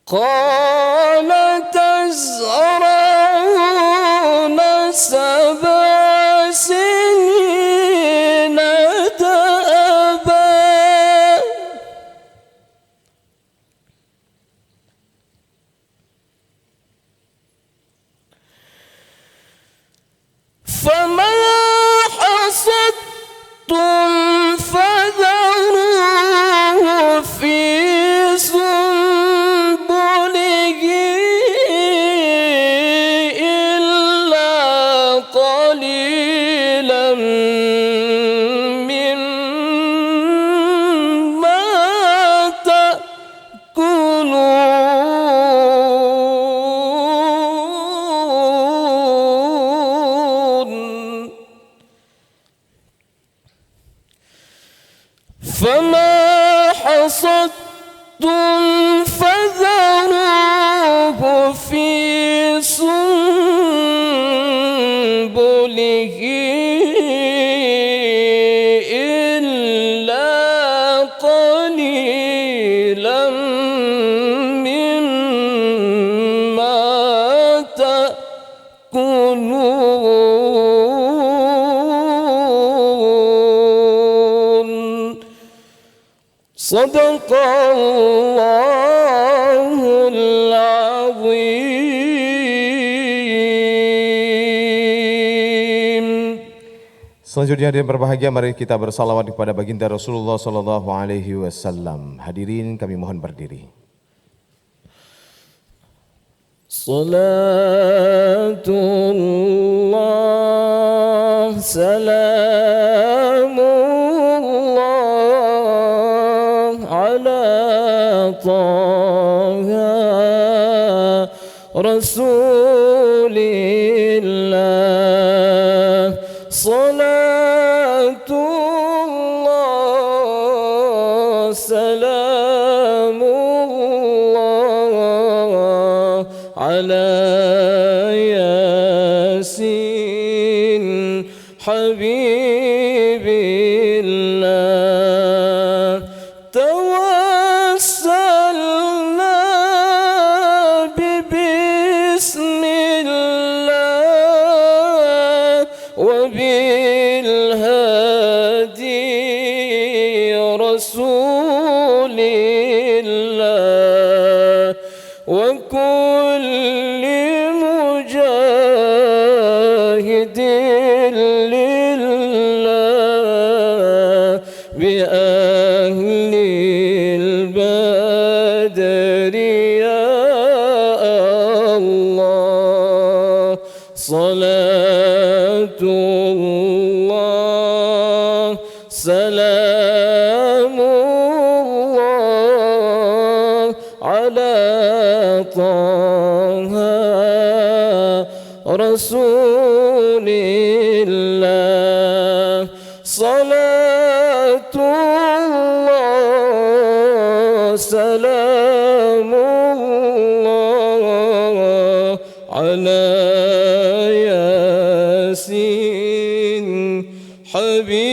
قال تزرعون 7 سنين دأبا فما حصدتم فذروه في سنبله إلا قليلا مما تأكلون فما حصدتم فذروه في سنبله إلا قليلا مما تأكلون صدق الله العظيم. Selanjutnya hadirin berbahagia, mari kita bersalawat kepada baginda Rasulullah sallallahu alaihi wasallam. Hadirin kami mohon berdiri. Salatullah salamullah ala Taha Rasulillah. Salatullah salamullah ala Yasin Habibillah. Tawassalna bismillah wa bilhadi Rasulillah wa kulli mujahidin lillah bi ahlil badri ya Allah. Salatullah salamullah ala Taha Rasulillah. Salatullah salamullah ala Yasin Habibillah.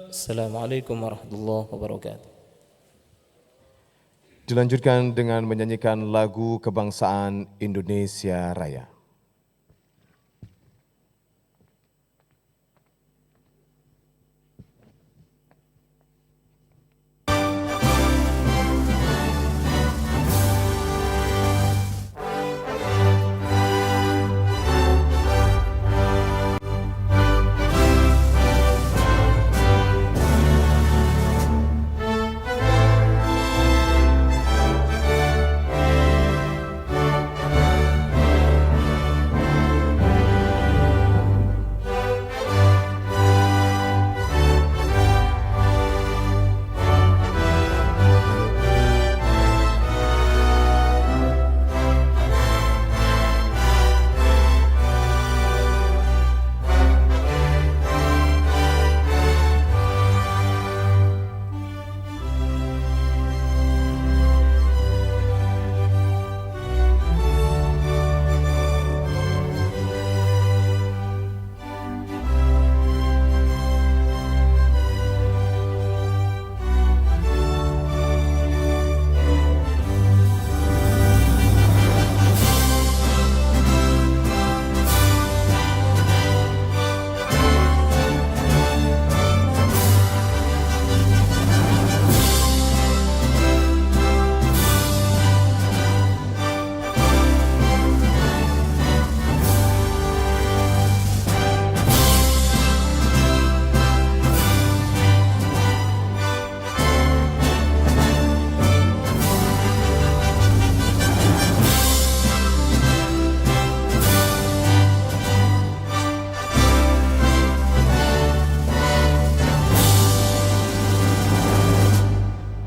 Assalamualaikum warahmatullahi wabarakatuh. Dilanjutkan dengan menyanyikan lagu kebangsaan Indonesia Raya.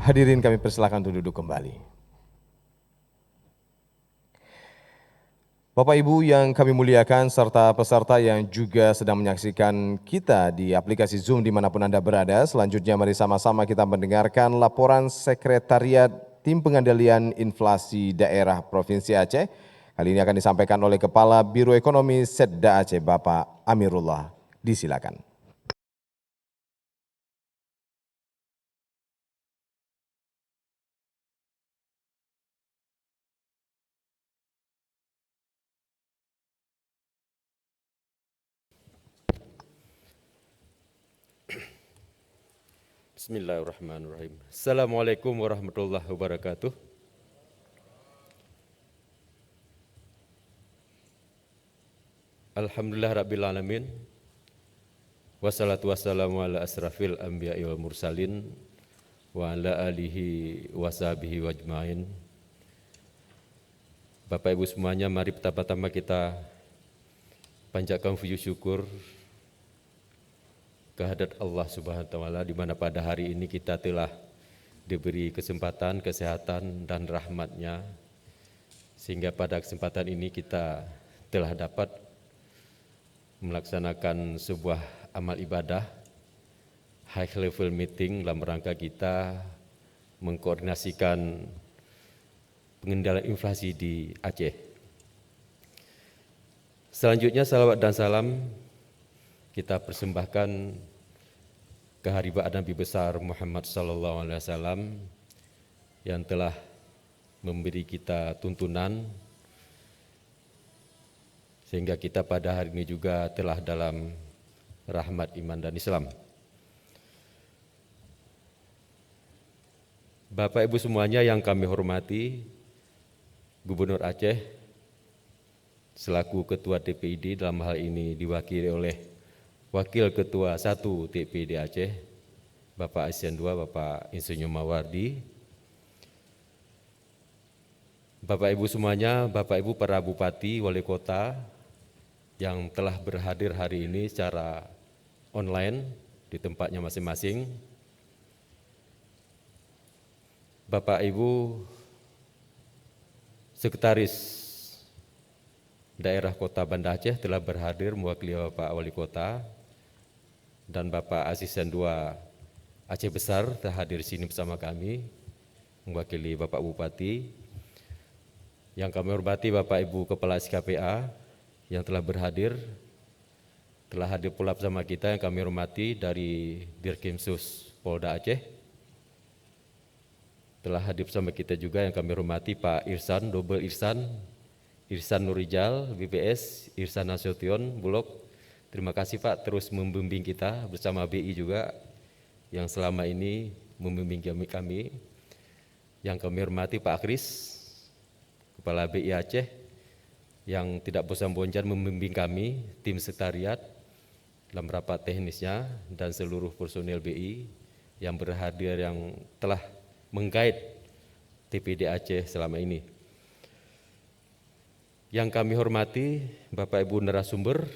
Hadirin kami persilakan untuk duduk kembali. Bapak Ibu yang kami muliakan serta peserta yang juga sedang menyaksikan kita di aplikasi Zoom dimanapun Anda berada, selanjutnya mari sama-sama kita mendengarkan laporan Sekretariat Tim Pengendalian Inflasi Daerah Provinsi Aceh. Kali ini akan disampaikan oleh Kepala Biro Ekonomi Setda Aceh, Bapak Amirullah. Disilakan. Bismillahirrahmanirrahim. Assalamualaikum warahmatullahi wabarakatuh. Alhamdulillah Rabbil Alamin. Wassalatu wassalamu ala asrafil anbiya'i wal mursalin wa ala alihi wa sahbihi wa ajma'in. Bapak Ibu semuanya, mari pertama-tama kita panjatkan puji syukur kehadirat Allah Subhanahu wa taala di mana pada hari ini kita telah diberi kesempatan, kesehatan dan rahmat-Nya, sehingga pada kesempatan ini kita telah dapat melaksanakan sebuah amal ibadah high level meeting dalam rangka kita mengkoordinasikan pengendalian inflasi di Aceh. Selanjutnya salawat dan salam kita persembahkan kehadirat Nabi besar Muhammad SAW yang telah memberi kita tuntunan sehingga kita pada hari ini juga telah dalam rahmat iman dan Islam. Bapak Ibu semuanya yang kami hormati, Gubernur Aceh selaku Ketua TPID dalam hal ini diwakili oleh Wakil Ketua 1 TPID Aceh, Bapak Asisten 2, Bapak Insinyur Mawardi. Bapak Ibu semuanya, Bapak Ibu para Bupati, Wali Kota yang telah berhadir hari ini secara online di tempatnya masing-masing. Bapak Ibu Sekretaris Daerah Kota Banda Aceh telah berhadir mewakili Bapak Wali Kota, dan Bapak Asisten 2 Aceh Besar telah hadir di sini bersama kami mewakili Bapak Bupati. Yang kami hormati Bapak Ibu Kepala SKPA yang telah berhadir, telah hadir pula bersama kita yang kami hormati dari Dirkrimsus Polda Aceh. Telah hadir bersama kita juga yang kami hormati Pak Irsan, Double Irsan, Irsan Nurijal, BPS, Irsan Nasution, Bulog. Terima kasih Pak terus membimbing kita bersama BI juga yang selama ini membimbing kami. Yang kami hormati Pak Kris, Kepala BI Aceh yang tidak bosan-bosan membimbing kami, tim sekretariat dalam rapat teknisnya dan seluruh personil BI yang berhadir yang telah menggait TPID Aceh selama ini. Yang kami hormati Bapak Ibu narasumber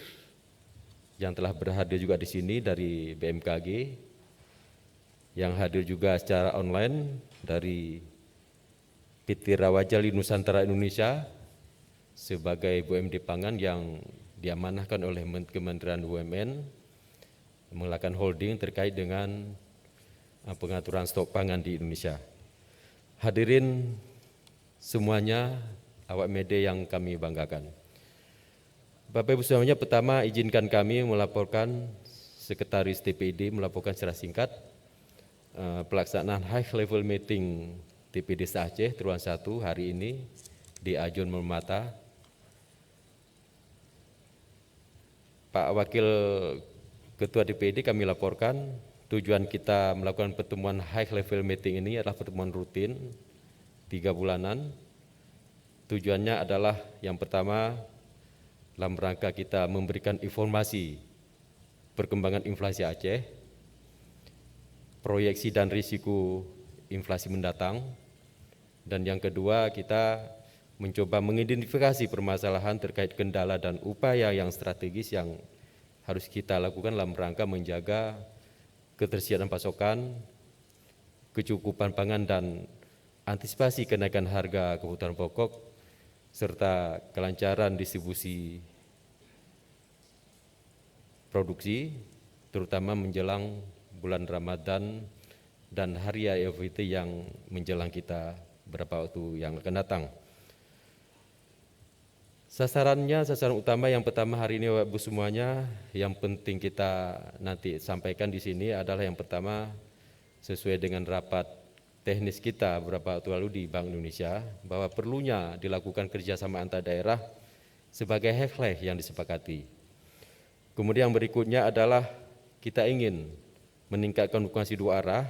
yang telah berhadir juga di sini dari BMKG, yang hadir juga secara online dari PT Rawajali Nusantara Indonesia sebagai BUMD Pangan yang diamanahkan oleh Kementerian BUMN melakukan holding terkait dengan pengaturan stok pangan di Indonesia. Hadirin semuanya, awak media yang kami banggakan. Bapak Ibu semuanya, pertama izinkan kami melaporkan Sekretaris TPID melaporkan secara singkat pelaksanaan high level meeting TPID Aceh Triwulan 1 hari ini di Ajun Memata. Pak Wakil Ketua DPD kami laporkan tujuan kita melakukan pertemuan high level meeting ini adalah pertemuan rutin 3 bulanan. Tujuannya adalah yang pertama dalam rangka kita memberikan informasi perkembangan inflasi Aceh, proyeksi dan risiko inflasi mendatang, dan yang kedua kita mencoba mengidentifikasi permasalahan terkait kendala dan upaya yang strategis yang harus kita lakukan dalam rangka menjaga ketersediaan pasokan, kecukupan pangan dan antisipasi kenaikan harga kebutuhan pokok, serta kelancaran distribusi produksi, terutama menjelang bulan Ramadan dan hari raya Idul Fitri yang menjelang kita beberapa waktu yang akan datang. Sasaran utama yang pertama hari ini Bapak Ibu semuanya, yang penting kita nanti sampaikan di sini adalah yang pertama, sesuai dengan rapat teknis kita beberapa waktu lalu di Bank Indonesia, bahwa perlunya dilakukan kerjasama antar daerah sebagai highlight yang disepakati. Kemudian berikutnya adalah kita ingin meningkatkan komunikasi dua arah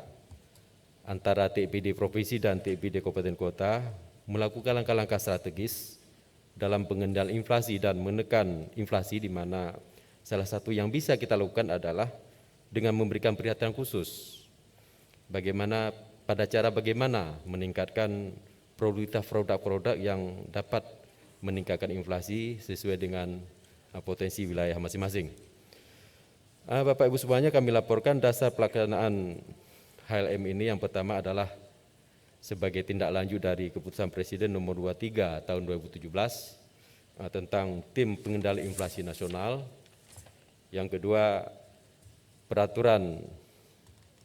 antara TPD Provinsi dan TPD Kabupaten Kota, melakukan langkah-langkah strategis dalam pengendalian inflasi dan menekan inflasi, di mana salah satu yang bisa kita lakukan adalah dengan memberikan perhatian khusus bagaimana meningkatkan produktivitas produk-produk yang dapat meningkatkan inflasi sesuai dengan potensi wilayah masing-masing. Bapak Ibu semuanya, kami laporkan dasar pelaksanaan HLM ini yang pertama adalah sebagai tindak lanjut dari keputusan Presiden nomor 23 tahun 2017 tentang tim pengendali inflasi nasional. Yang kedua, peraturan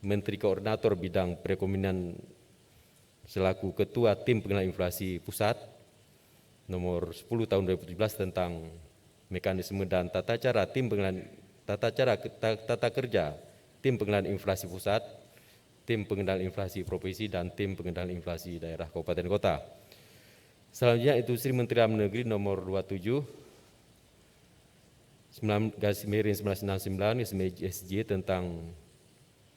Menteri Koordinator Bidang Perekonomian selaku Ketua Tim Pengendali Inflasi Pusat nomor 10 tahun 2017 tentang mekanisme dan tata kerja Tim Pengendalian Inflasi Pusat, Tim Pengendalian Inflasi Provinsi, dan Tim Pengendalian Inflasi Daerah Kabupaten Kota. Selanjutnya Instruksi Menteri Dalam Negeri nomor 27 1969 SJ tentang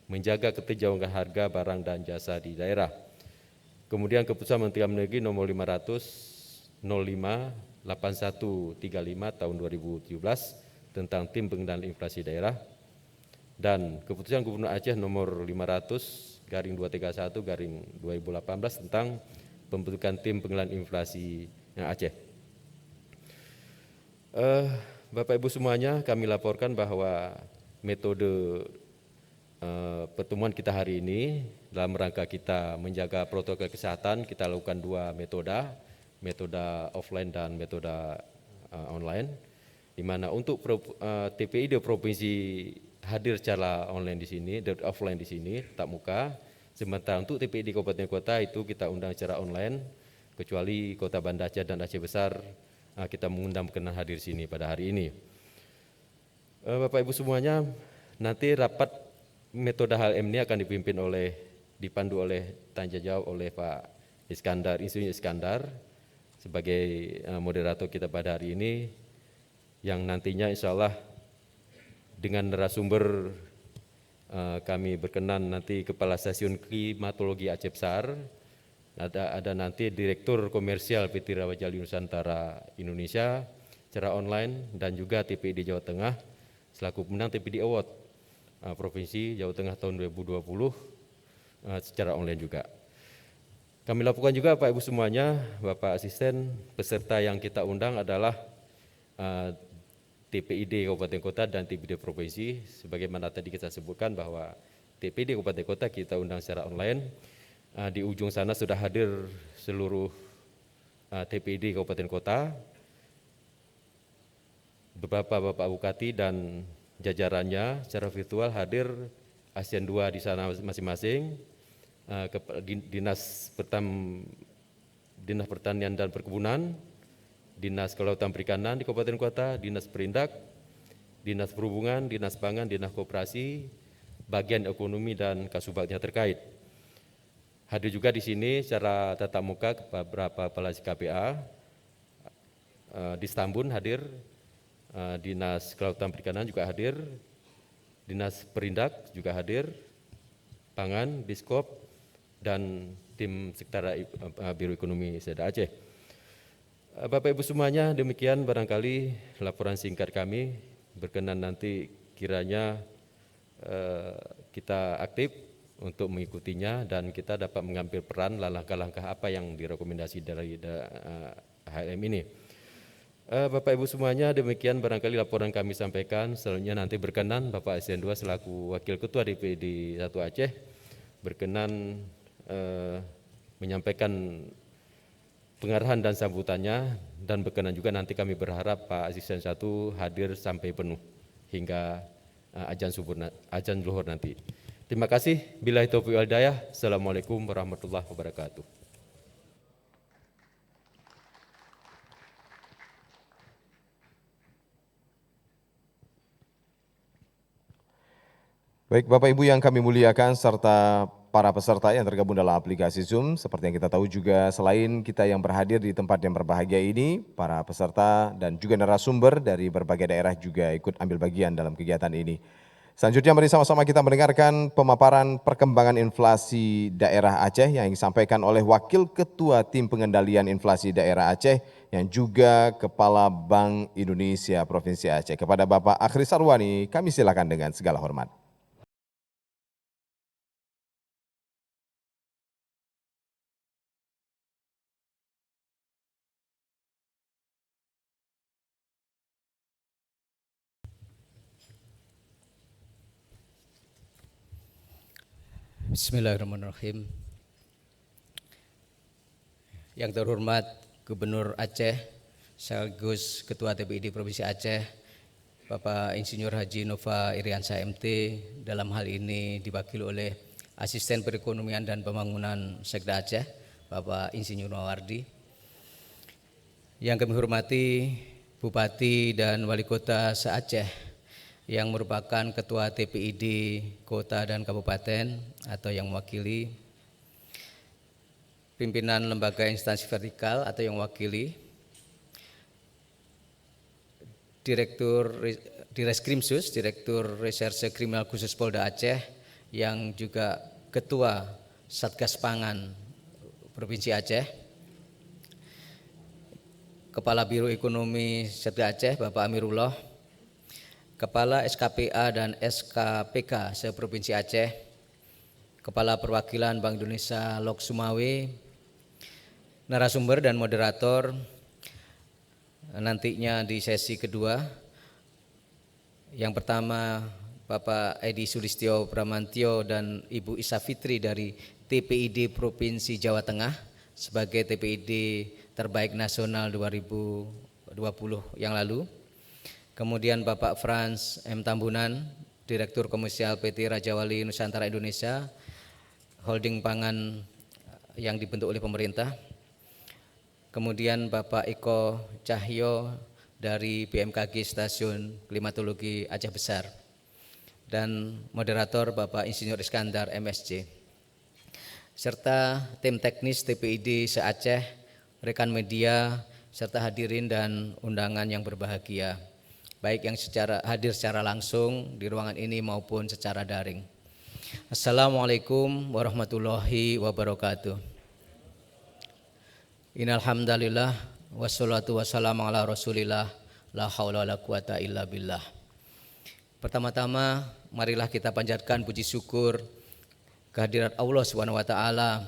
menjaga keterjangkauan harga barang dan jasa di daerah. Kemudian Keputusan Menteri Dalam Negeri nomor 500 05 8135 tahun 2017 tentang Tim Pengendalian Inflasi Daerah, dan Keputusan Gubernur Aceh nomor 500/231/2018 tentang pembentukan Tim Pengendalian Inflasi Aceh. Bapak Ibu semuanya, kami laporkan bahwa metode pertemuan kita hari ini dalam rangka kita menjaga protokol kesehatan, kita lakukan dua metode offline dan metode online, di mana untuk TPID Provinsi hadir secara online di sini, offline di sini, tatap muka. Sementara untuk TPID Kabupaten Kota itu kita undang secara online, kecuali Kota Banda Aceh dan Aceh Besar kita mengundang berkenan hadir di sini pada hari ini. Bapak Ibu semuanya, nanti rapat metode HLM ini akan dipandu oleh tanya jawab oleh Pak Iskandar, Insinyur Iskandar sebagai moderator kita pada hari ini, yang nantinya insya Allah dengan narasumber kami berkenan nanti Kepala Stasiun Klimatologi Aceh Besar, ada nanti Direktur Komersial PT Rawajali Nusantara Indonesia secara online, dan juga TPID Jawa Tengah selaku pemenang TPID Award Provinsi Jawa Tengah tahun 2020 secara online juga. Kami lakukan juga Pak Ibu semuanya, Bapak Asisten, peserta yang kita undang adalah TPID Kabupaten Kota dan TPID Provinsi. Sebagaimana tadi kita sebutkan bahwa TPID Kabupaten Kota kita undang secara online. Di ujung sana sudah hadir seluruh TPID Kabupaten Kota, beberapa Bapak Bupati dan jajarannya secara virtual hadir, ASEAN 2 di sana masing-masing, Dinas Pertanian dan Perkebunan, Dinas Kelautan Perikanan di Kabupaten Kota, Dinas Perindak, Dinas Perhubungan, Dinas Pangan, Dinas Koperasi, bagian ekonomi dan kasubagnya terkait. Hadir juga di sini secara tatap muka beberapa kepala KPA, di Stambun hadir, Dinas Kelautan Perikanan juga hadir, Dinas Perindak juga hadir, Pangan, Diskop, dan tim Sekretariat Biro Ekonomi Seda Aceh. Bapak Ibu semuanya, demikian barangkali laporan singkat kami. Berkenan nanti kiranya kita aktif untuk mengikutinya dan kita dapat mengambil peran langkah-langkah apa yang direkomendasi dari HLM ini. Bapak Ibu semuanya, demikian barangkali laporan kami sampaikan. Selanjutnya nanti berkenan Bapak ASEAN 2 selaku Wakil Ketua DPD 1 Aceh berkenan menyampaikan pengarahan dan sambutannya, dan berkenan juga nanti kami berharap Pak Asisten 1 hadir sampai penuh hingga azan zuhur nanti. Terima kasih. Billahi taufiq wal hidayah. Assalamualaikum warahmatullahi wabarakatuh. Baik Bapak Ibu yang kami muliakan serta para peserta yang tergabung dalam aplikasi Zoom, seperti yang kita tahu juga selain kita yang berhadir di tempat yang berbahagia ini, para peserta dan juga narasumber dari berbagai daerah juga ikut ambil bagian dalam kegiatan ini. Selanjutnya mari sama-sama kita mendengarkan pemaparan perkembangan inflasi daerah Aceh yang disampaikan oleh Wakil Ketua Tim Pengendalian Inflasi Daerah Aceh yang juga Kepala Bank Indonesia Provinsi Aceh. Kepada Bapak Akhri Sarwani, kami silakan dengan segala hormat. Bismillahirrahmanirrahim. Yang terhormat Gubernur Aceh sekaligus Ketua TPID Provinsi Aceh, Bapak Insinyur Haji Nova Iriansyah MT, dalam hal ini diwakili oleh Asisten Perekonomian dan Pembangunan Sekda Aceh, Bapak Insinyur Mawardi. Yang kami hormati Bupati dan Wali Kota se-Aceh yang merupakan Ketua TPID Kota dan Kabupaten atau yang mewakili, pimpinan lembaga instansi vertikal atau yang mewakili, Direktur Direskrimsus, Direktur Reserse Kriminal Khusus Polda Aceh yang juga Ketua Satgas Pangan Provinsi Aceh, Kepala Biro Ekonomi Sekda Aceh Bapak Amirullah, Kepala SKPA dan SKPK se-Provinsi Aceh, Kepala Perwakilan Bank Indonesia Lok Sumawe, narasumber dan moderator nantinya di sesi kedua. Yang pertama Bapak Edi Sulistyo Pramantyo dan Ibu Isa Fitri dari TPID Provinsi Jawa Tengah sebagai TPID terbaik nasional 2020 yang lalu. Kemudian Bapak Frans M. Tambunan, Direktur Komersial PT Raja Wali Nusantara Indonesia, holding pangan yang dibentuk oleh pemerintah. Kemudian Bapak Eko Cahyo dari BMKG Stasiun Klimatologi Aceh Besar. Dan moderator Bapak Insinyur Iskandar MSc. Serta tim teknis TPID se-Aceh, rekan media, serta hadirin dan undangan yang berbahagia, baik yang hadir secara langsung di ruangan ini maupun secara daring. Assalamualaikum warahmatullahi wabarakatuh. Innal hamdalillah wassalatu wassalamu ala Rasulillah la haula wala quwata illa billah. Pertama-tama marilah kita panjatkan puji syukur kehadirat Allah Subhanahu wa taala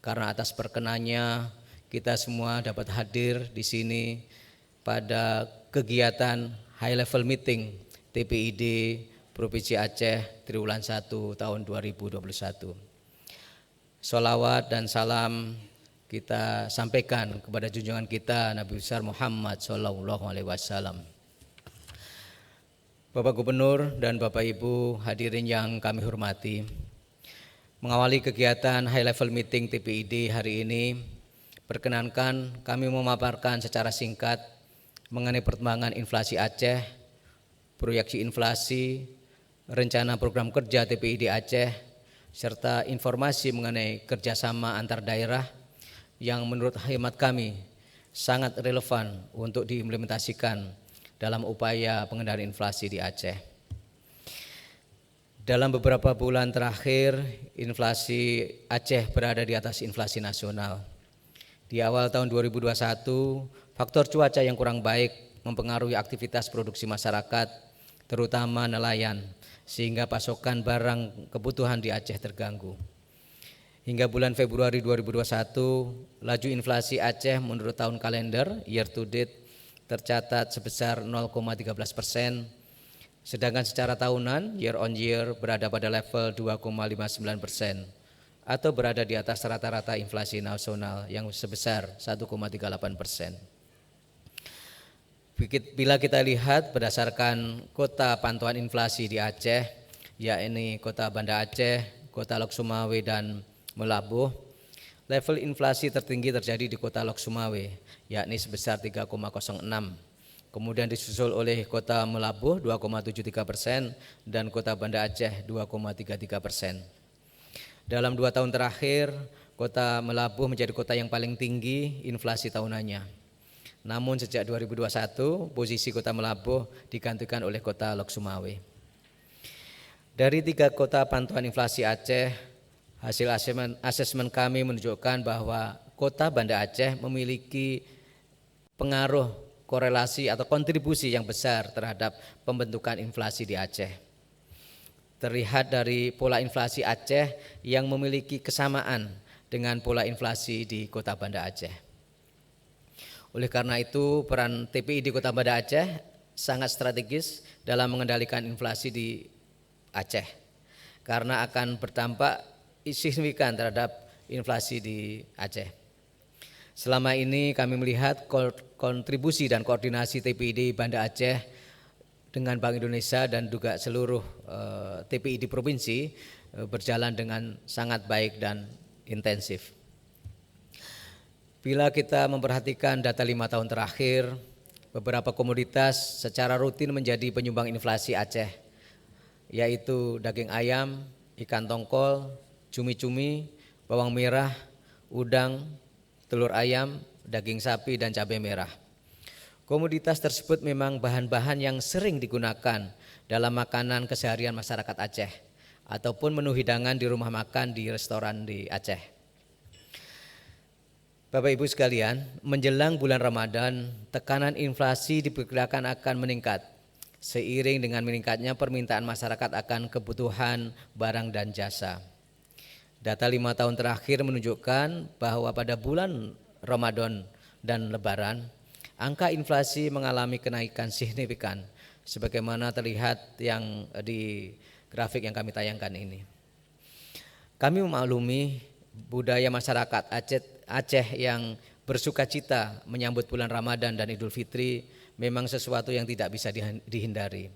karena atas perkenannya kita semua dapat hadir di sini pada kegiatan high level meeting TPID Provinsi Aceh triwulan 1 tahun 2021. Sholawat dan salam kita sampaikan kepada junjungan kita Nabi besar Muhammad SAW. Bapak Gubernur dan Bapak Ibu hadirin yang kami hormati, mengawali kegiatan high level meeting TPID hari ini, perkenankan kami memaparkan secara singkat mengenai perkembangan inflasi Aceh, proyeksi inflasi, rencana program kerja TPID Aceh, serta informasi mengenai kerjasama antar daerah yang menurut hemat kami sangat relevan untuk diimplementasikan dalam upaya pengendalian inflasi di Aceh. Dalam beberapa bulan terakhir, inflasi Aceh berada di atas inflasi nasional. Di awal tahun 2021, faktor cuaca yang kurang baik mempengaruhi aktivitas produksi masyarakat, terutama nelayan, sehingga pasokan barang kebutuhan di Aceh terganggu. Hingga bulan Februari 2021, laju inflasi Aceh menurut tahun kalender year to date tercatat sebesar 0,13%, sedangkan secara tahunan year on year berada pada level 2,59%. atau berada di atas rata-rata inflasi nasional yang sebesar 1,38%. Bila kita lihat berdasarkan kota pantauan inflasi di Aceh, yakni kota Banda Aceh, kota Lok Sumawe dan Melabuh, level inflasi tertinggi terjadi di kota Lok Sumawe, yakni sebesar 3,06. Kemudian disusul oleh kota Melabuh 2,73% dan kota Banda Aceh 2,33%. Dalam 2 tahun terakhir, kota Melabuh menjadi kota yang paling tinggi inflasi tahunannya. Namun sejak 2021, posisi kota Melabuh digantikan oleh kota Lok Sumawe. Dari 3 kota pantauan inflasi Aceh, hasil asesmen kami menunjukkan bahwa kota Banda Aceh memiliki pengaruh korelasi atau kontribusi yang besar terhadap pembentukan inflasi di Aceh. Terlihat dari pola inflasi Aceh yang memiliki kesamaan dengan pola inflasi di kota Banda Aceh. Oleh karena itu, peran TPI di kota Banda Aceh sangat strategis dalam mengendalikan inflasi di Aceh, karena akan berdampak signifikan terhadap inflasi di Aceh. Selama ini kami melihat kontribusi dan koordinasi TPI di Banda Aceh dengan Bank Indonesia dan juga seluruh TPI di provinsi berjalan dengan sangat baik dan intensif. Bila kita memperhatikan data 5 tahun terakhir, beberapa komoditas secara rutin menjadi penyumbang inflasi Aceh, yaitu daging ayam, ikan tongkol, cumi-cumi, bawang merah, udang, telur ayam, daging sapi, dan cabai merah. Komoditas tersebut memang bahan-bahan yang sering digunakan dalam makanan keseharian masyarakat Aceh ataupun menu hidangan di rumah makan di restoran di Aceh. Bapak Ibu sekalian, menjelang bulan Ramadan, tekanan inflasi diperkirakan akan meningkat seiring dengan meningkatnya permintaan masyarakat akan kebutuhan barang dan jasa. Data 5 tahun terakhir menunjukkan bahwa pada bulan Ramadan dan Lebaran, angka inflasi mengalami kenaikan signifikan sebagaimana terlihat yang di grafik yang kami tayangkan ini. Kami memaklumi budaya masyarakat Aceh yang bersukacita menyambut bulan Ramadan dan Idul Fitri memang sesuatu yang tidak bisa dihindari.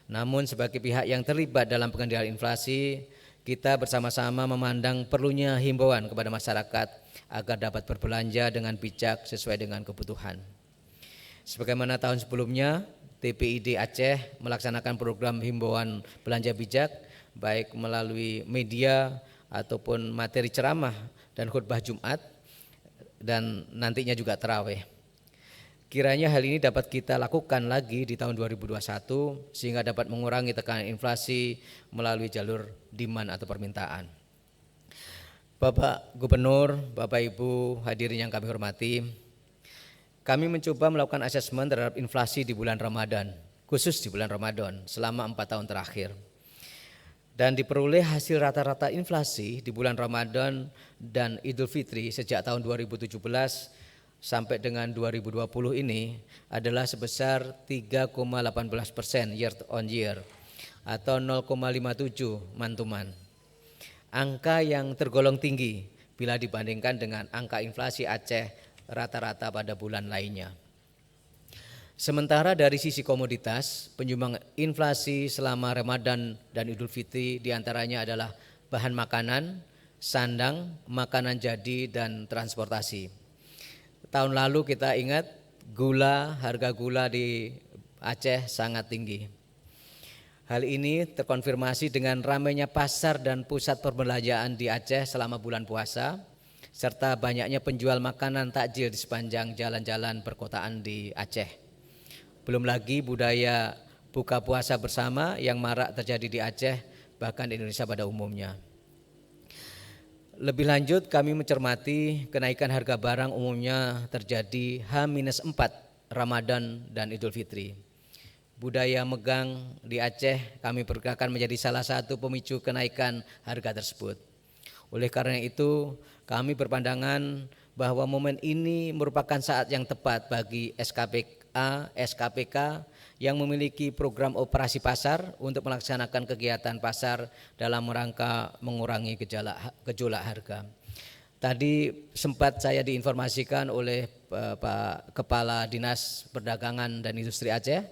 Namun sebagai pihak yang terlibat dalam pengendalian inflasi, kita bersama-sama memandang perlunya himbauan kepada masyarakat agar dapat berbelanja dengan bijak sesuai dengan kebutuhan. Sebagaimana tahun sebelumnya, TPID Aceh melaksanakan program himbauan belanja bijak baik melalui media ataupun materi ceramah dan khutbah Jumat dan nantinya juga tarawih. Kiranya hal ini dapat kita lakukan lagi di tahun 2021 sehingga dapat mengurangi tekanan inflasi melalui jalur demand atau permintaan. Bapak Gubernur, Bapak Ibu hadirin yang kami hormati, kami mencoba melakukan asesmen terhadap inflasi di bulan Ramadan, khusus di bulan Ramadan selama 4 tahun terakhir. Dan diperoleh hasil rata-rata inflasi di bulan Ramadan dan Idul Fitri sejak tahun 2017 sampai dengan 2020 ini adalah sebesar 3,18% year on year atau 0,57 mantuman. Angka yang tergolong tinggi bila dibandingkan dengan angka inflasi Aceh rata-rata pada bulan lainnya. Sementara dari sisi komoditas, penyumbang inflasi selama Ramadan dan Idul Fitri diantaranya adalah bahan makanan, sandang, makanan jadi, dan transportasi. Tahun lalu kita ingat harga gula di Aceh sangat tinggi. Hal ini terkonfirmasi dengan ramainya pasar dan pusat perbelanjaan di Aceh selama bulan puasa, serta banyaknya penjual makanan takjil di sepanjang jalan-jalan perkotaan di Aceh. Belum lagi budaya buka puasa bersama yang marak terjadi di Aceh, bahkan di Indonesia pada umumnya. Lebih lanjut, kami mencermati kenaikan harga barang umumnya terjadi H-4 Ramadan dan Idul Fitri. Budaya megang di Aceh kami perkirakan menjadi salah satu pemicu kenaikan harga tersebut. Oleh karena itu, kami berpandangan bahwa momen ini merupakan saat yang tepat bagi SKPK yang memiliki program operasi pasar untuk melaksanakan kegiatan pasar dalam rangka mengurangi gejolak harga. Tadi sempat saya diinformasikan oleh Pak Kepala Dinas Perdagangan dan Industri Aceh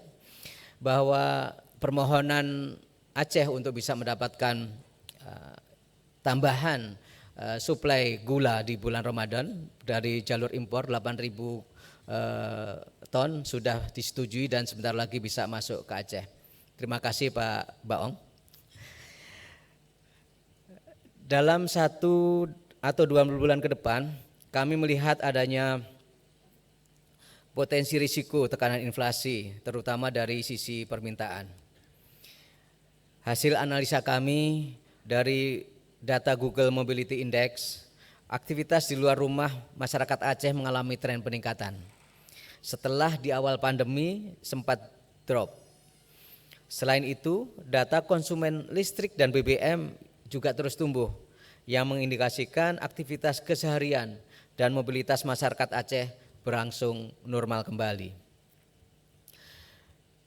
bahwa permohonan Aceh untuk bisa mendapatkan tambahan suplai gula di bulan Ramadan dari jalur impor 8.000 ton sudah disetujui dan sebentar lagi bisa masuk ke Aceh. Terima kasih Pak Baong. Dalam 1 atau 2 bulan ke depan kami melihat adanya potensi risiko tekanan inflasi terutama dari sisi permintaan. Hasil analisa kami dari data Google Mobility Index, aktivitas di luar rumah masyarakat Aceh mengalami tren peningkatan. Setelah di awal pandemi sempat drop. Selain itu, data konsumen listrik dan BBM juga terus tumbuh yang mengindikasikan aktivitas keseharian dan mobilitas masyarakat Aceh berangsur normal kembali.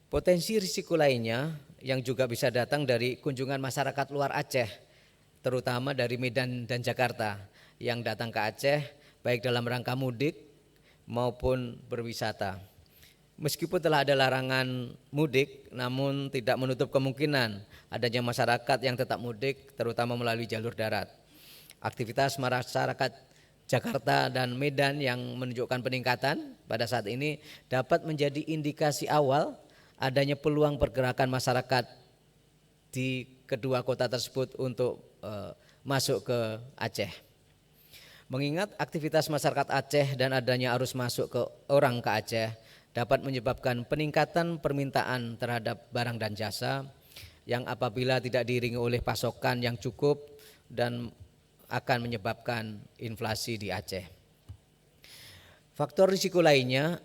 Potensi risiko lainnya yang juga bisa datang dari kunjungan masyarakat luar Aceh, terutama dari Medan dan Jakarta yang datang ke Aceh baik dalam rangka mudik maupun berwisata. Meskipun telah ada larangan mudik, namun tidak menutup kemungkinan adanya masyarakat yang tetap mudik, terutama melalui jalur darat. Aktivitas masyarakat Jakarta dan Medan yang menunjukkan peningkatan pada saat ini dapat menjadi indikasi awal adanya peluang pergerakan masyarakat di kedua kota tersebut untuk masuk ke Aceh. Mengingat aktivitas masyarakat Aceh dan adanya arus masuk ke orang ke Aceh dapat menyebabkan peningkatan permintaan terhadap barang dan jasa yang apabila tidak diiringi oleh pasokan yang cukup dan akan menyebabkan inflasi di Aceh. Faktor risiko lainnya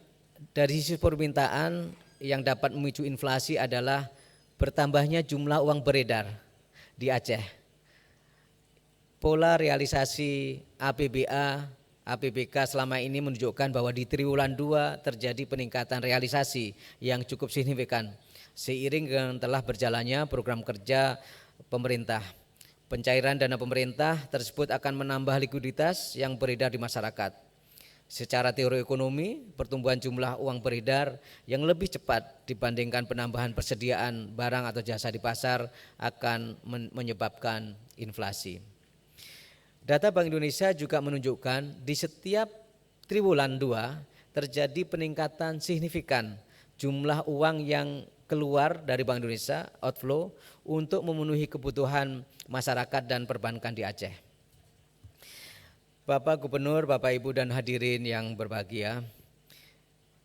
dari sisi permintaan yang dapat memicu inflasi adalah bertambahnya jumlah uang beredar di Aceh. Pola realisasi APBA, APBK selama ini menunjukkan bahwa di triwulan 2 terjadi peningkatan realisasi yang cukup signifikan seiring dengan telah berjalannya program kerja pemerintah. Pencairan dana pemerintah tersebut akan menambah likuiditas yang beredar di masyarakat. Secara teori ekonomi, pertumbuhan jumlah uang beredar yang lebih cepat dibandingkan penambahan persediaan barang atau jasa di pasar akan menyebabkan inflasi. Data Bank Indonesia juga menunjukkan di setiap triwulan 2 terjadi peningkatan signifikan jumlah uang yang keluar dari Bank Indonesia, outflow, untuk memenuhi kebutuhan masyarakat dan perbankan di Aceh. Bapak Gubernur, Bapak Ibu dan hadirin yang berbahagia,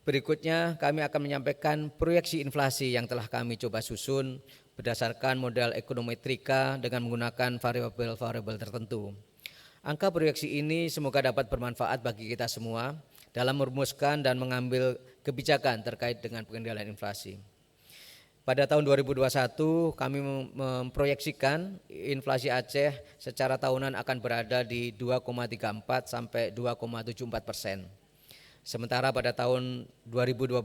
berikutnya kami akan menyampaikan proyeksi inflasi yang telah kami coba susun berdasarkan model ekonometrika dengan menggunakan variabel-variabel tertentu. Angka proyeksi ini semoga dapat bermanfaat bagi kita semua dalam merumuskan dan mengambil kebijakan terkait dengan pengendalian inflasi. Pada tahun 2021 kami memproyeksikan inflasi Aceh secara tahunan akan berada di 2,34 sampai 2,74%. Sementara pada tahun 2022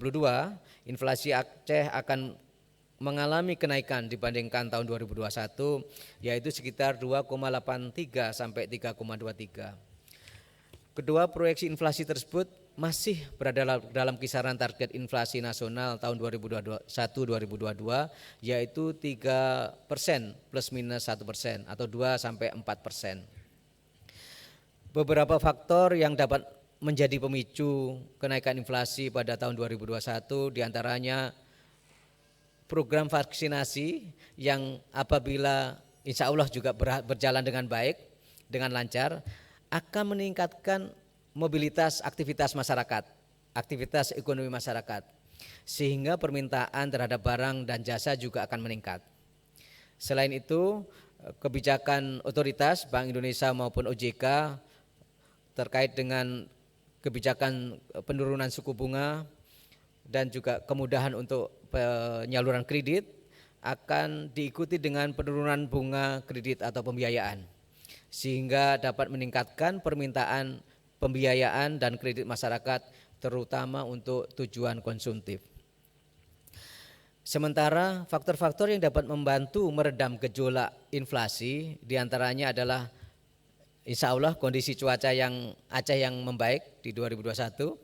inflasi Aceh akan mengalami kenaikan dibandingkan tahun 2021 yaitu sekitar 2,83 sampai 3,23. Kedua proyeksi inflasi tersebut masih berada dalam kisaran target inflasi nasional tahun 2021-2022 yaitu 3% plus minus 1% atau 2 sampai 4%. Beberapa faktor yang dapat menjadi pemicu kenaikan inflasi pada tahun 2021 diantaranya program vaksinasi yang apabila insya Allah juga berjalan dengan baik, dengan lancar, akan meningkatkan mobilitas aktivitas masyarakat, aktivitas ekonomi masyarakat, sehingga permintaan terhadap barang dan jasa juga akan meningkat. Selain itu, kebijakan otoritas Bank Indonesia maupun OJK terkait dengan kebijakan penurunan suku bunga dan juga kemudahan untuk penyaluran kredit akan diikuti dengan penurunan bunga kredit atau pembiayaan, sehingga dapat meningkatkan permintaan pembiayaan dan kredit masyarakat terutama untuk tujuan konsumtif. Sementara faktor-faktor yang dapat membantu meredam gejolak inflasi diantaranya adalah insya Allah kondisi cuaca yang Aceh yang membaik di 2021,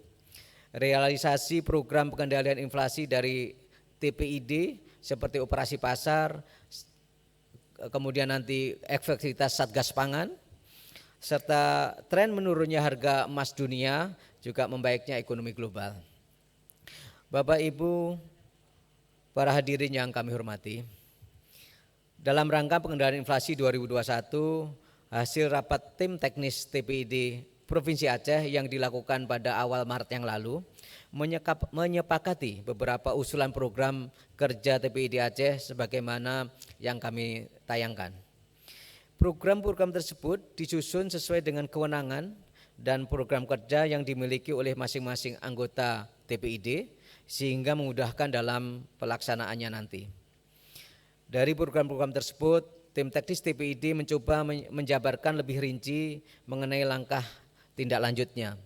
realisasi program pengendalian inflasi dari TPID seperti operasi pasar, kemudian nanti efektivitas Satgas Pangan, serta tren menurunnya harga emas dunia juga membaiknya ekonomi global. Bapak Ibu, para hadirin yang kami hormati, dalam rangka pengendalian inflasi 2021, hasil rapat tim teknis TPID Provinsi Aceh yang dilakukan pada awal Maret yang lalu menyepakati beberapa usulan program kerja TPID Aceh sebagaimana yang kami tayangkan. Program-program tersebut disusun sesuai dengan kewenangan dan program kerja yang dimiliki oleh masing-masing anggota TPID sehingga memudahkan dalam pelaksanaannya nanti. Dari program-program tersebut, tim teknis TPID mencoba menjabarkan lebih rinci mengenai langkah tindak lanjutnya,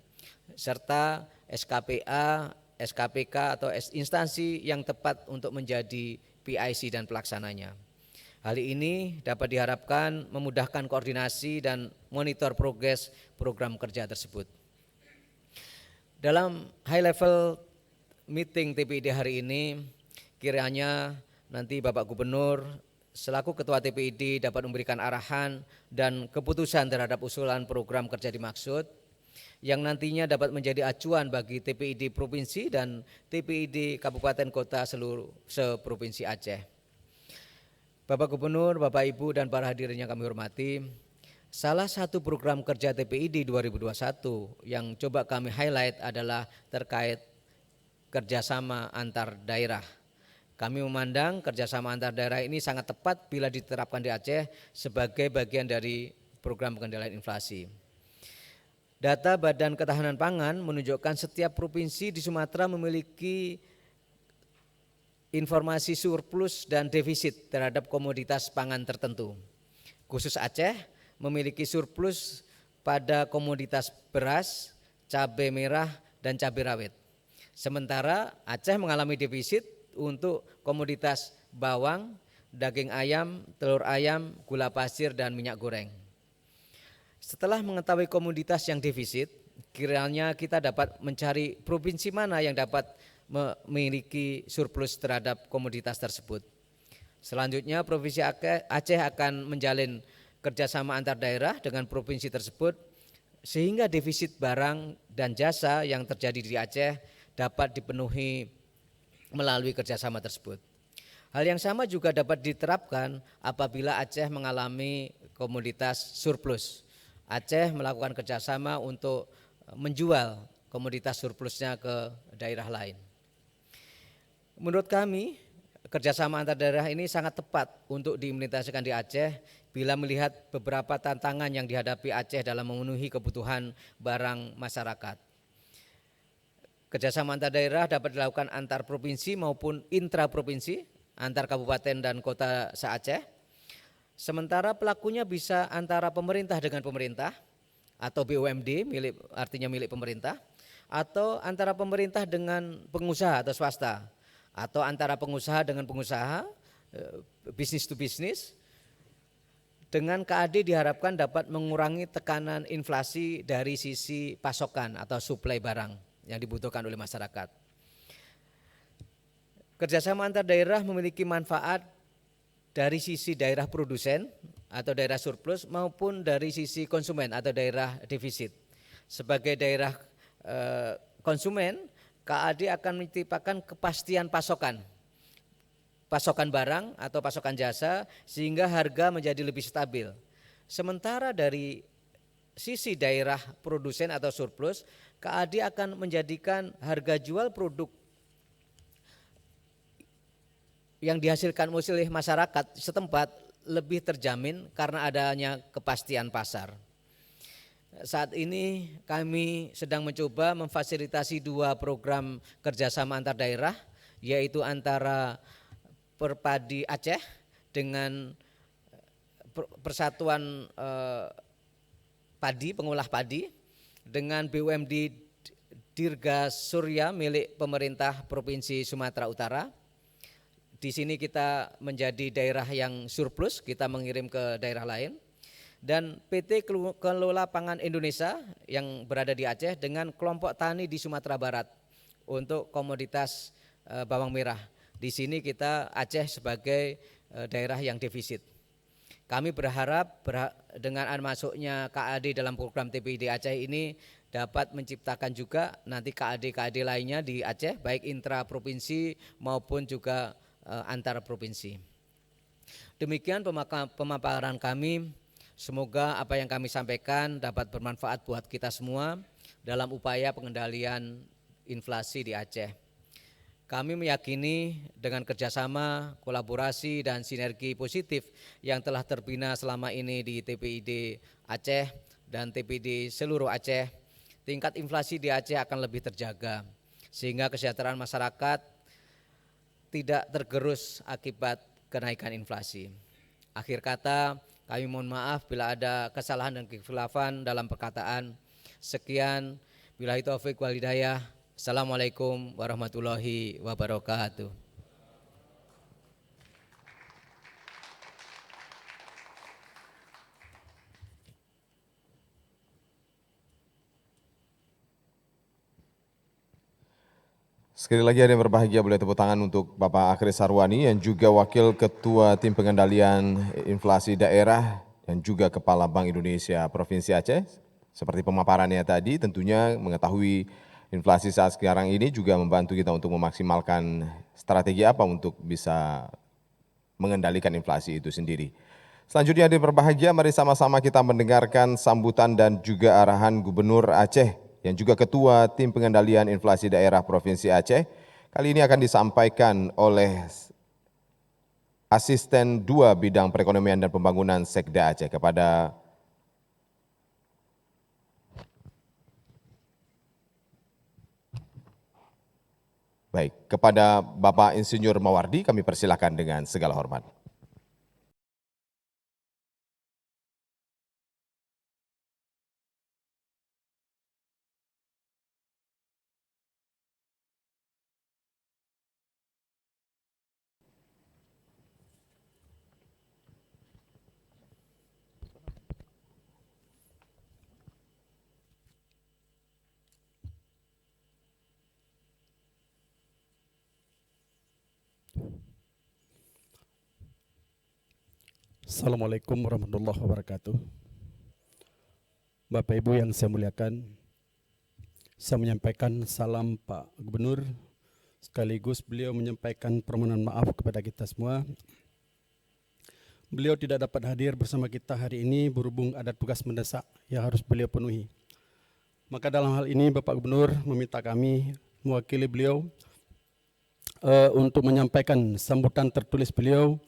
serta SKPA, SKPK atau instansi yang tepat untuk menjadi PIC dan pelaksananya. Hal ini dapat diharapkan memudahkan koordinasi dan monitor progres program kerja tersebut. Dalam high level meeting TPID hari ini, kiranya nanti Bapak Gubernur selaku Ketua TPID dapat memberikan arahan dan keputusan terhadap usulan program kerja dimaksud yang nantinya dapat menjadi acuan bagi TPID Provinsi dan TPID Kabupaten Kota seluruh seprovinsi Aceh. Bapak Gubernur, Bapak Ibu dan para hadirin yang kami hormati, salah satu program kerja TPID 2021 yang coba kami highlight adalah terkait kerjasama antar daerah. Kami memandang kerjasama antar daerah ini sangat tepat bila diterapkan di Aceh sebagai bagian dari program pengendalian inflasi. Data Badan Ketahanan Pangan menunjukkan setiap provinsi di Sumatera memiliki informasi surplus dan defisit terhadap komoditas pangan tertentu. Khusus Aceh memiliki surplus pada komoditas beras, cabai merah, dan cabai rawit. Sementara Aceh mengalami defisit untuk komoditas bawang, daging ayam, telur ayam, gula pasir, dan minyak goreng. Setelah mengetahui komoditas yang defisit, kiranya kita dapat mencari provinsi mana yang dapat memiliki surplus terhadap komoditas tersebut. Selanjutnya Provinsi Aceh akan menjalin kerjasama antar daerah dengan provinsi tersebut sehingga defisit barang dan jasa yang terjadi di Aceh dapat dipenuhi melalui kerjasama tersebut. Hal yang sama juga dapat diterapkan apabila Aceh mengalami komoditas surplus. Aceh melakukan kerjasama untuk menjual komoditas surplusnya ke daerah lain. Menurut kami, kerjasama antar daerah ini sangat tepat untuk diimplementasikan di Aceh bila melihat beberapa tantangan yang dihadapi Aceh dalam memenuhi kebutuhan barang masyarakat. Kerjasama antar daerah dapat dilakukan antar provinsi maupun intraprovinsi, antar kabupaten dan kota se-Aceh. Sementara pelakunya bisa antara pemerintah dengan pemerintah atau BUMD artinya milik pemerintah, atau antara pemerintah dengan pengusaha atau swasta, atau antara pengusaha dengan pengusaha, bisnis to bisnis. Dengan KAD diharapkan dapat mengurangi tekanan inflasi dari sisi pasokan atau suplai barang yang dibutuhkan oleh masyarakat. Kerjasama antar daerah memiliki manfaat dari sisi daerah produsen atau daerah surplus maupun dari sisi konsumen atau daerah defisit. Sebagai daerah konsumen, KAD akan menciptakan kepastian pasokan barang atau pasokan jasa sehingga harga menjadi lebih stabil. Sementara dari sisi daerah produsen atau surplus, KAD akan menjadikan harga jual produk yang dihasilkan oleh masyarakat setempat lebih terjamin karena adanya kepastian pasar. Saat ini kami sedang mencoba memfasilitasi dua program kerjasama antar daerah, yaitu antara Perpadi Aceh dengan Persatuan Padi, pengolah padi, dengan BUMD Dirga Surya milik pemerintah Provinsi Sumatera Utara Di sini kita menjadi daerah yang surplus, kita mengirim ke daerah lain. Dan PT Kelola Pangan Indonesia yang berada di Aceh dengan kelompok tani di Sumatera Barat untuk komoditas bawang merah. Di sini kita Aceh sebagai daerah yang defisit. Kami berharap dengan masuknya KAD dalam program TPID Aceh ini dapat menciptakan juga nanti KAD-KAD lainnya di Aceh, baik intra provinsi maupun juga antar provinsi. Demikian pemaparan kami. Semoga apa yang kami sampaikan dapat bermanfaat buat kita semua dalam upaya pengendalian inflasi di Aceh. Kami meyakini dengan kerjasama, kolaborasi, dan sinergi positif yang telah terbina selama ini di TPID Aceh dan TPID seluruh Aceh, tingkat inflasi di Aceh akan lebih terjaga, sehingga kesejahteraan masyarakat tidak tergerus akibat kenaikan inflasi. Akhir kata, kami mohon maaf bila ada kesalahan dan kekhilafan dalam perkataan. Sekian, billahi taufiq wal hidayah. Assalamualaikum warahmatullahi wabarakatuh. Sekali lagi ada yang berbahagia, boleh tepuk tangan untuk Bapak Akhris Sarwani yang juga Wakil Ketua Tim Pengendalian Inflasi Daerah dan juga Kepala Bank Indonesia Provinsi Aceh. Seperti pemaparannya tadi, tentunya mengetahui inflasi saat sekarang ini juga membantu kita untuk memaksimalkan strategi apa untuk bisa mengendalikan inflasi itu sendiri. Selanjutnya ada yang berbahagia, mari sama-sama kita mendengarkan sambutan dan juga arahan Gubernur Aceh yang juga Ketua Tim Pengendalian Inflasi Daerah Provinsi Aceh. Kali ini akan disampaikan oleh Asisten 2 Bidang Perekonomian dan Pembangunan Sekda Aceh kepada Bapak Insinyur Mawardi, kami persilakan dengan segala hormat. Assalamualaikum warahmatullahi wabarakatuh. Bapak Ibu yang saya muliakan, saya menyampaikan salam Pak Gubernur, sekaligus beliau menyampaikan permohonan maaf kepada kita semua. Beliau tidak dapat hadir bersama kita hari ini berhubung ada tugas mendesak yang harus beliau penuhi. Maka dalam hal ini Bapak Gubernur meminta kami mewakili beliau untuk menyampaikan sambutan tertulis beliau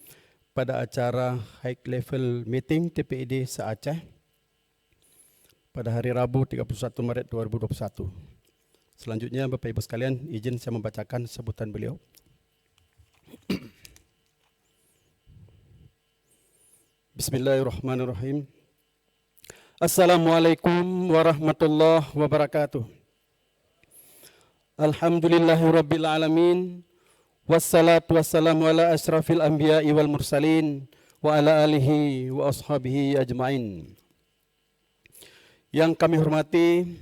pada acara High Level Meeting TPID se-Aceh pada hari Rabu 31 Maret 2021. Selanjutnya Bapak Ibu sekalian, izin saya membacakan sambutan beliau. Bismillahirrahmanirrahim. Assalamualaikum warahmatullahi wabarakatuh. Alhamdulillahirabbil alamin. Wassalatu wassalamu ala asyrafil anbiya'i wal mursalin wa ala alihi wa ashabihi ajma'in. Yang kami hormati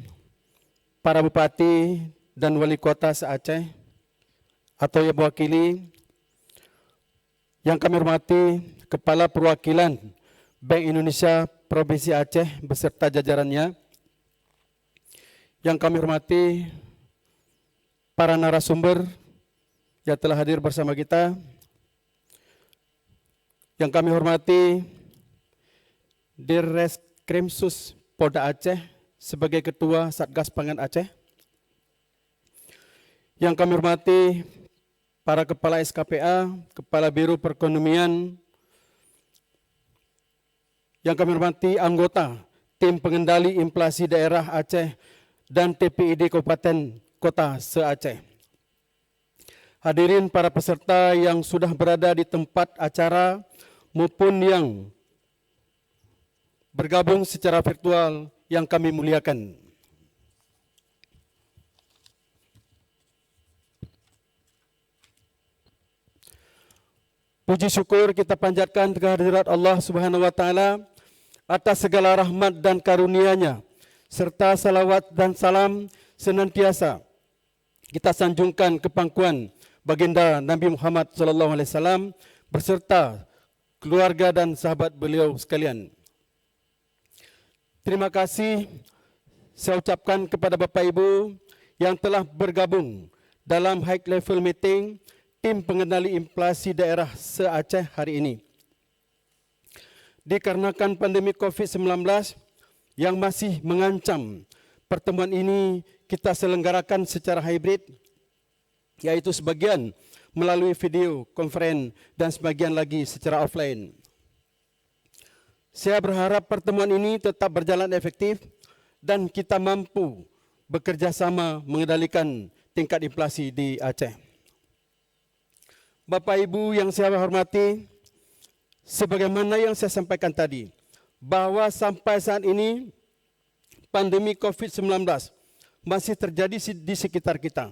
para bupati dan wali kota se-Aceh atau yang mewakili, yang kami hormati Kepala Perwakilan Bank Indonesia Provinsi Aceh beserta jajarannya, yang kami hormati para narasumber yang telah hadir bersama kita, yang kami hormati Dirreskrimsus Polda Aceh sebagai Ketua Satgas Pangan Aceh, yang kami hormati para Kepala SKPA, Kepala Biro Perekonomian, yang kami hormati anggota Tim Pengendali Inflasi Daerah Aceh dan TPID Kabupaten Kota se-Aceh. Hadirin para peserta yang sudah berada di tempat acara maupun yang bergabung secara virtual yang kami muliakan. Puji syukur kita panjatkan kehadirat Allah Subhanahu wa taala atas segala rahmat dan karunia-Nya, serta salawat dan salam senantiasa kita sanjungkan ke pangkuan baginda Nabi Muhammad sallallahu alaihi wasallam beserta keluarga dan sahabat beliau sekalian. Terima kasih saya ucapkan kepada Bapak Ibu yang telah bergabung dalam high level meeting tim pengendali inflasi daerah se-Aceh hari ini. Dikarenakan pandemi COVID-19 yang masih mengancam, pertemuan ini kita selenggarakan secara hybrid, yaitu sebagian melalui video konferen dan sebagian lagi secara offline. Saya berharap pertemuan ini tetap berjalan efektif dan kita mampu bekerjasama mengendalikan tingkat inflasi di Aceh. Bapak Ibu yang saya hormati, sebagaimana yang saya sampaikan tadi, bahwa sampai saat ini pandemi COVID-19 masih terjadi di sekitar kita,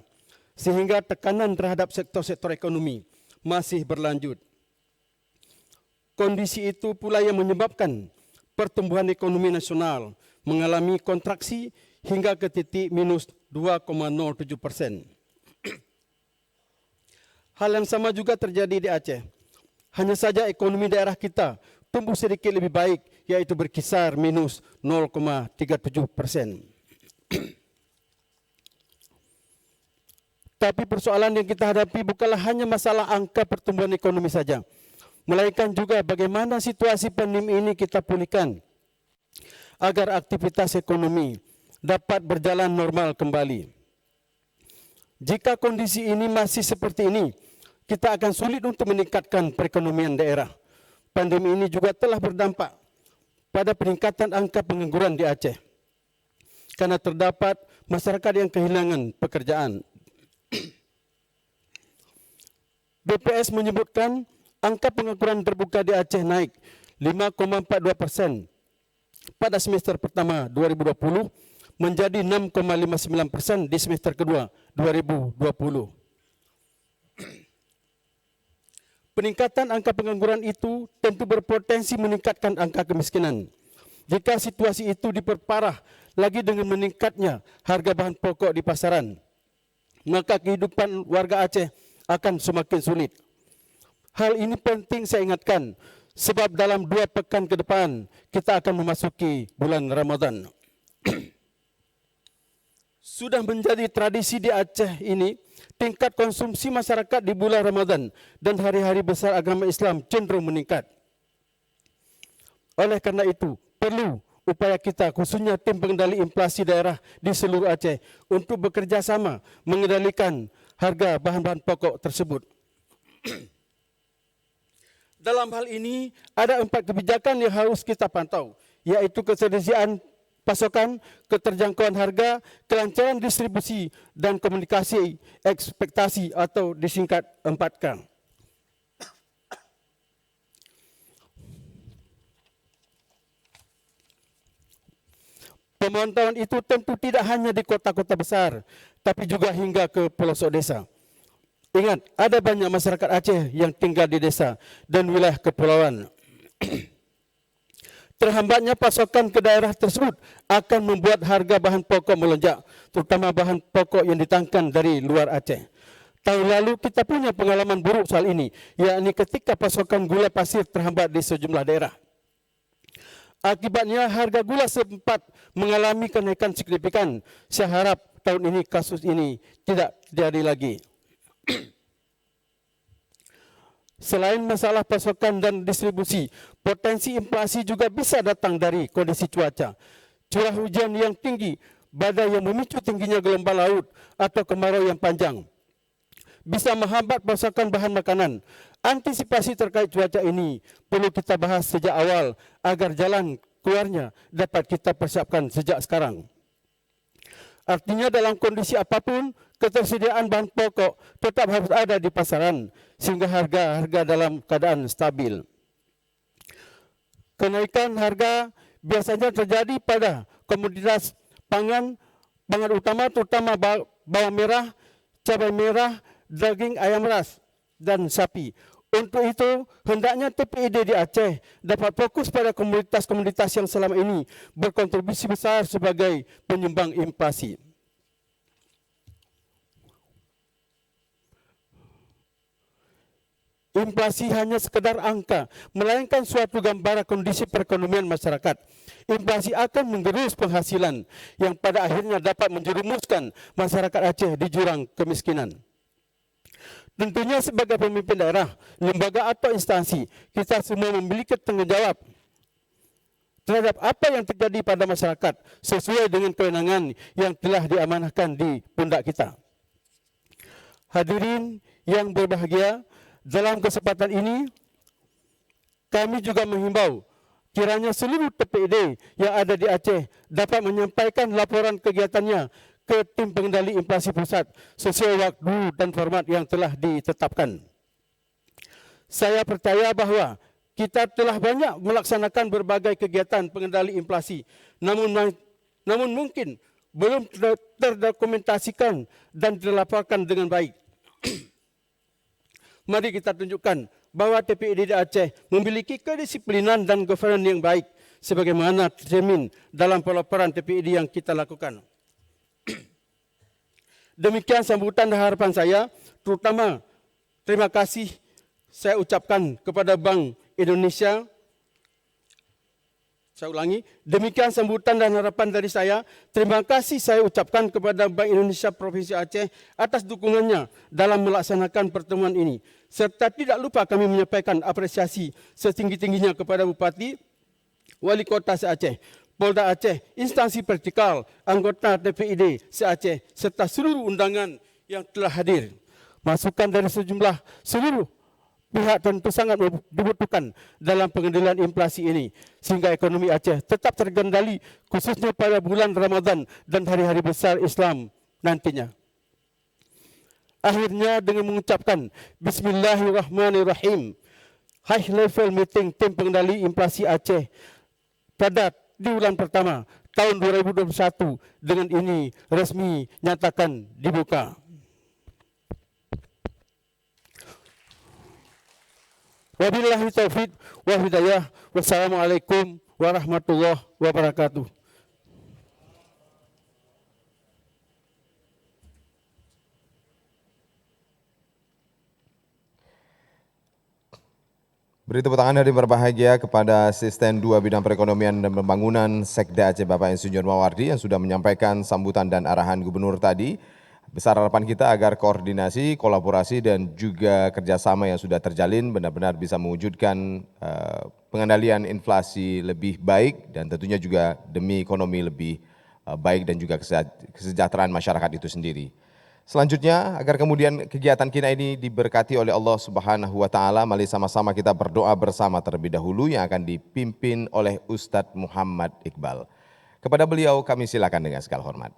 sehingga tekanan terhadap sektor-sektor ekonomi masih berlanjut. Kondisi itu pula yang menyebabkan pertumbuhan ekonomi nasional mengalami kontraksi hingga ke titik minus 2,07%. Hal yang sama juga terjadi di Aceh. Hanya saja ekonomi daerah kita tumbuh sedikit lebih baik, yaitu berkisar minus 0,37%. Tapi persoalan yang kita hadapi bukanlah hanya masalah angka pertumbuhan ekonomi saja, melainkan juga bagaimana situasi pandemi ini kita pulihkan agar aktivitas ekonomi dapat berjalan normal kembali. Jika kondisi ini masih seperti ini, kita akan sulit untuk meningkatkan perekonomian daerah. Pandemi ini juga telah berdampak pada peningkatan angka pengangguran di Aceh, karena terdapat masyarakat yang kehilangan pekerjaan. BPS menyebutkan angka pengangguran terbuka di Aceh naik 5,42% pada semester pertama 2020 menjadi 6,59% di semester kedua 2020. Peningkatan angka pengangguran itu tentu berpotensi meningkatkan angka kemiskinan. Jika situasi itu diperparah lagi dengan meningkatnya harga bahan pokok di pasaran, maka kehidupan warga Aceh akan semakin sulit. Hal ini penting saya ingatkan, sebab dalam 2 pekan ke depan kita akan memasuki bulan Ramadan. Sudah menjadi tradisi di Aceh ini, tingkat konsumsi masyarakat di bulan Ramadan dan hari-hari besar agama Islam cenderung meningkat. Oleh karena itu, perlu upaya kita, khususnya tim pengendali inflasi daerah di seluruh Aceh, untuk bekerja sama mengendalikan harga bahan-bahan pokok tersebut. Dalam hal ini, ada 4 kebijakan yang harus kita pantau, yaitu ketersediaan pasokan, keterjangkauan harga, kelancaran distribusi, dan komunikasi ekspektasi atau disingkat 4K. Pemantauan itu tentu tidak hanya di kota-kota besar, tapi juga hingga ke pelosok desa. Ingat, ada banyak masyarakat Aceh yang tinggal di desa dan wilayah kepulauan. Terhambatnya pasokan ke daerah tersebut akan membuat harga bahan pokok melonjak, terutama bahan pokok yang ditangkan dari luar Aceh. Tahun lalu kita punya pengalaman buruk soal ini, yakni ketika pasokan gula pasir terhambat di sejumlah daerah. Akibatnya harga gula sempat mengalami kenaikan signifikan. Saya harap tahun ini kasus ini tidak terjadi lagi. Selain masalah pasokan dan distribusi, potensi inflasi juga bisa datang dari kondisi cuaca. Curah hujan yang tinggi, badai yang memicu tingginya gelombang laut, atau kemarau yang panjang bisa menghambat pasokan bahan makanan. Antisipasi terkait cuaca ini perlu kita bahas sejak awal agar jalan keluarnya dapat kita persiapkan sejak sekarang. Artinya dalam kondisi apapun, ketersediaan bahan pokok tetap harus ada di pasaran sehingga harga dalam keadaan stabil. Kenaikan harga biasanya terjadi pada komoditas pangan utama, terutama bawang merah, cabai merah, daging ayam ras, dan sapi. Untuk itu, hendaknya TPID di Aceh dapat fokus pada komunitas-komunitas yang selama ini berkontribusi besar sebagai penyumbang inflasi. Inflasi hanya sekedar angka, melainkan suatu gambaran kondisi perekonomian masyarakat. Inflasi akan menggerus penghasilan yang pada akhirnya dapat menjerumuskan masyarakat Aceh di jurang kemiskinan. Tentunya sebagai pemimpin daerah, lembaga atau instansi, kita semua memiliki tanggung jawab terhadap apa yang terjadi pada masyarakat sesuai dengan kewenangan yang telah diamanahkan di pundak kita. Hadirin yang berbahagia, dalam kesempatan ini kami juga menghimbau kiranya seluruh TPID yang ada di Aceh dapat menyampaikan laporan kegiatannya ke tim pengendali inflasi pusat sesuai waktu dan format yang telah ditetapkan. Saya percaya bahwa kita telah banyak melaksanakan berbagai kegiatan pengendali inflasi, namun mungkin belum terdokumentasikan dan dilaporkan dengan baik. Mari kita tunjukkan bahwa TPID di Aceh memiliki kedisiplinan dan governance yang baik sebagaimana tercermin dalam pelaporan TPID yang kita lakukan. Demikian sambutan dan harapan saya, terutama terima kasih saya ucapkan kepada Bank Indonesia. Saya ulangi, demikian sambutan dan harapan dari saya. Terima kasih saya ucapkan kepada Bank Indonesia Provinsi Aceh atas dukungannya dalam melaksanakan pertemuan ini. Serta tidak lupa kami menyampaikan apresiasi setinggi-tingginya kepada Bupati, Wali Kota se-Aceh, Polda Aceh, instansi vertikal, anggota TPID se-Aceh, serta seluruh undangan yang telah hadir. Masukan dari seluruh pihak tentu sangat dibutuhkan dalam pengendalian inflasi ini, sehingga ekonomi Aceh tetap terkendali, khususnya pada bulan Ramadan dan hari-hari besar Islam nantinya. Akhirnya dengan mengucapkan Bismillahirrahmanirrahim, high level meeting tim pengendali inflasi Aceh pada di bulan pertama tahun 2021 dengan ini resmi nyatakan dibuka. Wabillahi taufiq wa hidayah. Wassalamualaikum warahmatullahi wabarakatuh. Beri tepuk tangan dari berbahagia kepada Asisten 2 Bidang Perekonomian dan Pembangunan Sekda Aceh Bapak Insinyur Mawardi yang sudah menyampaikan sambutan dan arahan Gubernur tadi. Besar harapan kita agar koordinasi, kolaborasi dan juga kerjasama yang sudah terjalin benar-benar bisa mewujudkan pengendalian inflasi lebih baik dan tentunya juga demi ekonomi lebih baik dan juga kesejahteraan masyarakat itu sendiri. Selanjutnya, agar kemudian kegiatan kita ini diberkati oleh Allah Subhanahu wa Ta'ala, mari sama-sama kita berdoa bersama terlebih dahulu yang akan dipimpin oleh Ustadz Muhammad Iqbal. Kepada beliau kami silakan dengan segala hormat.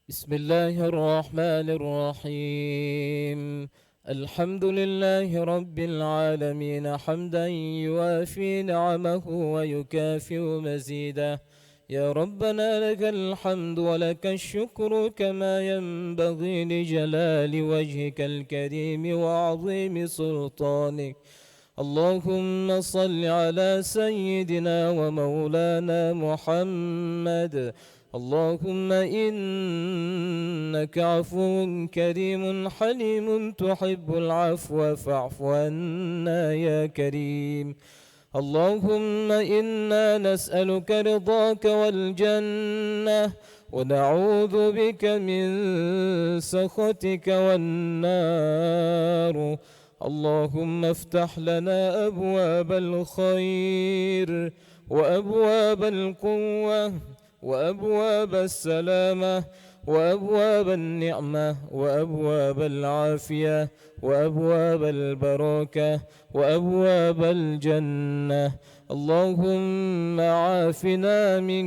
بسم الله الرحمن الرحيم الحمد لله رب العالمين حمدا يوافي نعمه ويكافئ مزيده يا ربنا لك الحمد ولك الشكر كما ينبغي لجلال وجهك الكريم وعظيم سلطانك اللهم صل على سيدنا ومولانا محمد اللهم إنك عفو كريم حليم تحب العفو فاعف عنا يا كريم اللهم إنا نسألك رضاك والجنة ونعوذ بك من سخطك والنار اللهم افتح لنا أبواب الخير وأبواب القوة وأبواب السلامة وأبواب النعمة وأبواب العافية وأبواب البركة وأبواب الجنة. اللهم عافنا من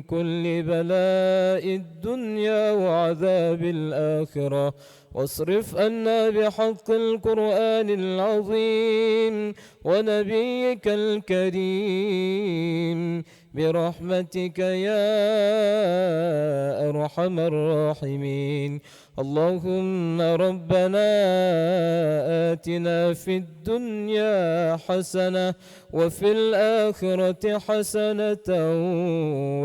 كل بلاء الدنيا وعذاب الآخرة، واصرف عنا بحق القرآن العظيم ونبيك الكريم برحمتك يا أرحم الراحمين. اللهم ربنا آتنا في الدنيا حسنة وفي الآخرة حسنة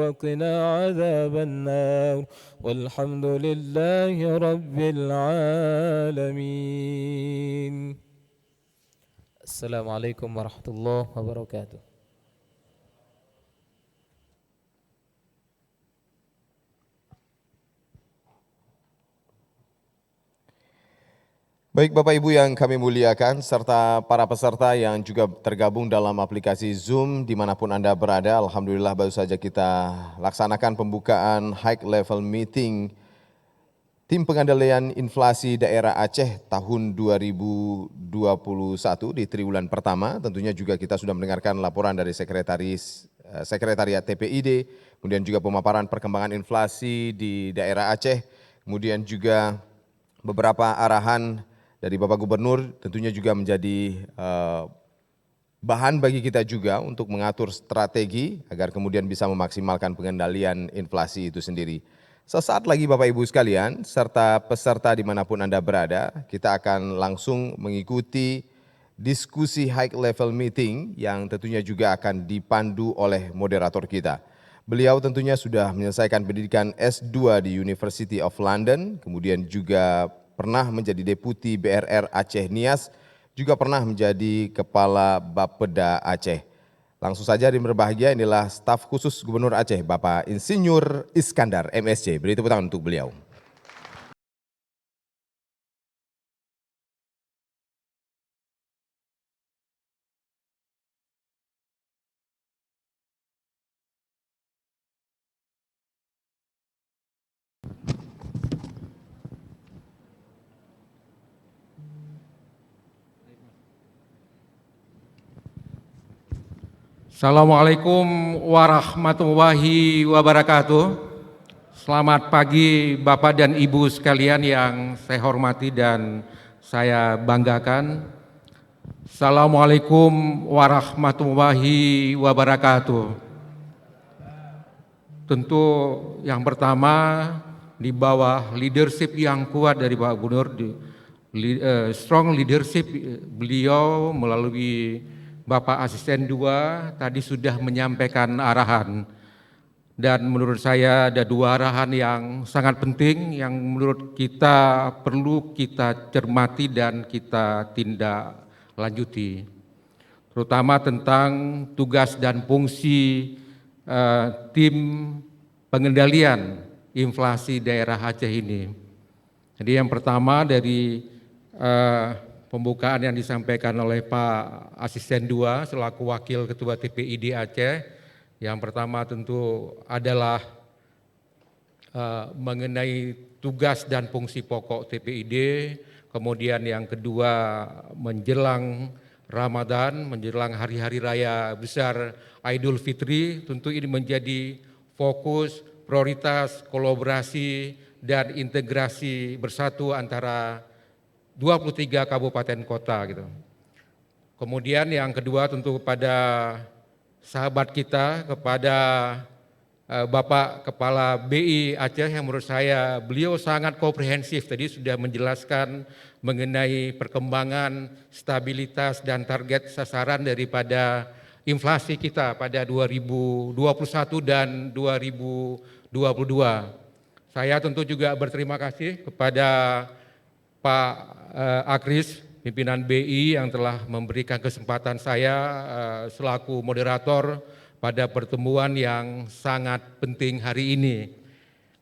وقنا عذاب النار، والحمد لله رب العالمين. السلام عليكم ورحمة الله وبركاته. Baik Bapak Ibu yang kami muliakan, serta para peserta yang juga tergabung dalam aplikasi Zoom dimanapun Anda berada, Alhamdulillah baru saja kita laksanakan pembukaan High Level Meeting Tim Pengendalian Inflasi Daerah Aceh tahun 2021 di triwulan pertama. Tentunya juga kita sudah mendengarkan laporan dari Sekretariat TPID, kemudian juga pemaparan perkembangan inflasi di daerah Aceh, kemudian juga beberapa arahan dari Bapak Gubernur tentunya juga menjadi bahan bagi kita juga untuk mengatur strategi agar kemudian bisa memaksimalkan pengendalian inflasi itu sendiri. Sesaat lagi Bapak Ibu sekalian, serta peserta dimanapun Anda berada, kita akan langsung mengikuti diskusi high level meeting yang tentunya juga akan dipandu oleh moderator kita. Beliau tentunya sudah menyelesaikan pendidikan S2 di University of London, kemudian juga pernah menjadi Deputi BRR Aceh Nias, juga pernah menjadi Kepala Bapeda Aceh. Langsung saja yang berbahagia, inilah staf khusus Gubernur Aceh, Bapak Insinyur Iskandar MSc. Beri tepuk tangan untuk beliau. Assalamualaikum warahmatullahi wabarakatuh. Selamat pagi Bapak dan Ibu sekalian yang saya hormati dan saya banggakan. Assalamualaikum warahmatullahi wabarakatuh. Tentu yang pertama di bawah leadership yang kuat dari Pak Gubernur, strong leadership beliau melalui Bapak Asisten 2 tadi sudah menyampaikan arahan, dan menurut saya ada 2 arahan yang sangat penting yang menurut kita perlu kita cermati dan kita tindak lanjuti, terutama tentang tugas dan fungsi tim pengendalian inflasi daerah Aceh ini. Jadi yang pertama dari pembukaan yang disampaikan oleh Pak Asisten 2 selaku Wakil Ketua TPID Aceh. Yang pertama tentu adalah mengenai tugas dan fungsi pokok TPID. Kemudian yang kedua menjelang Ramadan, menjelang hari-hari raya besar Idul Fitri, tentu ini menjadi fokus, prioritas, kolaborasi, dan integrasi bersatu antara 23 kabupaten kota gitu. Kemudian yang kedua tentu kepada sahabat kita, kepada Bapak Kepala BI Aceh yang menurut saya beliau sangat komprehensif, tadi sudah menjelaskan mengenai perkembangan, stabilitas dan target sasaran daripada inflasi kita pada 2021 dan 2022. Saya tentu juga berterima kasih kepada Pak Akris, pimpinan BI yang telah memberikan kesempatan saya selaku moderator pada pertemuan yang sangat penting hari ini.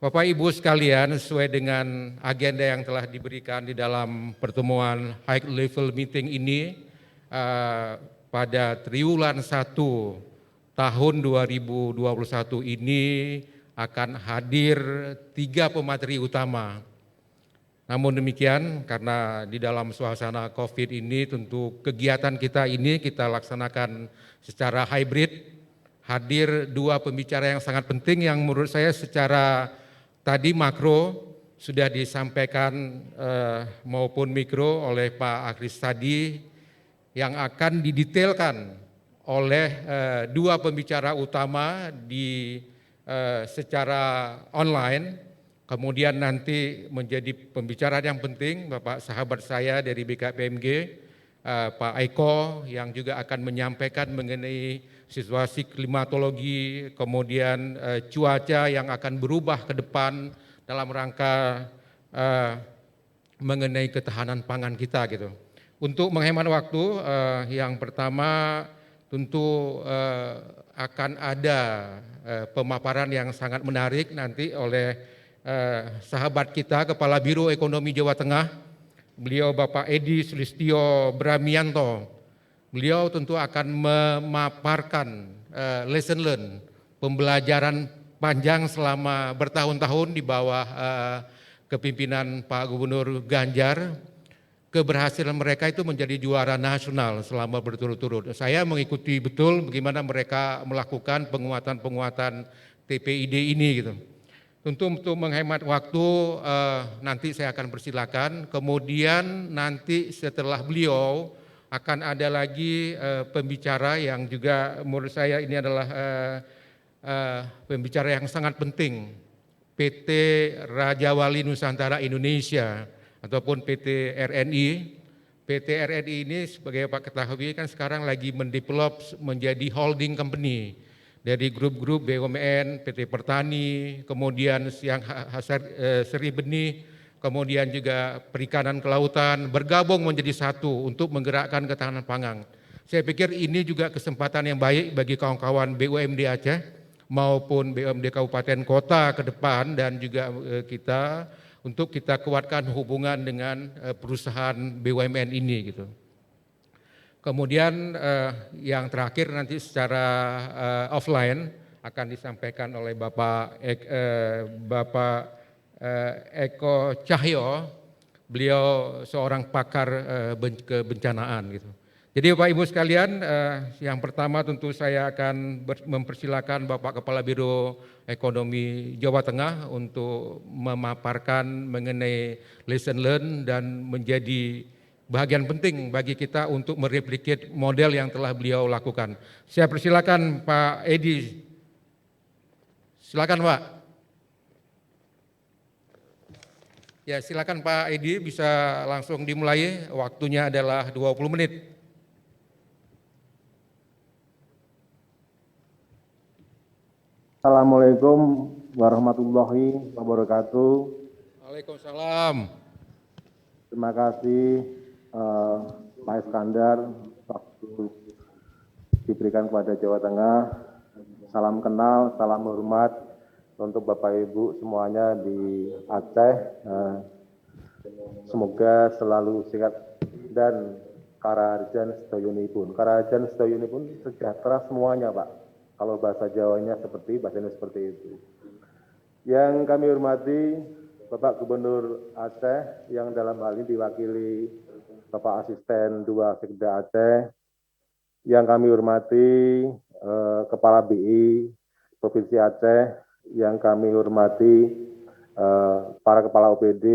Bapak Ibu sekalian, sesuai dengan agenda yang telah diberikan di dalam pertemuan high level meeting ini, pada triwulan 1 tahun 2021 ini akan hadir 3 pemateri utama. Namun demikian, karena di dalam suasana COVID ini tentu kegiatan kita ini kita laksanakan secara hybrid, hadir 2 pembicara yang sangat penting yang menurut saya secara tadi makro sudah disampaikan maupun mikro oleh Pak Akris tadi, yang akan didetailkan oleh 2 pembicara utama secara online. Kemudian nanti menjadi pembicaraan yang penting Bapak sahabat saya dari BKPMG, Pak Eko, yang juga akan menyampaikan mengenai situasi klimatologi, kemudian cuaca yang akan berubah ke depan dalam rangka mengenai ketahanan pangan kita gitu. Untuk menghemat waktu, yang pertama tentu akan ada pemaparan yang sangat menarik nanti oleh sahabat kita Kepala Biro Ekonomi Jawa Tengah, beliau Bapak Edi Sulistyo Bramianto. Beliau tentu akan memaparkan lesson learn, pembelajaran panjang selama bertahun-tahun di bawah kepimpinan Pak Gubernur Ganjar. Keberhasilan mereka itu menjadi juara nasional selama berturut-turut. Saya mengikuti betul bagaimana mereka melakukan penguatan-penguatan TPID ini gitu. Tentu untuk menghemat waktu nanti saya akan persilakan. Kemudian nanti setelah beliau akan ada lagi pembicara yang juga menurut saya ini adalah pembicara yang sangat penting. PT Raja Wali Nusantara Indonesia ataupun PT RNI. PT RNI ini sebagai Pak ketahui kan sekarang lagi mendevelop menjadi holding company dari grup-grup BUMN, PT Pertani, kemudian Siang Seri Benih, kemudian juga Perikanan Kelautan, bergabung menjadi satu untuk menggerakkan ketahanan pangan. Saya pikir ini juga kesempatan yang baik bagi kawan-kawan BUMD Aceh maupun BUMD Kabupaten Kota ke depan, dan juga kita untuk kita kuatkan hubungan dengan perusahaan BUMN ini gitu. Kemudian yang terakhir nanti secara offline akan disampaikan oleh Bapak Eko Cahyo. Beliau seorang pakar kebencanaan gitu. Jadi Bapak Ibu sekalian, yang pertama tentu saya akan mempersilakan Bapak Kepala Biro Ekonomi Jawa Tengah untuk memaparkan mengenai lesson learn dan menjadi bagian penting bagi kita untuk mereplikasi model yang telah beliau lakukan. Saya persilakan Pak Edi. Silakan Pak. Ya, silakan Pak Edi, bisa langsung dimulai. Waktunya adalah 20 menit. Assalamualaikum warahmatullahi wabarakatuh. Waalaikumsalam. Terima kasih Pak Iskandar waktu diberikan kepada Jawa Tengah. Salam kenal, salam hormat untuk Bapak Ibu semuanya di Aceh. Semoga selalu sehat dan karaharjan sedayunipun. Karaharjan sedayunipun sejahtera semuanya Pak. Kalau bahasa Jawanya seperti, bahasa Indonesia seperti itu. Yang kami hormati Bapak Gubernur Aceh yang dalam hal ini diwakili Bapak Asisten 2 Sekda Aceh. Yang kami hormati Kepala BI Provinsi Aceh. Yang kami hormati para Kepala OPD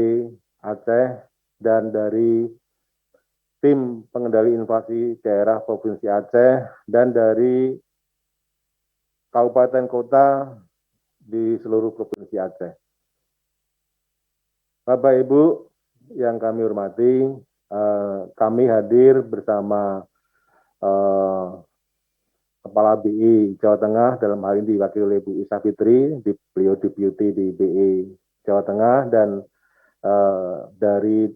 Aceh dan dari tim pengendali inflasi daerah Provinsi Aceh dan dari kabupaten kota di seluruh Provinsi Aceh. Bapak Ibu yang kami hormati, kami hadir bersama Kepala BI Jawa Tengah, dalam hal ini diwakili oleh Bu Isa Fitri, beliau Deputi di BI Jawa Tengah, dan dari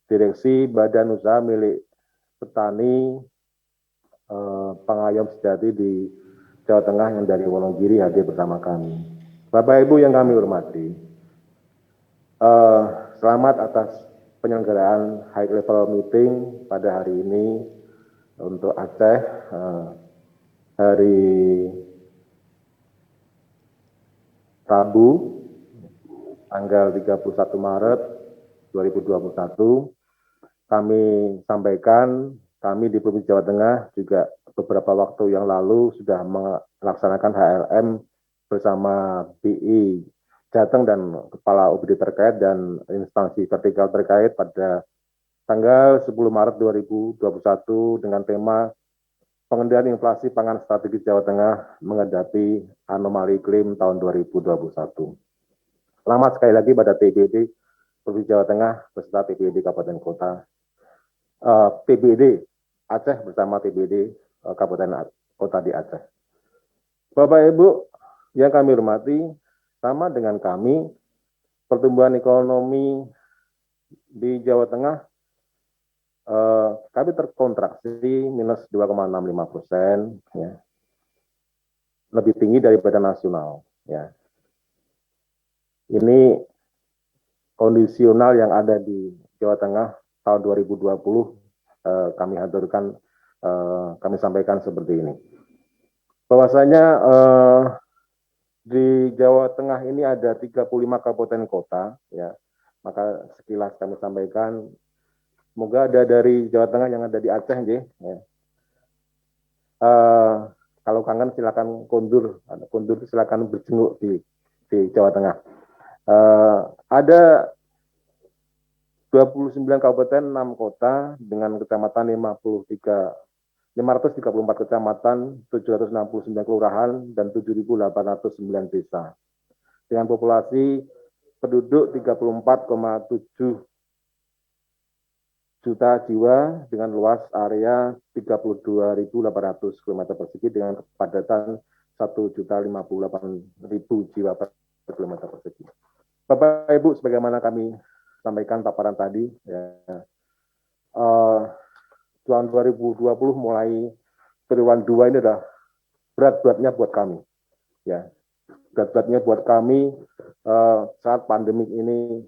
Direksi Badan Usaha Milik Petani Pengayom Sejati di Jawa Tengah yang dari Wonogiri hadir bersama kami. Bapak Ibu yang kami hormati, selamat atas penyelenggaraan high level meeting pada hari ini untuk Aceh. Hari Rabu, tanggal 31 Maret 2021, kami sampaikan, kami di Provinsi Jawa Tengah juga beberapa waktu yang lalu sudah melaksanakan HLM bersama BI Jateng dan Kepala OBD terkait dan instansi vertikal terkait pada tanggal 10 Maret 2021 dengan tema pengendalian inflasi pangan strategis Jawa Tengah menghadapi anomali iklim tahun 2021. Selamat sekali lagi pada TBD Provinsi Jawa Tengah beserta TBD Kabupaten Kota, TBD Aceh bersama TBD Kabupaten Kota di Aceh. Bapak Ibu yang kami hormati, sama dengan kami, pertumbuhan ekonomi di Jawa Tengah kami terkontraksi minus 2,65%, ya, lebih tinggi daripada nasional. Ya. Ini kondisional yang ada di Jawa Tengah tahun 2020 kami aturkan, kami sampaikan seperti ini. Bahwasanya di Jawa Tengah ini ada 35 kabupaten kota, ya. Maka sekilas kami sampaikan. Semoga ada dari Jawa Tengah yang ada di Aceh, ya. Kalau kangen silakan kondur silakan berjenguk di Jawa Tengah. Ada 29 kabupaten, 6 kota dengan kecamatan 534 kecamatan, 769 kelurahan dan 7.809 desa. Dengan populasi penduduk 34,7 juta jiwa dengan luas area 32.800 km persegi dengan kepadatan 1.058.000 jiwa per km persegi. Bapak Ibu, sebagaimana kami sampaikan paparan tadi, ya, tahun 2020 mulai triwulan 2 ini adalah berat-beratnya buat kami, ya, berat-beratnya buat kami saat pandemi ini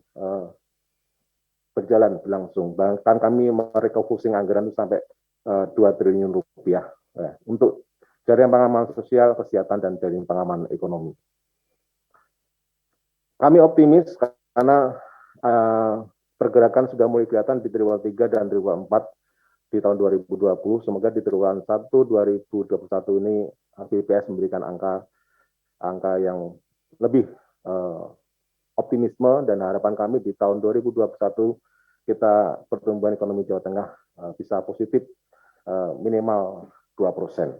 berjalan berlangsung. Bahkan kami merefocusing anggaran itu sampai 2 triliun rupiah, ya, untuk jaringan pengaman sosial, kesehatan, dan jaringan pengaman ekonomi. Kami optimis karena pergerakan sudah mulai kelihatan di triwulan 3 dan triwulan 4 di tahun 2020. Semoga di triwulan 1 2021 ini BPS memberikan angka yang lebih optimisme, dan harapan kami di tahun 2021 kita pertumbuhan ekonomi Jawa Tengah bisa positif minimal 2%.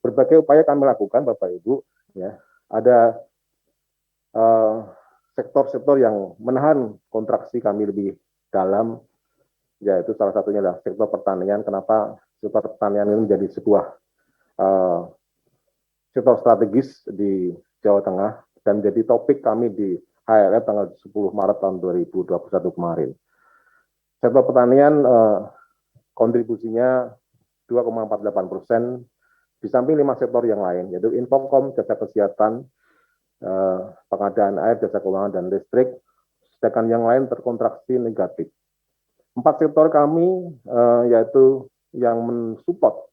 Berbagai upaya kami lakukan, Bapak Ibu, ya. Ada sektor-sektor yang menahan kontraksi kami lebih dalam, yaitu salah satunya adalah sektor pertanian. Kenapa sektor pertanian ini menjadi sebuah sektor strategis di Jawa Tengah dan menjadi topik kami di HLM tanggal 10 Maret tahun 2021 kemarin. Sektor pertanian kontribusinya 2,48%, di samping 5 sektor yang lain, yaitu Infocom, jasa kesehatan, pengadaan air, jasa keuangan, dan listrik, sedangkan yang lain terkontraksi negatif. 4 sektor kami, yaitu yang mensupport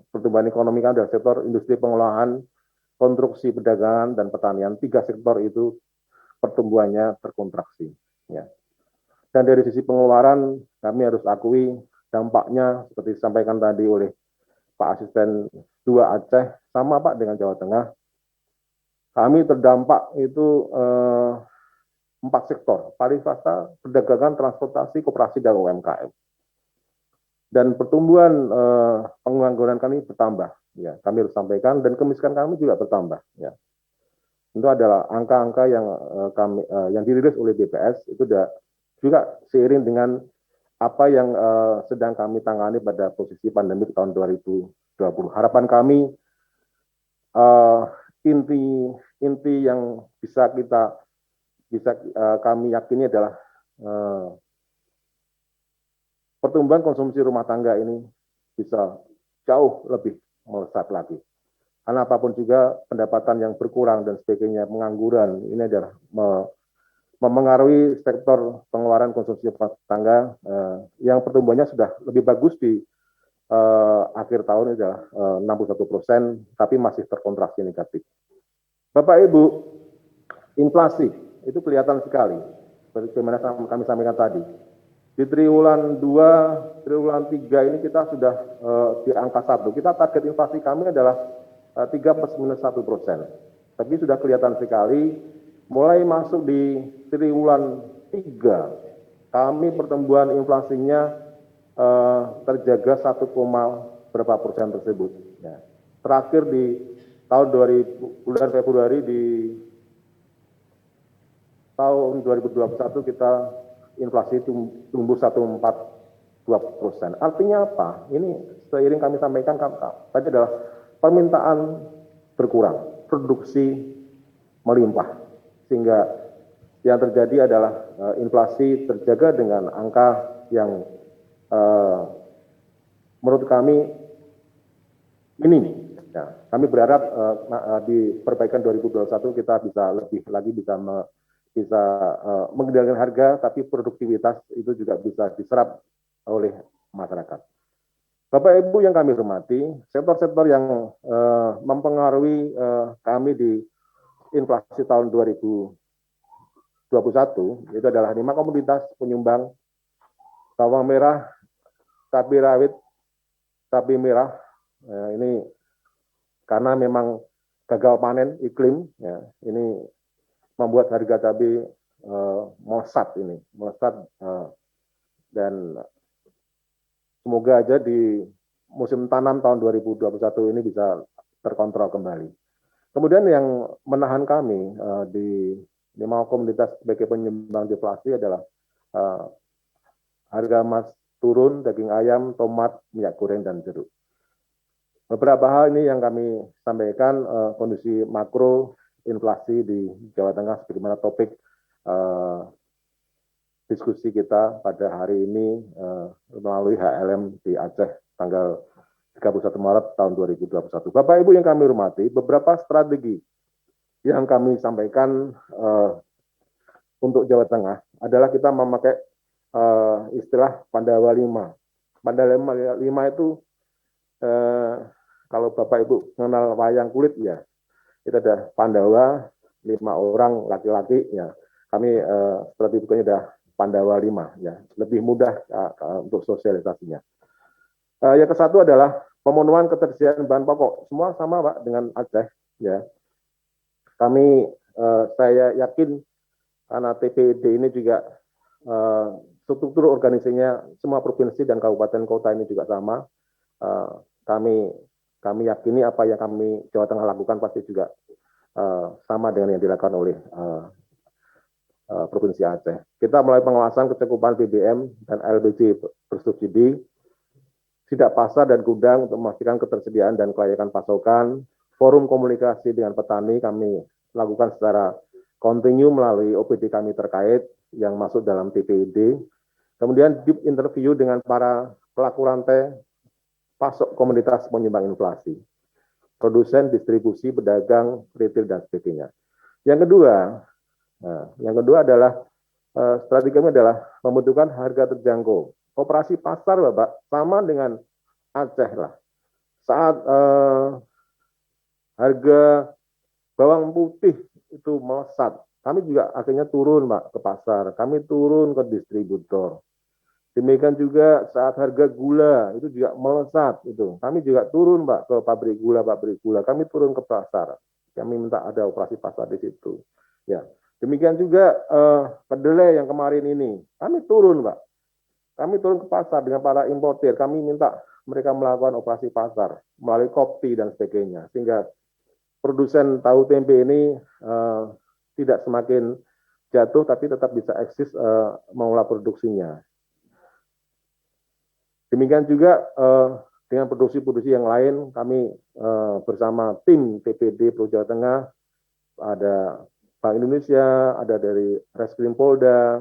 pertumbuhan ekonomi kan adalah sektor industri pengolahan, konstruksi, perdagangan, dan pertanian. 3 sektor itu pertumbuhannya terkontraksi. Ya. Dan dari sisi pengeluaran, kami harus akui dampaknya seperti disampaikan tadi oleh Pak Asisten 2 Aceh, sama Pak dengan Jawa Tengah. Kami terdampak itu 4 sektor, pariwisata, perdagangan, transportasi, koperasi, dan UMKM. Dan pertumbuhan pengangguran kami bertambah. Ya, kami harus sampaikan, dan kemiskinan kami juga bertambah. Ya. Itu adalah angka-angka yang dirilis oleh BPS itu juga seiring dengan apa yang sedang kami tangani pada posisi pandemi tahun 2020. Harapan kami inti yang bisa kami yakini adalah pertumbuhan konsumsi rumah tangga ini bisa jauh lebih melesat lagi. Karena apapun juga pendapatan yang berkurang dan sebagainya, pengangguran, ini adalah memengaruhi sektor pengeluaran konsumsi rumah tangga yang pertumbuhannya sudah lebih bagus di akhir tahun, ini adalah 61%, tapi masih terkontraksi negatif. Bapak Ibu, inflasi itu kelihatan sekali, bagaimana kami sampaikan tadi. Di triwulan 2, triwulan 3 ini kita sudah di angka 1. Kita target inflasi kami adalah 3 + minus 1%. Tapi sudah kelihatan sekali, mulai masuk di triwulan 3, kami pertumbuhan inflasinya terjaga 1, berapa persen tersebut. Ya. Terakhir di tahun 2000, bulan Februari di tahun 2021 kita inflasi tumbuh 1,42%. Artinya apa? Ini seiring kami sampaikan tadi adalah permintaan berkurang, produksi melimpah, sehingga yang terjadi adalah inflasi terjaga dengan angka yang menurut kami minim. Ya, kami berharap di perbaikan 2021 kita bisa lebih lagi bisa mengendalikan harga, tapi produktivitas itu juga bisa diserap oleh masyarakat. Bapak Ibu yang kami hormati, sektor-sektor yang mempengaruhi kami di inflasi tahun 2021 itu adalah 5 komoditas penyumbang: bawang merah, cabai rawit, cabai merah. Ini karena memang gagal panen iklim, ya, ini membuat harga cabai melesat dan semoga aja di musim tanam tahun 2021 ini bisa terkontrol kembali. Kemudian yang menahan kami di 5 komoditas sebagai penyumbang deflasi adalah harga emas turun, daging ayam, tomat, minyak goreng, dan jeruk. Beberapa hal ini yang kami sampaikan, kondisi makro inflasi di Jawa Tengah sebagaimana topik diskusi kita pada hari ini melalui HLM di Aceh tanggal 31 Maret tahun 2021. Bapak Ibu yang kami hormati, beberapa strategi yang kami sampaikan untuk Jawa Tengah adalah kita memakai istilah Pandawa 5. Pandawa 5 itu kalau Bapak Ibu mengenal wayang kulit ya, itu ada Pandawa 5 orang laki-laki ya. Kami strategi bukannya ada Pandawa 5 ya, lebih mudah untuk sosialisasinya. Yang ke-1 adalah pemenuhan ketersediaan bahan pokok. Semua sama Pak dengan Aceh ya. Kami saya yakin karena TPID ini juga struktur organisasinya semua provinsi dan kabupaten kota ini juga sama. Kami yakini apa yang kami Jawa Tengah lakukan pasti juga sama dengan yang dilakukan oleh Provinsi Aceh. Kita mulai pengawasan kecukupan BBM dan LPG bersubsidi, sidak pasar dan gudang untuk memastikan ketersediaan dan kelayakan pasokan. Forum komunikasi dengan petani kami lakukan secara kontinu melalui OPD kami terkait yang masuk dalam TPID. Kemudian deep interview dengan para pelaku rantai pasok komoditas penyumbang inflasi, produsen, distribusi, pedagang, retail, dan sebagainya. Yang kedua adalah strategi kami adalah membutuhkan harga terjangkau. Operasi pasar, Bapak, sama dengan Aceh lah. Saat harga bawang putih itu melesat, kami juga akhirnya turun, Pak, ke pasar. Kami turun ke distributor. Demikian juga saat harga gula itu juga melesat, itu kami juga turun, Pak, ke pabrik gula. Kami turun ke pasar. Kami minta ada operasi pasar di situ. Ya. Demikian juga kedelai yang kemarin ini, kami turun, Pak. Kami turun ke pasar dengan para importir. Kami minta mereka melakukan operasi pasar melalui kopi dan sebagainya, sehingga produsen tahu tempe ini tidak semakin jatuh, tapi tetap bisa eksis mengolah produksinya. Demikian juga dengan produksi-produksi yang lain, kami bersama tim TPD Pro Jawa Tengah, ada Bank Indonesia, ada dari Reskrim Polda,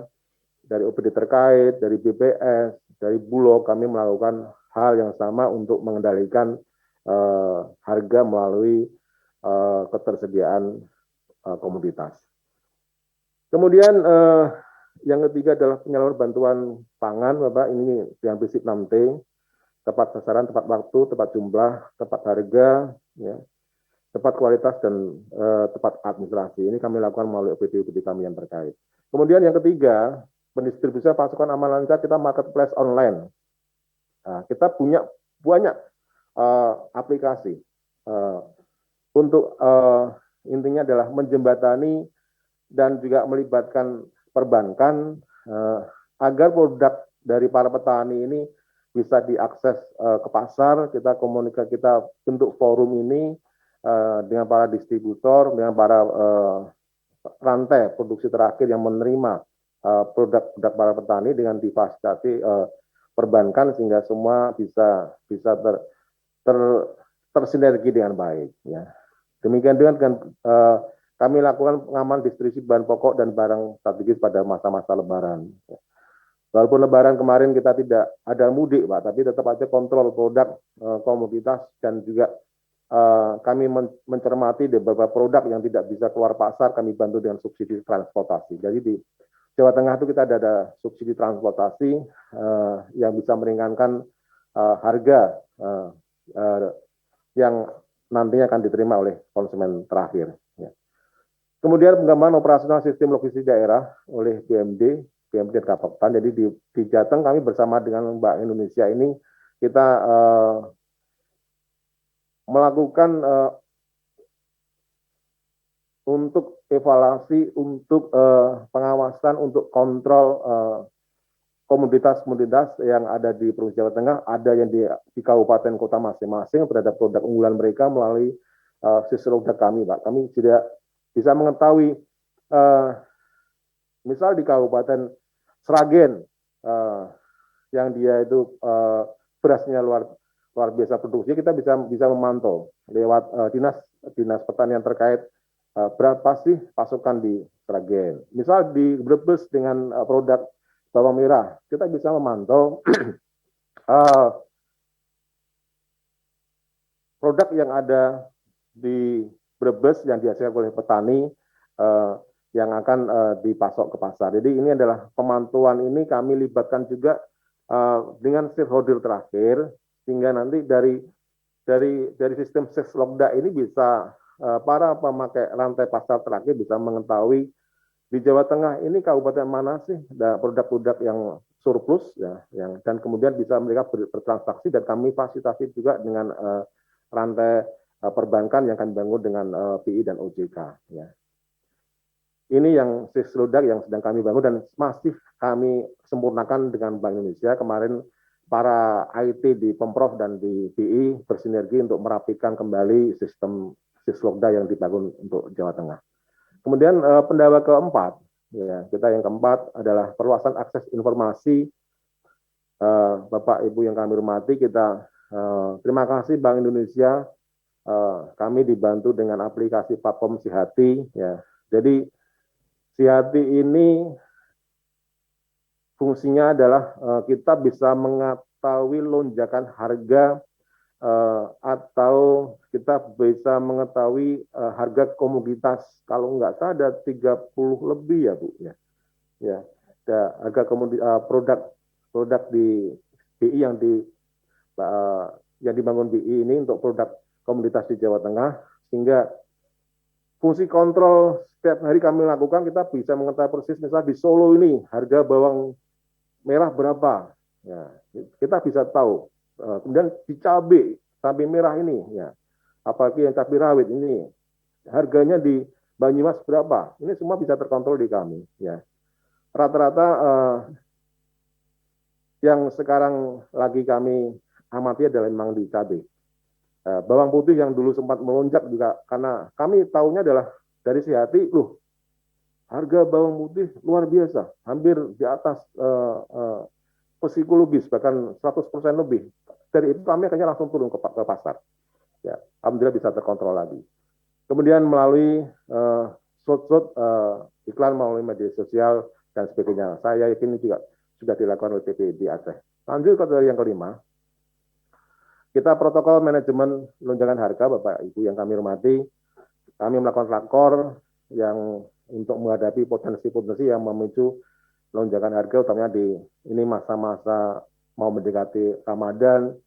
dari OPD terkait, dari BPS, dari Bulog, kami melakukan hal yang sama untuk mengendalikan harga melalui ketersediaan komoditas. Kemudian yang ketiga adalah penyaluran bantuan pangan, Bapak, ini yang prinsip 6T, tepat sasaran, tepat waktu, tepat jumlah, tepat harga, ya. tepat kualitas dan tepat administrasi. Ini kami lakukan melalui OPD kami yang terkait. Kemudian yang ketiga, pendistribusian pasukan aman lancar kita marketplace online. Nah, kita punya banyak aplikasi untuk intinya adalah menjembatani dan juga melibatkan perbankan agar produk dari para petani ini bisa diakses ke pasar. Kita komunikasi, kita bentuk forum ini dengan para distributor, dengan para rantai produksi terakhir yang menerima produk-produk para petani dengan difasilitasi perbankan sehingga semua bisa tersinergi dengan baik. Ya. Demikian dengan kami lakukan pengaman distribusi bahan pokok dan barang strategis pada masa-masa Lebaran. Walaupun Lebaran kemarin kita tidak ada mudik, Pak, tapi tetap aja kontrol produk, komoditas, dan juga kami mencermati beberapa produk yang tidak bisa keluar pasar, kami bantu dengan subsidi transportasi. Jadi di Jawa Tengah itu kita ada subsidi transportasi yang bisa meringankan harga yang nantinya akan diterima oleh konsumen terakhir. Ya. Kemudian pengembangan operasional sistem logistik daerah oleh BMD dan Kapoktan. Jadi di Jateng kami bersama dengan Bank Indonesia ini kita melakukan untuk evaluasi, untuk pengawasan, untuk kontrol komoditas-komoditas yang ada di Provinsi Jawa Tengah, ada yang di kabupaten kota masing-masing terhadap produk unggulan mereka melalui Sisrodak kami, Pak. Kami tidak bisa mengetahui, misal di Kabupaten Sragen, yang dia itu berasnya luar biasa produksi, kita bisa memantau lewat dinas pertanian terkait berapa sih pasokan di Sragen. Misal di Brebes dengan produk bawang merah, kita bisa memantau produk yang ada di Brebes yang dihasilkan oleh petani yang akan dipasok ke pasar. Jadi ini adalah pemantauan ini kami libatkan juga dengan stakeholder terakhir, sehingga nanti dari sistem Sisrodak ini bisa para pemakai rantai pasar terakhir bisa mengetahui di Jawa Tengah ini kabupaten mana sih produk-produk yang surplus ya, dan kemudian bisa mereka bertransaksi, dan kami fasilitasi juga dengan rantai perbankan yang kami bangun dengan BI dan OJK. Ya. Ini yang Sisrodak yang sedang kami bangun dan masih kami sempurnakan dengan Bank Indonesia. Kemarin para IT di Pemprov dan di BI bersinergi untuk merapikan kembali sistem Sisrodak yang dibangun untuk Jawa Tengah. Kemudian pendawa keempat, ya, kita yang keempat adalah perluasan akses informasi. Bapak Ibu yang kami hormati, kita terima kasih Bank Indonesia. Kami dibantu dengan aplikasi platform Sihati. Ya. Jadi Sihati ini fungsinya adalah kita bisa mengetahui lonjakan harga atau kita bisa mengetahui harga komoditas. Kalau nggak salah ada 30 lebih ya Bu. Ya. Ada harga komoditas produk di BI yang dibangun BI ini untuk produk komoditas di Jawa Tengah, sehingga fungsi kontrol setiap hari kami lakukan, kita bisa mengetahui persis misalnya di Solo ini harga bawang merah berapa, ya, kita bisa tahu. Kemudian di cabai merah ini, ya, apalagi yang cabai rawit ini harganya di Banyumas berapa, ini semua bisa terkontrol di kami. Ya. Rata-rata yang sekarang lagi kami amati adalah memang di cabai. Bawang putih yang dulu sempat melonjak juga karena kami tahunya adalah dari Sihati, harga bawang putih luar biasa, hampir di atas psikologis, bahkan 100% lebih. Dari itu kami akhirnya langsung turun ke pasar. Ya, alhamdulillah bisa terkontrol lagi. Kemudian melalui iklan melalui media sosial dan sebagainya. Saya yakin ini juga sudah dilakukan oleh TPID Aceh. Lanjut ke yang kelima. Kita protokol manajemen lonjakan harga, Bapak Ibu yang kami hormati, kami melakukan rakor yang untuk menghadapi potensi-potensi yang memicu lonjakan harga, utamanya di ini masa-masa mau mendekati Ramadan.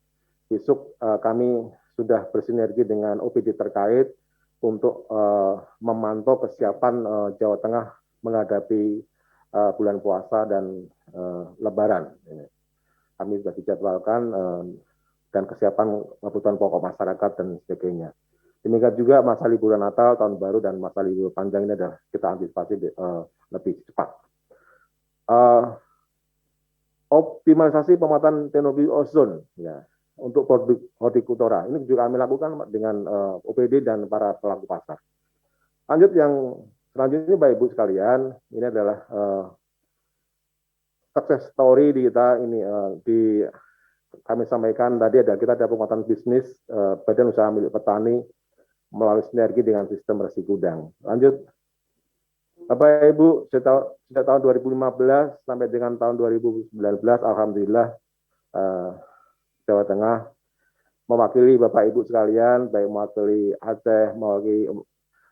Besok kami sudah bersinergi dengan OPD terkait untuk memantau kesiapan Jawa Tengah menghadapi bulan puasa dan Lebaran. Kami sudah dijadwalkan dan kesiapan kebutuhan pokok masyarakat dan sebagainya. Demikian juga masa liburan Natal, Tahun Baru, dan masa libur panjang ini adalah kita antisipasi lebih cepat. Optimalisasi pemanfaatan teknologi ozon ya, untuk produk hortikultura. Ini juga kami lakukan dengan OPD dan para pelaku pasar. Lanjut yang selanjutnya Bapak Ibu sekalian, ini adalah success story di kita ini kami sampaikan tadi kita ada penguatan bisnis badan usaha milik petani melalui sinergi dengan sistem resi gudang. Lanjut Bapak Ibu, sejak tahun 2015 sampai dengan tahun 2019, alhamdulillah Jawa Tengah mewakili Bapak Ibu sekalian, baik mewakili Aceh, mewakili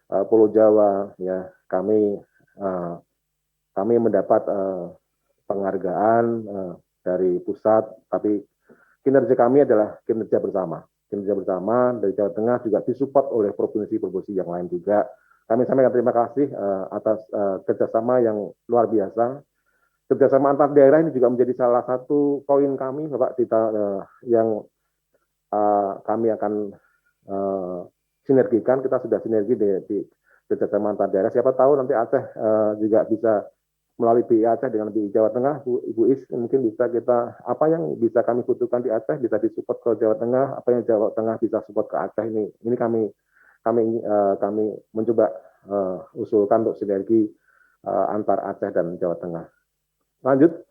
Pulau Jawa, ya kami mendapat penghargaan dari pusat, tapi kinerja kami adalah kinerja bersama. Kinerja bersama dari Jawa Tengah juga disupport oleh provinsi-provinsi yang lain juga. Kami sampaikan terima kasih atas kerjasama yang luar biasa. Kerjasama antar daerah ini juga menjadi salah satu poin kami, Bapak, yang kami akan sinergikan. Kita sudah sinergi di kerjasama antar daerah. Siapa tahu nanti Aceh juga bisa melalui BI Aceh dengan BI Jawa Tengah, Ibu Is, mungkin bisa kita, apa yang bisa kami butuhkan di Aceh bisa disupport ke Jawa Tengah, apa yang Jawa Tengah bisa support ke Aceh ini kami mencoba usulkan untuk sinergi antar Aceh dan Jawa Tengah. Lanjut,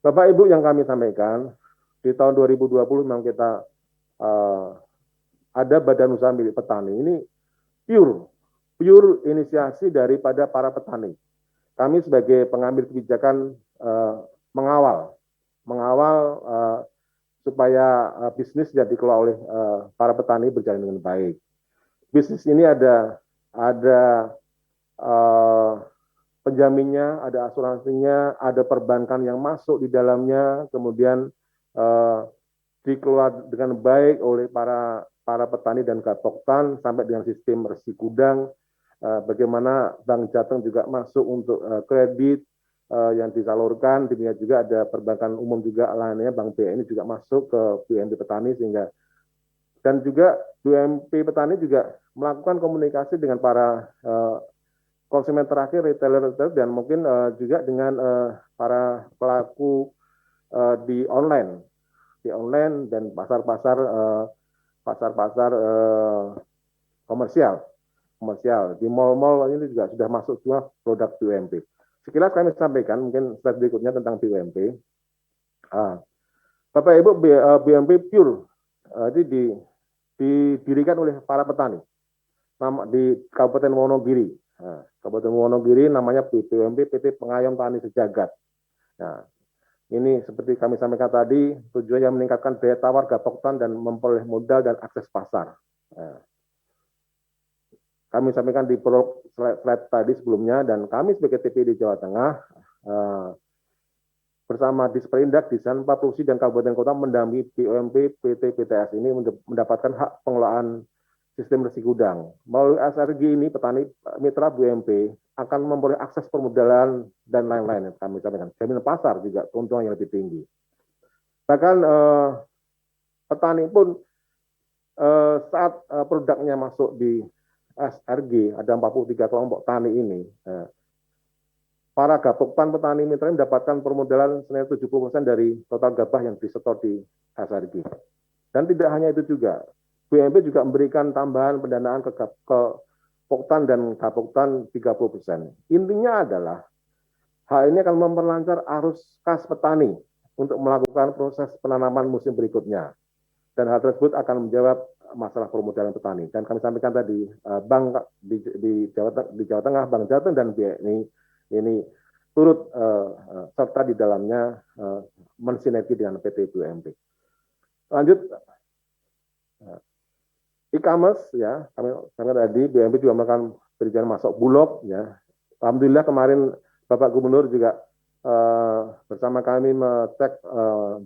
Bapak Ibu yang kami sampaikan, di tahun 2020 memang kita ada badan usaha milik petani. Ini pure inisiasi daripada para petani. Kami sebagai pengambil kebijakan mengawal supaya bisnis yang dikelola oleh para petani berjalan dengan baik. Bisnis ini ada penjaminnya, ada asuransinya, ada perbankan yang masuk di dalamnya, kemudian dikelola dengan baik oleh para petani dan gapoktan sampai dengan sistem resi gudang. Bagaimana Bank Jateng juga masuk untuk kredit yang disalurkan, demikian juga ada perbankan umum juga lainnya, Bank BNI juga masuk ke BUMP petani sehingga, dan juga BUMP petani juga melakukan komunikasi dengan para konsumen terakhir, retailer dan mungkin juga dengan para pelaku di online dan pasar-pasar komersial di mal-mal ini juga sudah masuk semua produk BUMP. Sekilas kami sampaikan mungkin slide berikutnya tentang BUMP. Bapak Ibu, BUMP pure ini didirikan oleh para petani di Kabupaten Wonogiri. Kabupaten Wonogiri namanya BUMP PT Pengayom Tani Sejagat. Nah, ini seperti kami sampaikan tadi, tujuannya meningkatkan daya tawar gapoktan dan memperoleh modal dan akses pasar. Kami sampaikan di slide tadi sebelumnya, dan kami sebagai TPID Jawa Tengah bersama Disperindak, Disanpa, Provinsi dan Kabupaten Kota mendampingi BUMP PT PTS ini mendapatkan hak pengelolaan sistem resi gudang. Melalui SRG ini petani mitra BUMP akan memperoleh akses permodalan dan lain-lain yang kami sampaikan. Jaminan pasar juga keuntungan yang lebih tinggi. Bahkan petani pun saat produknya masuk di SRG, ada 43 kelompok tani ini, para gapoktan petani mitra mendapatkan permodalan senilai 70% dari total gabah yang disetor di SRG. Dan tidak hanya itu juga, BUMP juga memberikan tambahan pendanaan ke poktan dan gapoktan 30%. Intinya adalah hal ini akan memperlancar arus kas petani untuk melakukan proses penanaman musim berikutnya. Dan hal tersebut akan menjawab masalah permodalan petani. Dan kami sampaikan tadi, bank di Jawa Tengah, Bank Jateng dan BNI ini turut serta di dalamnya mensinergi dengan PT BUMP. Lanjut, e-commerce ya, kami tadi BUMP juga melakukan berjalan masuk Bulog ya. Alhamdulillah kemarin Bapak Gubernur juga bersama kami mengecek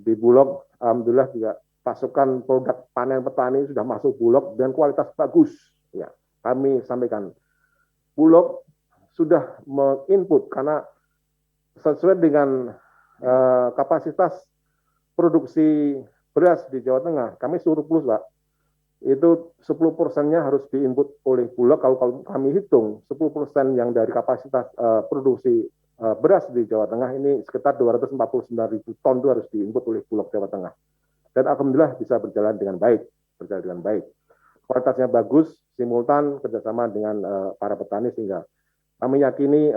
di Bulog, alhamdulillah juga pasukan produk panen petani sudah masuk Bulog dan kualitas bagus ya. kami sampaikan, Bulog sudah menginput karena sesuai dengan kapasitas produksi beras di Jawa Tengah, kami surplus, Pak. Itu 10%-nya harus diinput oleh Bulog. Kalau kami hitung 10% yang dari kapasitas produksi beras di Jawa Tengah ini sekitar 249.000 ton itu harus diinput oleh Bulog Jawa Tengah. Dan alhamdulillah bisa berjalan dengan baik. Kualitasnya bagus, simultan kerjasama dengan para petani sehingga kami yakini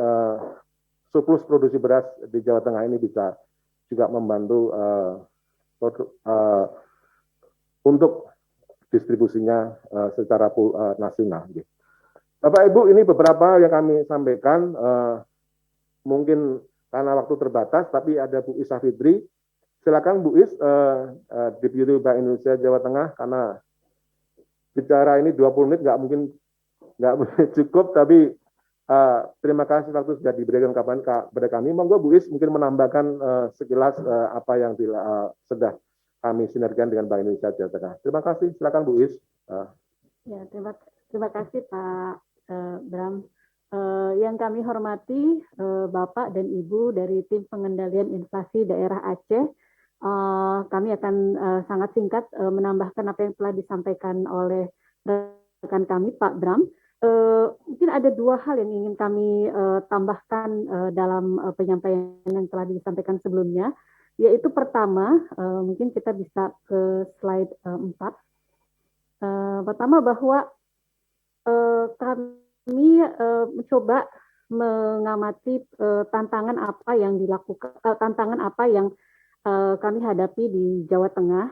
surplus produksi beras di Jawa Tengah ini bisa juga membantu untuk distribusinya secara nasional. Bapak Ibu, ini beberapa yang kami sampaikan, mungkin karena waktu terbatas, tapi ada Bu Is Safitri. Silakan Bu Is, Deputi Bank Indonesia Jawa Tengah, karena bicara ini 20 menit nggak mungkin cukup, tapi terima kasih waktu sudah diberikan kepada kami. Monggo Bu Is mungkin menambahkan sekilas apa yang sudah kami sinergikan dengan Bank Indonesia Jawa Tengah. Terima kasih. Silakan Bu Is. Ya, terima kasih Pak Bram. Yang kami hormati Bapak dan Ibu dari Tim Pengendalian Inflasi Daerah Aceh. Kami akan sangat singkat menambahkan apa yang telah disampaikan oleh rekan kami Pak Bram. Mungkin ada dua hal yang ingin kami tambahkan dalam penyampaian yang telah disampaikan sebelumnya, yaitu pertama, mungkin kita bisa ke slide 4. Pertama bahwa kami mencoba mengamati tantangan apa yang dilakukan, tantangan apa yang kami hadapi di Jawa Tengah.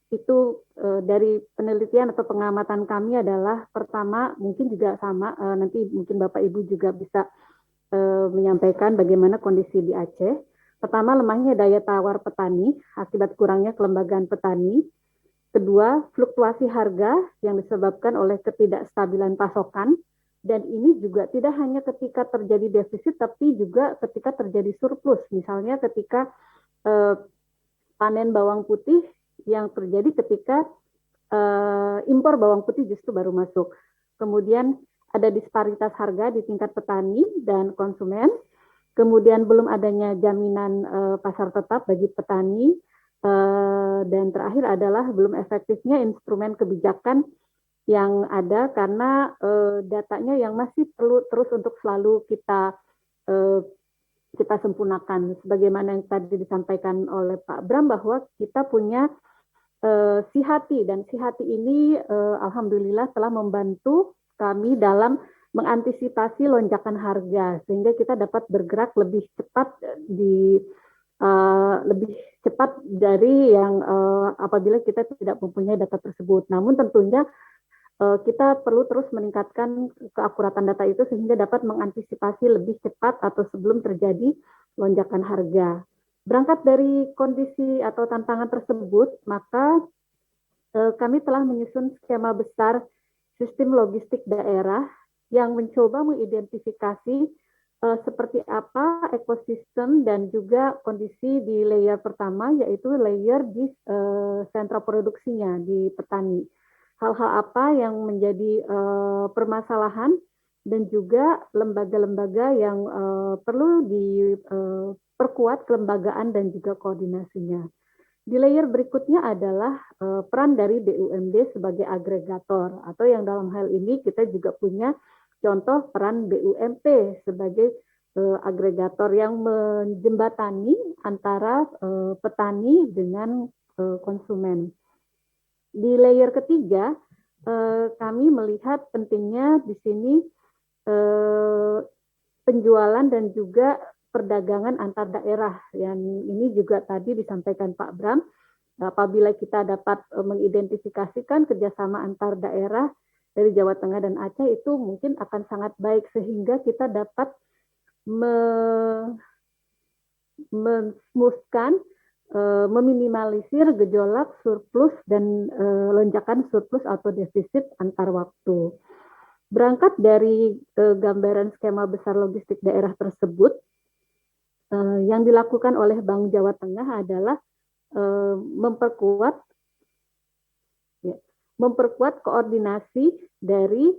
Itu dari penelitian atau pengamatan kami adalah pertama mungkin juga sama, nanti mungkin Bapak Ibu juga bisa menyampaikan bagaimana kondisi di Aceh. Pertama, lemahnya daya tawar petani akibat kurangnya kelembagaan petani. Kedua, fluktuasi harga yang disebabkan oleh ketidakstabilan pasokan. Dan ini juga tidak hanya ketika terjadi defisit, tapi juga ketika terjadi surplus. Misalnya ketika panen bawang putih yang terjadi ketika impor bawang putih justru baru masuk. Kemudian ada disparitas harga di tingkat petani dan konsumen. Kemudian belum adanya jaminan pasar tetap bagi petani. Dan terakhir adalah belum efektifnya instrumen kebijakan yang ada karena datanya yang masih perlu terus untuk selalu kita sempurnakan. Sebagaimana yang tadi disampaikan oleh Pak Bram bahwa kita punya Sihati, dan Sihati ini alhamdulillah telah membantu kami dalam mengantisipasi lonjakan harga sehingga kita dapat bergerak lebih cepat dari yang apabila kita tidak mempunyai data tersebut. Namun tentunya kita perlu terus meningkatkan keakuratan data itu sehingga dapat mengantisipasi lebih cepat atau sebelum terjadi lonjakan harga. Berangkat dari kondisi atau tantangan tersebut, maka kami telah menyusun skema besar sistem logistik daerah yang mencoba mengidentifikasi seperti apa ekosistem dan juga kondisi di layer pertama, yaitu layer di sentra produksinya di petani. Hal-hal apa yang menjadi permasalahan dan juga lembaga-lembaga yang perlu diperkuat kelembagaan dan juga koordinasinya. Di layer berikutnya adalah peran dari BUMD sebagai agregator, atau yang dalam hal ini kita juga punya contoh peran BUMP sebagai agregator yang menjembatani antara petani dengan konsumen. Di layer ketiga, kami melihat pentingnya di sini penjualan dan juga perdagangan antar daerah. Yang ini juga tadi disampaikan Pak Bram, apabila kita dapat mengidentifikasikan kerjasama antar daerah dari Jawa Tengah dan Aceh, itu mungkin akan sangat baik sehingga kita dapat memuskan, meminimalisir gejolak surplus dan lonjakan surplus atau defisit antar waktu. Berangkat dari gambaran skema besar logistik daerah tersebut, yang dilakukan oleh Bank Jawa Tengah adalah memperkuat memperkuat koordinasi dari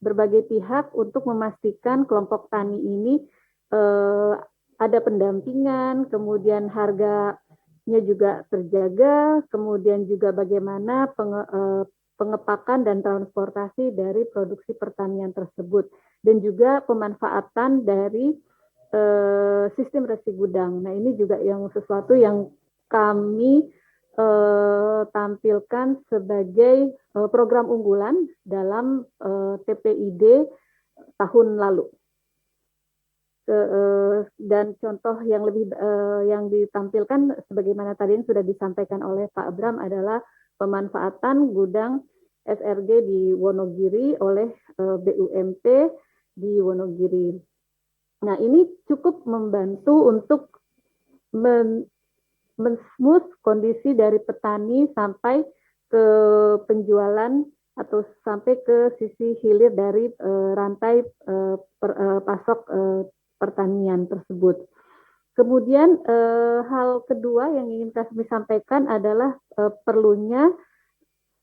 berbagai pihak untuk memastikan kelompok tani ini ada pendampingan, kemudian harganya juga terjaga, kemudian juga bagaimana pengepakan dan transportasi dari produksi pertanian tersebut, dan juga pemanfaatan dari sistem resi gudang. Nah, ini juga yang sesuatu yang kami tampilkan sebagai program unggulan dalam TPID tahun lalu. Dan contoh yang lebih yang ditampilkan sebagaimana tadi yang sudah disampaikan oleh Pak Abram adalah pemanfaatan gudang SRG di Wonogiri oleh BUMP di Wonogiri. Nah, ini cukup membantu untuk men-smooth kondisi dari petani sampai ke penjualan atau sampai ke sisi hilir dari rantai pasok pertanian tersebut. Kemudian hal kedua yang ingin kami sampaikan adalah perlunya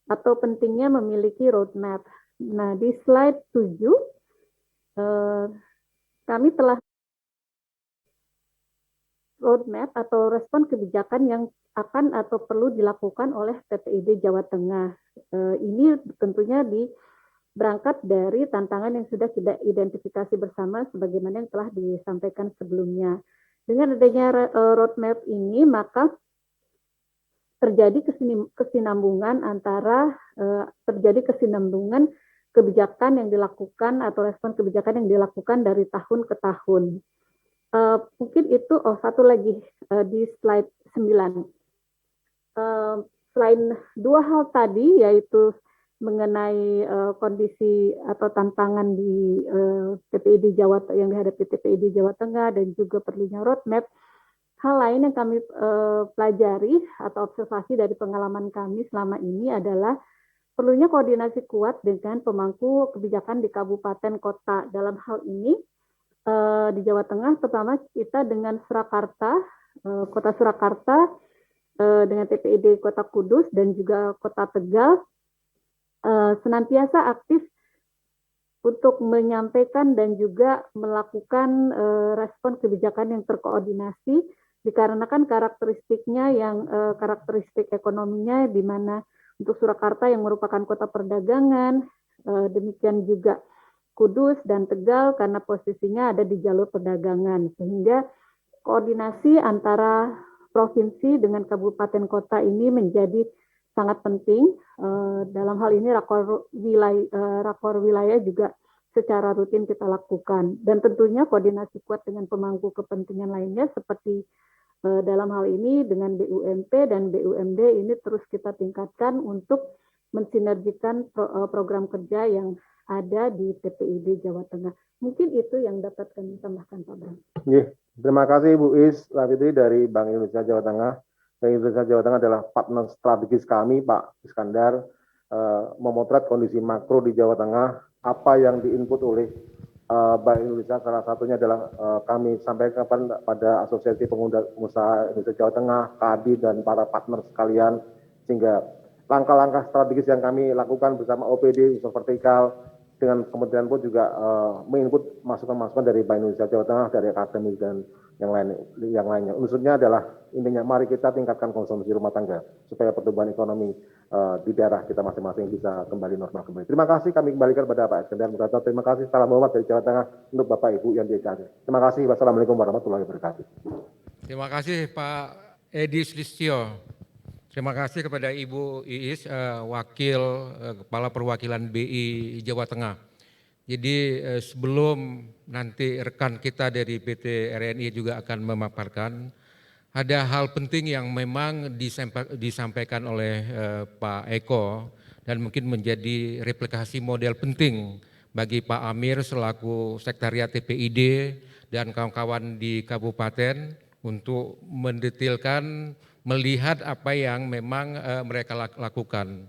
atau pentingnya memiliki roadmap. Nah, di slide 7 kami telah roadmap atau respon kebijakan yang akan atau perlu dilakukan oleh TPID Jawa Tengah. Ini tentunya berangkat dari tantangan yang sudah kita identifikasi bersama sebagaimana yang telah disampaikan sebelumnya. Dengan adanya roadmap ini, maka terjadi kesinambungan kebijakan yang dilakukan atau respon kebijakan yang dilakukan dari tahun ke tahun. Mungkin itu, satu lagi di slide 9. Selain dua hal tadi, yaitu mengenai kondisi atau tantangan di TPID yang dihadapi TPID Jawa Tengah dan juga perlunya roadmap, hal lain yang kami pelajari atau observasi dari pengalaman kami selama ini adalah perlunya koordinasi kuat dengan pemangku kebijakan di kabupaten kota. Dalam hal ini di Jawa Tengah, terutama kita dengan Surakarta, Kota Surakarta, dengan TPID Kota Kudus dan juga Kota Tegal, senantiasa aktif untuk menyampaikan dan juga melakukan respon kebijakan yang terkoordinasi, dikarenakan karakteristiknya yang karakteristik ekonominya, di mana untuk Surakarta yang merupakan kota perdagangan, demikian juga Kudus dan Tegal karena posisinya ada di jalur perdagangan, sehingga koordinasi antara provinsi dengan kabupaten kota ini menjadi sangat penting. Dalam hal ini rakor wilayah juga secara rutin kita lakukan, dan tentunya koordinasi kuat dengan pemangku kepentingan lainnya seperti dalam hal ini dengan BUMP dan BUMD ini terus kita tingkatkan untuk mensinergikan program kerja yang ada di TPID Jawa Tengah. Mungkin itu yang dapat kami tambahkan, Pak Bram. Terima kasih Bu Is Rafitri dari Bank Indonesia Jawa Tengah. Bank Indonesia Jawa Tengah adalah partner strategis kami, Pak Iskandar, memotret kondisi makro di Jawa Tengah, apa yang diinput oleh Bank Indonesia, salah satunya adalah kami sampaikan pada Asosiasi Pengusaha Indonesia Jawa Tengah, KADI, dan para partner sekalian, sehingga langkah-langkah strategis yang kami lakukan bersama OPD, unsur vertikal, dengan kementerian pun juga menginput masukan-masukan dari Bank Indonesia Jawa Tengah, dari akademik dan yang lainnya. Unsurnya adalah intinya mari kita tingkatkan konsumsi rumah tangga supaya pertumbuhan ekonomi di daerah kita masing-masing bisa kembali normal kembali. Terima kasih, kami kembalikan kepada Pak Iskandar Mugato. Terima kasih, salam hormat dari Jawa Tengah untuk Bapak Ibu yang dikasih. Terima kasih. Wassalamualaikum warahmatullahi wabarakatuh. Terima kasih Pak Edi Sulistyo. Terima kasih kepada Ibu Iis, Wakil Kepala Perwakilan BI Jawa Tengah. Jadi sebelum nanti rekan kita dari PT RNI juga akan memaparkan, ada hal penting yang memang disampaikan oleh Pak Eko dan mungkin menjadi replikasi model penting bagi Pak Amir selaku Sekretariat TPID dan kawan-kawan di kabupaten untuk mendetailkan, melihat apa yang memang mereka lakukan.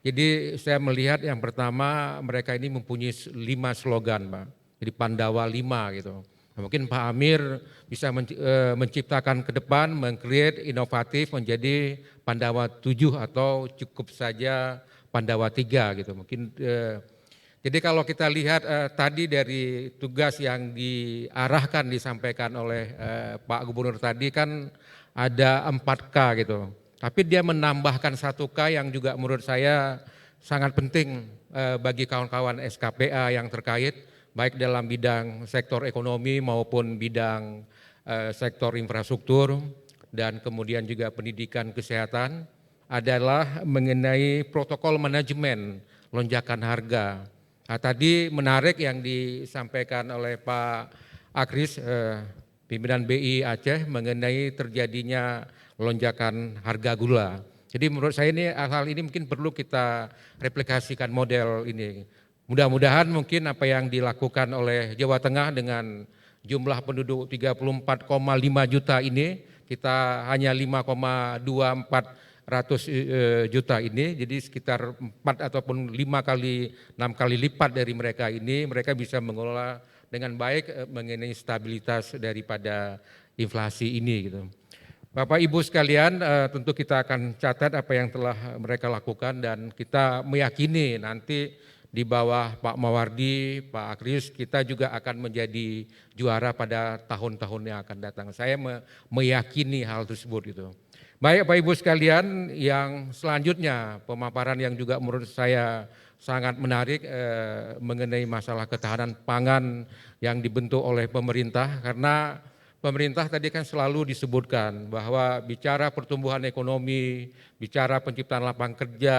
Jadi saya melihat yang pertama mereka ini mempunyai 5 slogan, Pak. Jadi Pandawa 5 gitu. Mungkin Pak Amir bisa menciptakan ke depan, meng-create inovatif menjadi Pandawa 7 atau cukup saja Pandawa 3 gitu. Mungkin jadi kalau kita lihat tadi dari tugas yang diarahkan disampaikan oleh Pak Gubernur tadi kan ada 4K gitu. Tapi dia menambahkan 1K yang juga menurut saya sangat penting bagi kawan-kawan SKPA yang terkait baik dalam bidang sektor ekonomi maupun bidang sektor infrastruktur dan kemudian juga pendidikan kesehatan adalah mengenai protokol manajemen lonjakan harga. Nah, tadi menarik yang disampaikan oleh Pak Akris, pimpinan BI Aceh mengenai terjadinya lonjakan harga gula. Jadi menurut saya ini hal ini mungkin perlu kita replikasikan model ini. Mudah-mudahan mungkin apa yang dilakukan oleh Jawa Tengah dengan jumlah penduduk 34,5 juta ini, kita hanya 5,24 juta ini, jadi sekitar 4 ataupun 6 kali lipat dari mereka ini, mereka bisa mengelola dengan baik mengenai stabilitas daripada inflasi ini gitu. Bapak Ibu sekalian, tentu kita akan catat apa yang telah mereka lakukan dan kita meyakini nanti di bawah Pak Mawardi, Pak Akris, kita juga akan menjadi juara pada tahun-tahun yang akan datang. Saya meyakini hal tersebut gitu. Baik Bapak Ibu sekalian, yang selanjutnya pemaparan yang juga menurut saya sangat menarik mengenai masalah ketahanan pangan yang dibentuk oleh pemerintah, karena pemerintah tadi kan selalu disebutkan bahwa bicara pertumbuhan ekonomi, bicara penciptaan lapangan kerja,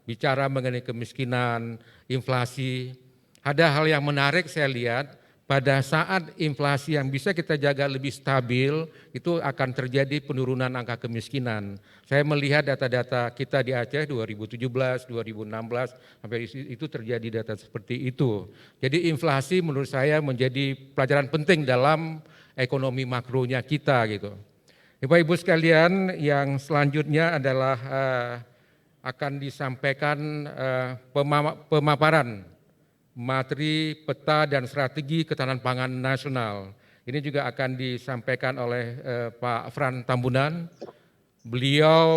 bicara mengenai kemiskinan, inflasi. Ada hal yang menarik saya lihat, pada saat inflasi yang bisa kita jaga lebih stabil, itu akan terjadi penurunan angka kemiskinan. Saya melihat data-data kita di Aceh 2017, 2016, sampai itu terjadi data seperti itu. Jadi inflasi menurut saya menjadi pelajaran penting dalam ekonomi makronya kita gitu. Bapak Ibu sekalian, yang selanjutnya adalah akan disampaikan pemaparan materi peta dan strategi ketahanan pangan nasional. Ini juga akan disampaikan oleh Pak Fran Tambunan. Beliau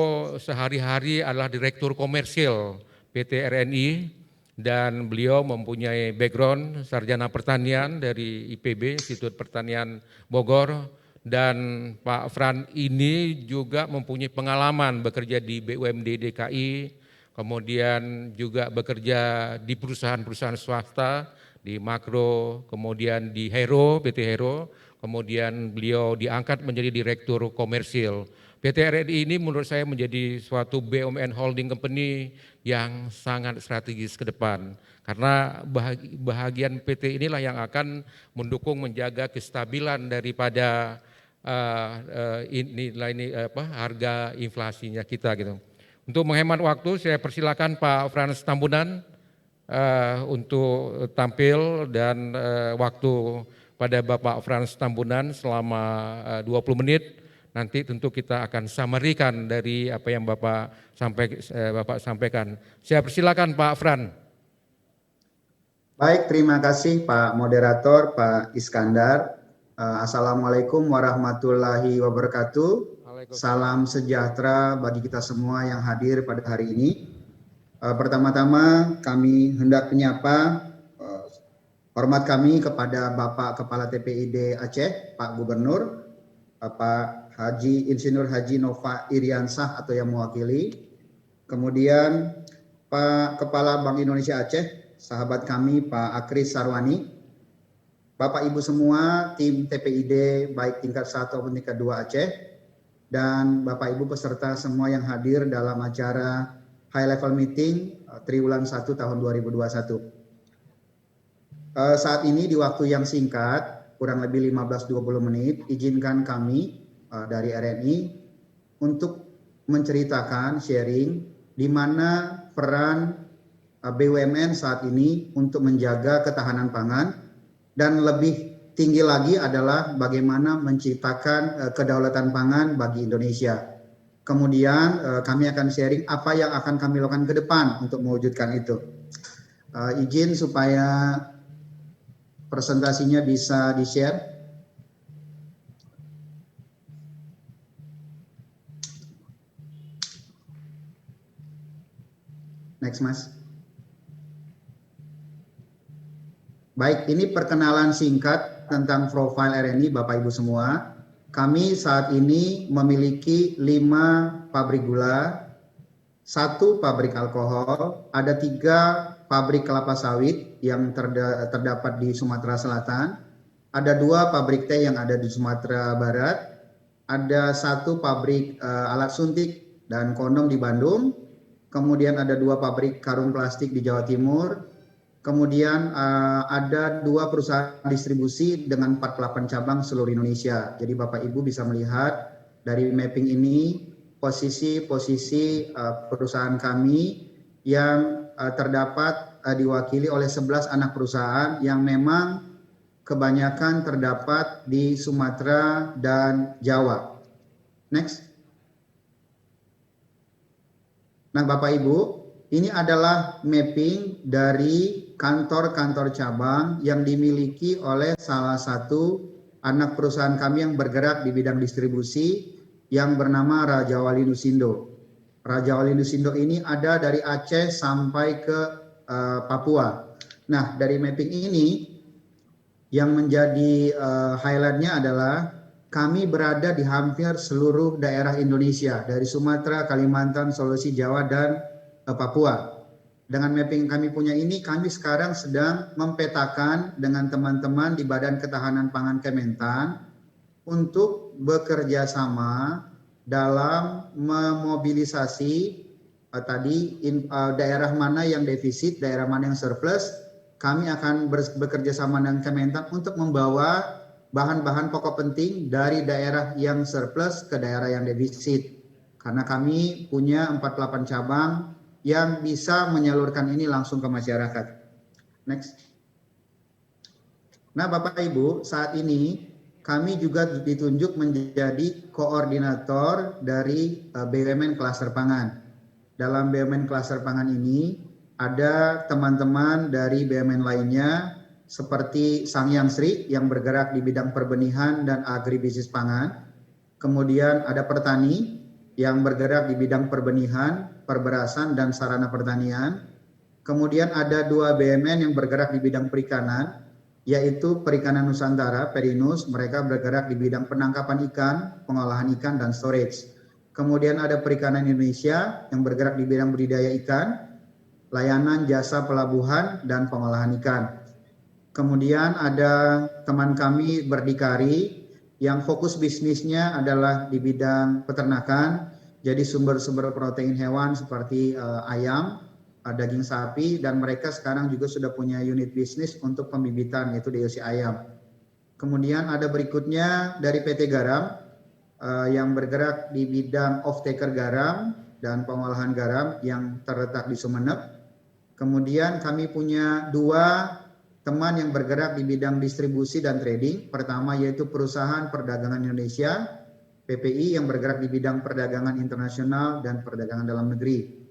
sehari-hari adalah Direktur Komersil PT RNI dan beliau mempunyai background sarjana pertanian dari IPB, Institut Pertanian Bogor. Dan Pak Fran ini juga mempunyai pengalaman bekerja di BUMD DKI, kemudian juga bekerja di perusahaan-perusahaan swasta, di Makro, kemudian di Hero, PT Hero, kemudian beliau diangkat menjadi Direktur Komersil. PT RNI ini menurut saya menjadi suatu BUMN holding company yang sangat strategis ke depan. Karena bahagian PT inilah yang akan mendukung menjaga kestabilan daripada harga inflasinya kita gitu. Untuk menghemat waktu, saya persilakan Pak Frans Tambunan untuk tampil dan waktu pada Bapak Frans Tambunan selama 20 menit. Nanti tentu kita akan summary-kan dari apa yang Bapak sampaikan. Saya persilakan Pak Fran. Baik, terima kasih Pak Moderator, Pak Iskandar. Assalamualaikum warahmatullahi wabarakatuh. Salam sejahtera bagi kita semua yang hadir pada hari ini. Pertama-tama kami hendak menyapa hormat kami kepada Bapak Kepala TPID Aceh, Pak Gubernur, Bapak Insinyur Haji Nova Iriansah atau yang mewakili. Kemudian Pak Kepala Bank Indonesia Aceh, sahabat kami Pak Akris Sarwani. Bapak Ibu semua, tim TPID baik tingkat 1 maupun tingkat 2 Aceh, dan Bapak Ibu peserta semua yang hadir dalam acara High Level Meeting Triwulan 1 tahun 2021. Saat ini di waktu yang singkat, kurang lebih 15-20 menit, izinkan kami dari RNI untuk menceritakan, sharing, di mana peran BUMN saat ini untuk menjaga ketahanan pangan, dan lebih tinggi lagi adalah bagaimana menciptakan kedaulatan pangan bagi Indonesia. Kemudian kami akan sharing apa yang akan kami lakukan ke depan untuk mewujudkan itu. Izin supaya presentasinya bisa di-share. Next, Mas. Baik, ini perkenalan singkat tentang profil RNI Bapak Ibu semua. Kami saat ini memiliki 5 pabrik gula, 1 pabrik alkohol, ada 3 pabrik kelapa sawit yang terdapat di Sumatera Selatan, ada 2 pabrik teh yang ada di Sumatera Barat, ada 1 pabrik alat suntik dan kondom di Bandung, kemudian ada 2 pabrik karung plastik di Jawa Timur, kemudian ada 2 perusahaan distribusi dengan 48 cabang seluruh Indonesia. Jadi Bapak Ibu bisa melihat dari mapping ini posisi-posisi perusahaan kami yang terdapat diwakili oleh 11 anak perusahaan yang memang kebanyakan terdapat di Sumatera dan Jawa. Next. Nah, Bapak Ibu, ini adalah mapping dari kantor-kantor cabang yang dimiliki oleh salah satu anak perusahaan kami yang bergerak di bidang distribusi yang bernama Raja Wali Nusindo. Raja Wali Nusindo ini ada dari Aceh sampai ke Papua. Nah, dari mapping ini yang menjadi highlightnya adalah kami berada di hampir seluruh daerah Indonesia, dari Sumatera, Kalimantan, Sulawesi, Jawa, dan Papua. Dengan mapping kami punya ini, kami sekarang sedang mempetakan dengan teman-teman di Badan Ketahanan Pangan Kementan untuk bekerja sama dalam memobilisasi daerah mana yang defisit, daerah mana yang surplus. Kami akan bekerja sama dengan Kementan untuk membawa bahan-bahan pokok penting dari daerah yang surplus ke daerah yang defisit. Karena kami punya 48 cabang yang bisa menyalurkan ini langsung ke masyarakat. Next. Nah, Bapak Ibu, saat ini kami juga ditunjuk menjadi koordinator dari BUMN Klaster Pangan. Dalam BUMN Klaster Pangan ini ada teman-teman dari BUMN lainnya seperti Sangyang Sri yang bergerak di bidang perbenihan dan agribisnis pangan. Kemudian ada petani yang bergerak di bidang perbenihan, perberasan, dan sarana pertanian. Kemudian ada 2 BUMN yang bergerak di bidang perikanan, yaitu Perikanan Nusantara, Perinus, mereka bergerak di bidang penangkapan ikan, pengolahan ikan, dan storage. Kemudian ada Perikanan Indonesia yang bergerak di bidang budidaya ikan, layanan jasa pelabuhan, dan pengolahan ikan. Kemudian ada teman kami Berdikari yang fokus bisnisnya adalah di bidang peternakan, jadi sumber-sumber protein hewan seperti ayam, daging sapi, dan mereka sekarang juga sudah punya unit bisnis untuk pembibitan, yaitu DOC ayam. Kemudian ada berikutnya dari PT Garam yang bergerak di bidang off-taker garam dan pengolahan garam yang terletak di Sumeneb. Kemudian kami punya 2 teman yang bergerak di bidang distribusi dan trading. Pertama yaitu Perusahaan Perdagangan Indonesia, PPI, yang bergerak di bidang perdagangan internasional dan perdagangan dalam negeri.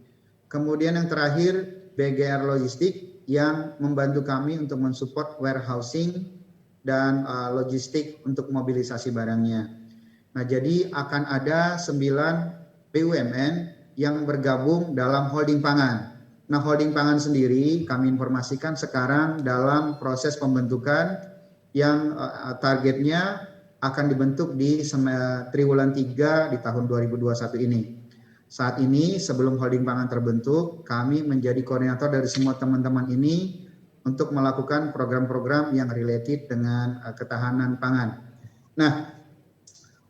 Kemudian yang terakhir BGR Logistik yang membantu kami untuk mensupport warehousing dan logistik untuk mobilisasi barangnya. Nah, jadi akan ada 9 BUMN yang bergabung dalam holding pangan. Nah, holding pangan sendiri kami informasikan sekarang dalam proses pembentukan yang targetnya akan dibentuk di triwulan 3 di tahun 2021 ini. Saat ini sebelum holding pangan terbentuk, kami menjadi koordinator dari semua teman-teman ini untuk melakukan program-program yang related dengan ketahanan pangan. Nah,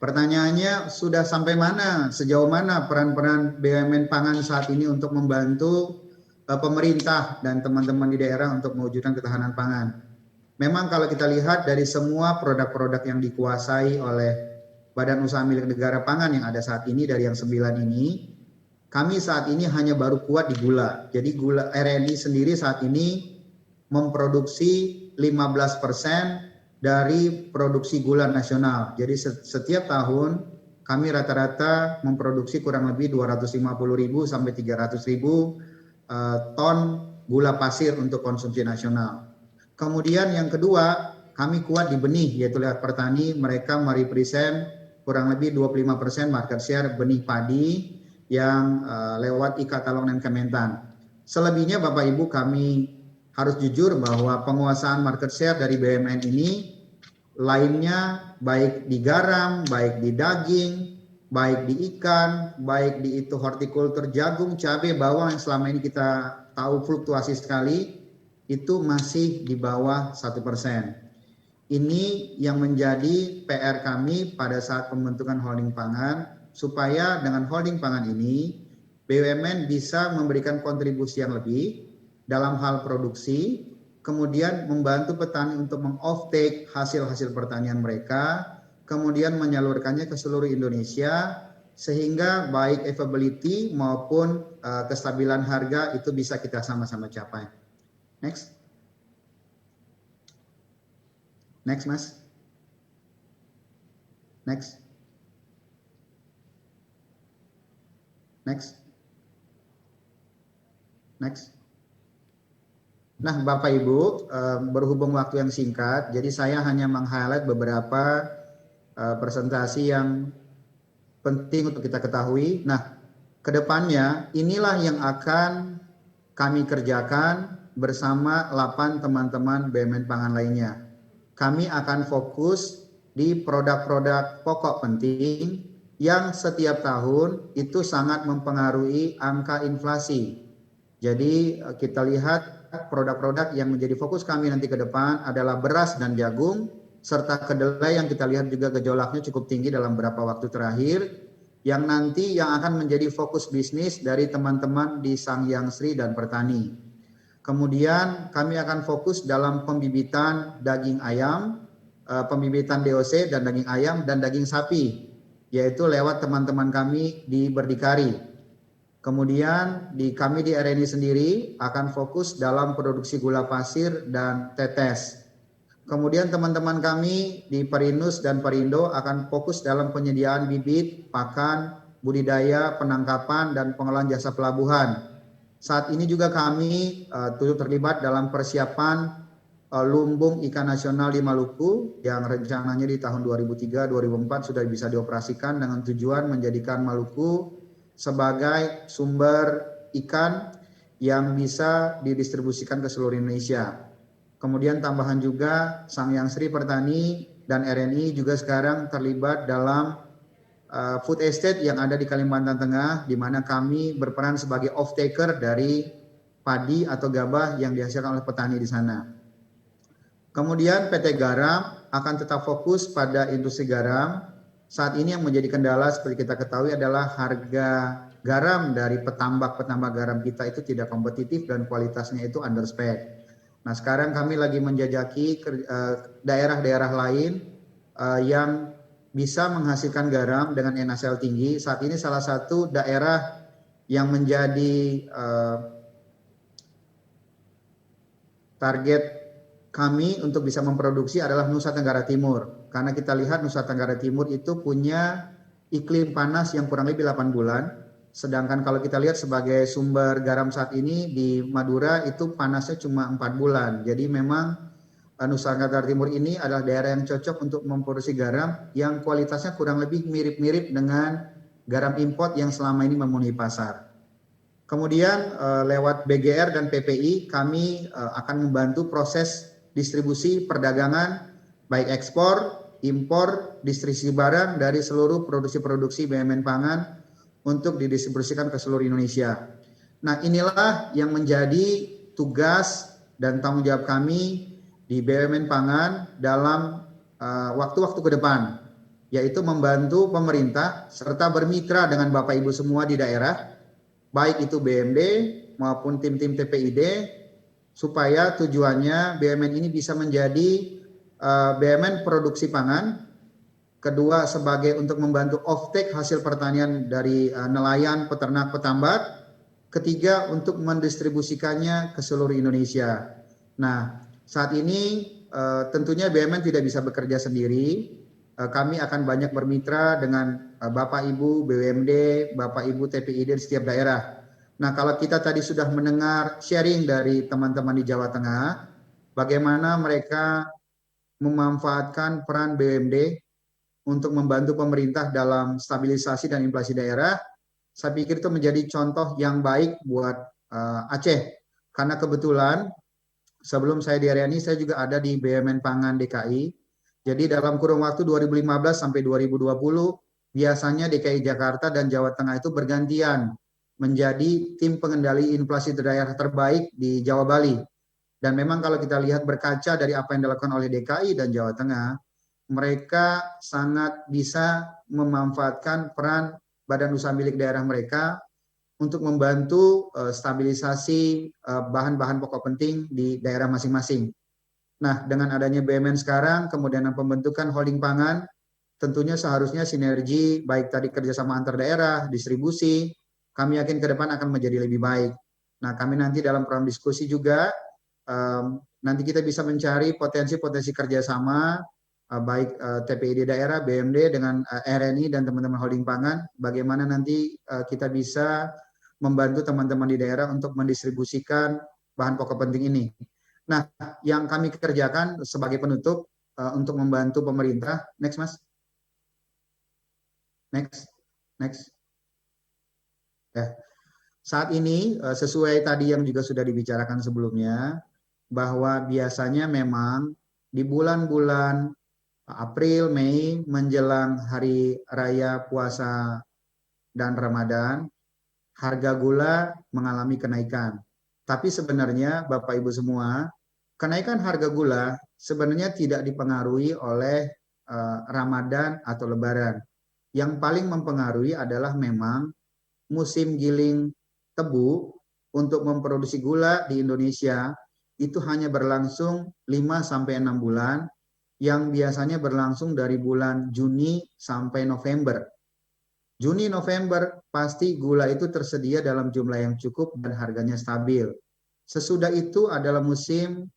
pertanyaannya sudah sampai mana, sejauh mana peran-peran BUMN pangan saat ini untuk membantu pemerintah dan teman-teman di daerah untuk mewujudkan ketahanan pangan. Memang kalau kita lihat dari semua produk-produk yang dikuasai oleh Badan Usaha Milik Negara Pangan yang ada saat ini, dari yang 9 ini, kami saat ini hanya baru kuat di gula. Jadi gula RNI sendiri saat ini memproduksi 15% dari produksi gula nasional. Jadi setiap tahun kami rata-rata memproduksi kurang lebih 250.000 sampai 300.000 ton gula pasir untuk konsumsi nasional. Kemudian yang kedua, kami kuat di benih, yaitu lewat petani, mereka merepresent kurang lebih 25% market share benih padi yang lewat e-katalog dan Kementan. Selebihnya Bapak Ibu kami harus jujur bahwa penguasaan market share dari BUMN ini lainnya baik di garam, baik di daging, baik di ikan, baik di itu hortikultur, jagung, cabai, bawang yang selama ini kita tahu fluktuasi sekali, itu masih di bawah 1%. Ini yang menjadi PR kami pada saat pembentukan holding pangan, supaya dengan holding pangan ini BUMN bisa memberikan kontribusi yang lebih dalam hal produksi, kemudian membantu petani untuk meng-offtake hasil-hasil pertanian mereka, kemudian menyalurkannya ke seluruh Indonesia, sehingga baik availability maupun kestabilan harga itu bisa kita sama-sama capai. Next. Next, Mas. Next. Next. Next. Nah, Bapak Ibu, berhubung waktu yang singkat, jadi saya hanya meng-highlight beberapa presentasi yang penting untuk kita ketahui. Nah, kedepannya inilah yang akan kami kerjakan bersama 8 teman-teman BUMN pangan lainnya. Kami akan fokus di produk-produk pokok penting yang setiap tahun itu sangat mempengaruhi angka inflasi. Jadi kita lihat produk-produk yang menjadi fokus kami nanti ke depan adalah beras dan jagung, serta kedelai yang kita lihat juga gejolaknya cukup tinggi dalam beberapa waktu terakhir, yang nanti yang akan menjadi fokus bisnis dari teman-teman di Sangyang Sri dan Pertani. Kemudian kami akan fokus dalam pembibitan daging ayam, pembibitan DOC dan daging ayam dan daging sapi, yaitu lewat teman-teman kami di Berdikari. Kemudian kami di RNI sendiri akan fokus dalam produksi gula pasir dan tetes. Kemudian teman-teman kami di Perinus dan Perindo akan fokus dalam penyediaan bibit, pakan, budidaya, penangkapan, dan pengelolaan jasa pelabuhan. Saat ini juga kami turut terlibat dalam persiapan lumbung ikan nasional di Maluku yang rencananya di tahun 2003-2004 sudah bisa dioperasikan dengan tujuan menjadikan Maluku sebagai sumber ikan yang bisa didistribusikan ke seluruh Indonesia. Kemudian tambahan juga Sangyang Sri Pertani dan RNI juga sekarang terlibat dalam food estate yang ada di Kalimantan Tengah, di mana kami berperan sebagai off-taker dari padi atau gabah yang dihasilkan oleh petani di sana. Kemudian PT Garam akan tetap fokus pada industri garam. Saat ini yang menjadi kendala seperti kita ketahui adalah harga garam dari petambak-petambak garam kita itu tidak kompetitif dan kualitasnya itu underspec. Nah, sekarang kami lagi menjajaki daerah-daerah lain yang bisa menghasilkan garam dengan NaCl tinggi. Saat ini salah satu daerah yang menjadi target kami untuk bisa memproduksi adalah Nusa Tenggara Timur. Karena kita lihat Nusa Tenggara Timur itu punya iklim panas yang kurang lebih 8 bulan. Sedangkan kalau kita lihat sebagai sumber garam saat ini di Madura itu panasnya cuma 4 bulan. Jadi memang Nusa Tenggara Timur ini adalah daerah yang cocok untuk memproduksi garam yang kualitasnya kurang lebih mirip-mirip dengan garam import yang selama ini memenuhi pasar. Kemudian lewat BGR dan PPI kami akan membantu proses distribusi perdagangan baik ekspor, impor, distribusi barang dari seluruh produksi-produksi BUMN pangan untuk didistribusikan ke seluruh Indonesia. Nah, inilah yang menjadi tugas dan tanggung jawab kami di BUMN pangan dalam waktu-waktu ke depan, yaitu membantu pemerintah serta bermitra dengan Bapak Ibu semua di daerah, baik itu BMD maupun tim-tim TPID, supaya tujuannya BUMN ini bisa menjadi BUMN produksi pangan, kedua sebagai untuk membantu offtake hasil pertanian dari nelayan, peternak, petambak, ketiga untuk mendistribusikannya ke seluruh Indonesia. Nah, saat ini tentunya BUMN tidak bisa bekerja sendiri. Kami akan banyak bermitra dengan Bapak Ibu BUMD, Bapak Ibu TPID di setiap daerah. Nah, kalau kita tadi sudah mendengar sharing dari teman-teman di Jawa Tengah, bagaimana mereka memanfaatkan peran BUMD untuk membantu pemerintah dalam stabilisasi dan inflasi daerah, saya pikir itu menjadi contoh yang baik buat Aceh. Karena kebetulan sebelum saya di area ini saya juga ada di BUMN Pangan DKI. Jadi dalam kurun waktu 2015 sampai 2020 biasanya DKI Jakarta dan Jawa Tengah itu bergantian menjadi tim pengendali inflasi daerah terbaik di Jawa Bali. Dan memang kalau kita lihat berkaca dari apa yang dilakukan oleh DKI dan Jawa Tengah, mereka sangat bisa memanfaatkan peran badan usaha milik daerah mereka untuk membantu stabilisasi bahan-bahan pokok penting di daerah masing-masing. Nah, dengan adanya BUMN sekarang, kemudian pembentukan holding pangan, tentunya seharusnya sinergi baik tadi kerjasama antar daerah, distribusi, kami yakin ke depan akan menjadi lebih baik. Nah, kami nanti dalam program diskusi juga, nanti kita bisa mencari potensi-potensi kerjasama, baik TPID daerah, BMD dengan RNI dan teman-teman holding pangan, bagaimana nanti kita bisa membantu teman-teman di daerah untuk mendistribusikan bahan pokok penting ini. Nah, yang kami kerjakan sebagai penutup untuk membantu pemerintah, next Mas, next. Ya. Saat ini sesuai tadi yang juga sudah dibicarakan sebelumnya, bahwa biasanya memang di bulan-bulan April, Mei menjelang hari raya puasa dan Ramadan, harga gula mengalami kenaikan. Tapi sebenarnya Bapak Ibu semua, kenaikan harga gula sebenarnya tidak dipengaruhi oleh Ramadan atau Lebaran. Yang paling mempengaruhi adalah memang musim giling tebu untuk memproduksi gula di Indonesia itu hanya berlangsung 5-6 bulan, yang biasanya berlangsung dari bulan Juni sampai November. Juni, November, pasti gula itu tersedia dalam jumlah yang cukup dan harganya stabil. Sesudah itu adalah musim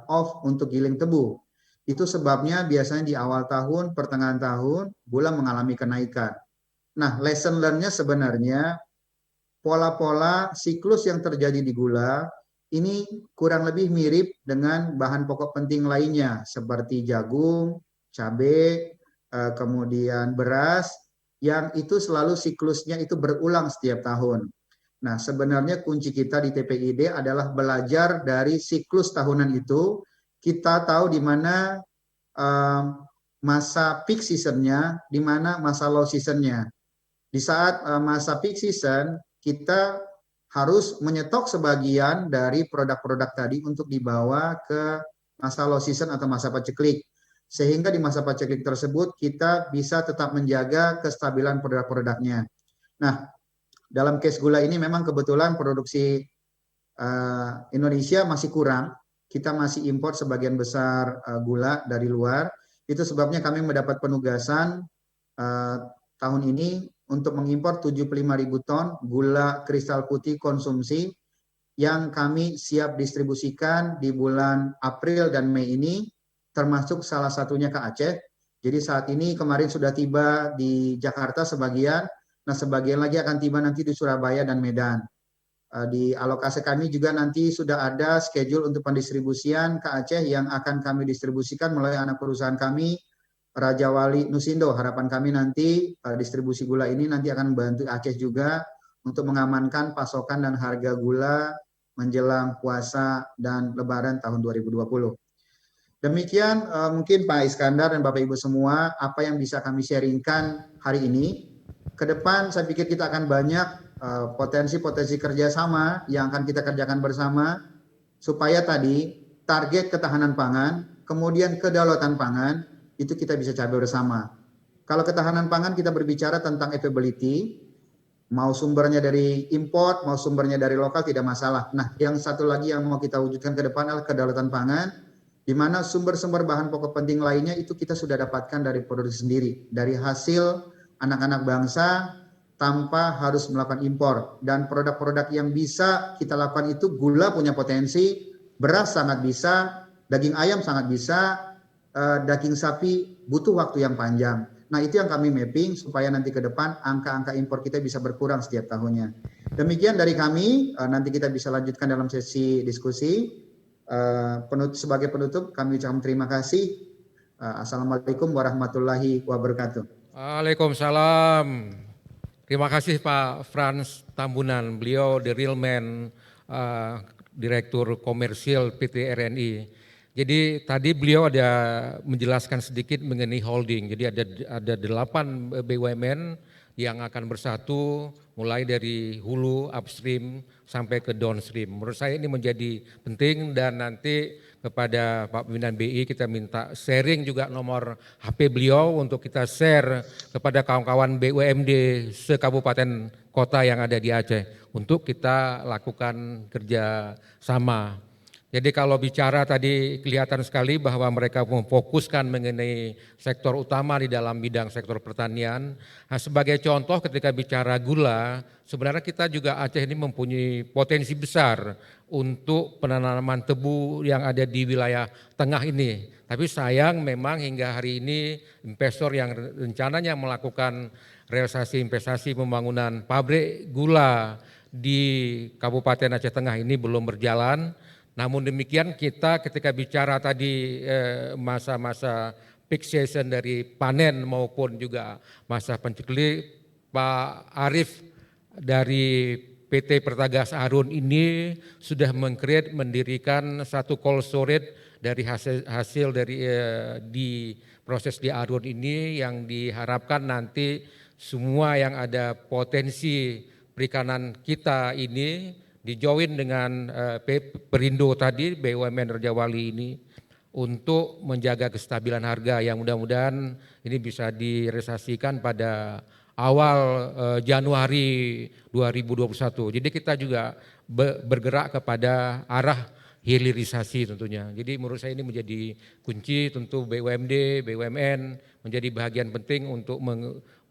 off untuk giling tebu. Itu sebabnya biasanya di awal tahun, pertengahan tahun, gula mengalami kenaikan. Nah, lesson learn-nya sebenarnya pola-pola siklus yang terjadi di gula ini kurang lebih mirip dengan bahan pokok penting lainnya seperti jagung, cabai, kemudian beras, yang itu selalu siklusnya itu berulang setiap tahun. Nah, sebenarnya kunci kita di TPID adalah belajar dari siklus tahunan itu. Kita tahu di mana masa peak season-nya, di mana masa low season-nya. Di saat masa peak season, kita harus menyetok sebagian dari produk-produk tadi untuk dibawa ke masa low season atau masa paceklik. Sehingga di masa paceklik tersebut kita bisa tetap menjaga kestabilan produk-produknya. Nah, dalam case gula ini memang kebetulan produksi Indonesia masih kurang. Kita masih impor sebagian besar gula dari luar. Itu sebabnya kami mendapat penugasan tahun ini untuk mengimpor 75.000 ton gula kristal putih konsumsi yang kami siap distribusikan di bulan April dan Mei ini, termasuk salah satunya ke Aceh. Jadi saat ini kemarin sudah tiba di Jakarta sebagian, nah sebagian lagi akan tiba nanti di Surabaya dan Medan. Di alokasi kami juga nanti sudah ada schedule untuk pendistribusian ke Aceh yang akan kami distribusikan melalui anak perusahaan kami, Raja Wali Nusindo. Harapan kami nanti distribusi gula ini nanti akan membantu Aceh juga untuk mengamankan pasokan dan harga gula menjelang puasa dan Lebaran tahun 2020. Demikian mungkin Pak Iskandar dan Bapak Ibu semua apa yang bisa kami sharingkan hari ini. Ke depan saya pikir kita akan banyak potensi-potensi kerjasama yang akan kita kerjakan bersama supaya tadi target ketahanan pangan, kemudian kedaulatan pangan, itu kita bisa capai bersama. Kalau ketahanan pangan kita berbicara tentang availability, mau sumbernya dari import, mau sumbernya dari lokal tidak masalah. Nah, yang satu lagi yang mau kita wujudkan ke depan adalah kedaulatan pangan, di mana sumber-sumber bahan pokok penting lainnya itu kita sudah dapatkan dari produksi sendiri, dari hasil anak-anak bangsa tanpa harus melakukan impor. Dan produk-produk yang bisa kita lakukan itu gula punya potensi, beras sangat bisa, daging ayam sangat bisa, daging sapi butuh waktu yang panjang. Nah, itu yang kami mapping supaya nanti ke depan angka-angka impor kita bisa berkurang setiap tahunnya. Demikian dari kami, nanti kita bisa lanjutkan dalam sesi diskusi. Sebagai penutup kami ucapkan terima kasih. Assalamualaikum warahmatullahi wabarakatuh. Waalaikumsalam. Terima kasih Pak Frans Tambunan, beliau the real man, Direktur Komersial PT RNI. Jadi tadi beliau ada menjelaskan sedikit mengenai holding. Jadi ada 8 BUMN yang akan bersatu mulai dari hulu upstream sampai ke downstream. Menurut saya ini menjadi penting dan nanti kepada Pak Pimpinan BI kita minta sharing juga nomor HP beliau untuk kita share kepada kawan-kawan BUMD se-kabupaten kota yang ada di Aceh untuk kita lakukan kerja sama. Jadi kalau bicara tadi kelihatan sekali bahwa mereka memfokuskan mengenai sektor utama di dalam bidang sektor pertanian. Nah, sebagai contoh ketika bicara gula, sebenarnya kita juga Aceh ini mempunyai potensi besar untuk penanaman tebu yang ada di wilayah tengah ini. Tapi sayang memang hingga hari ini investor yang rencananya melakukan realisasi investasi pembangunan pabrik gula di Kabupaten Aceh Tengah ini belum berjalan. Namun demikian kita ketika bicara tadi masa-masa peak season dari panen maupun juga masa penceklik, Pak Arief dari PT Pertagas Arun ini sudah mendirikan satu cold storage dari hasil dari di proses di Arun ini yang diharapkan nanti semua yang ada potensi perikanan kita ini dijoin dengan Perindo tadi, BUMN Rajawali ini untuk menjaga kestabilan harga yang mudah-mudahan ini bisa direalisasikan pada awal Januari 2021. Jadi kita juga bergerak kepada arah hilirisasi tentunya. Jadi menurut saya ini menjadi kunci tentu BUMD, BUMN menjadi bagian penting untuk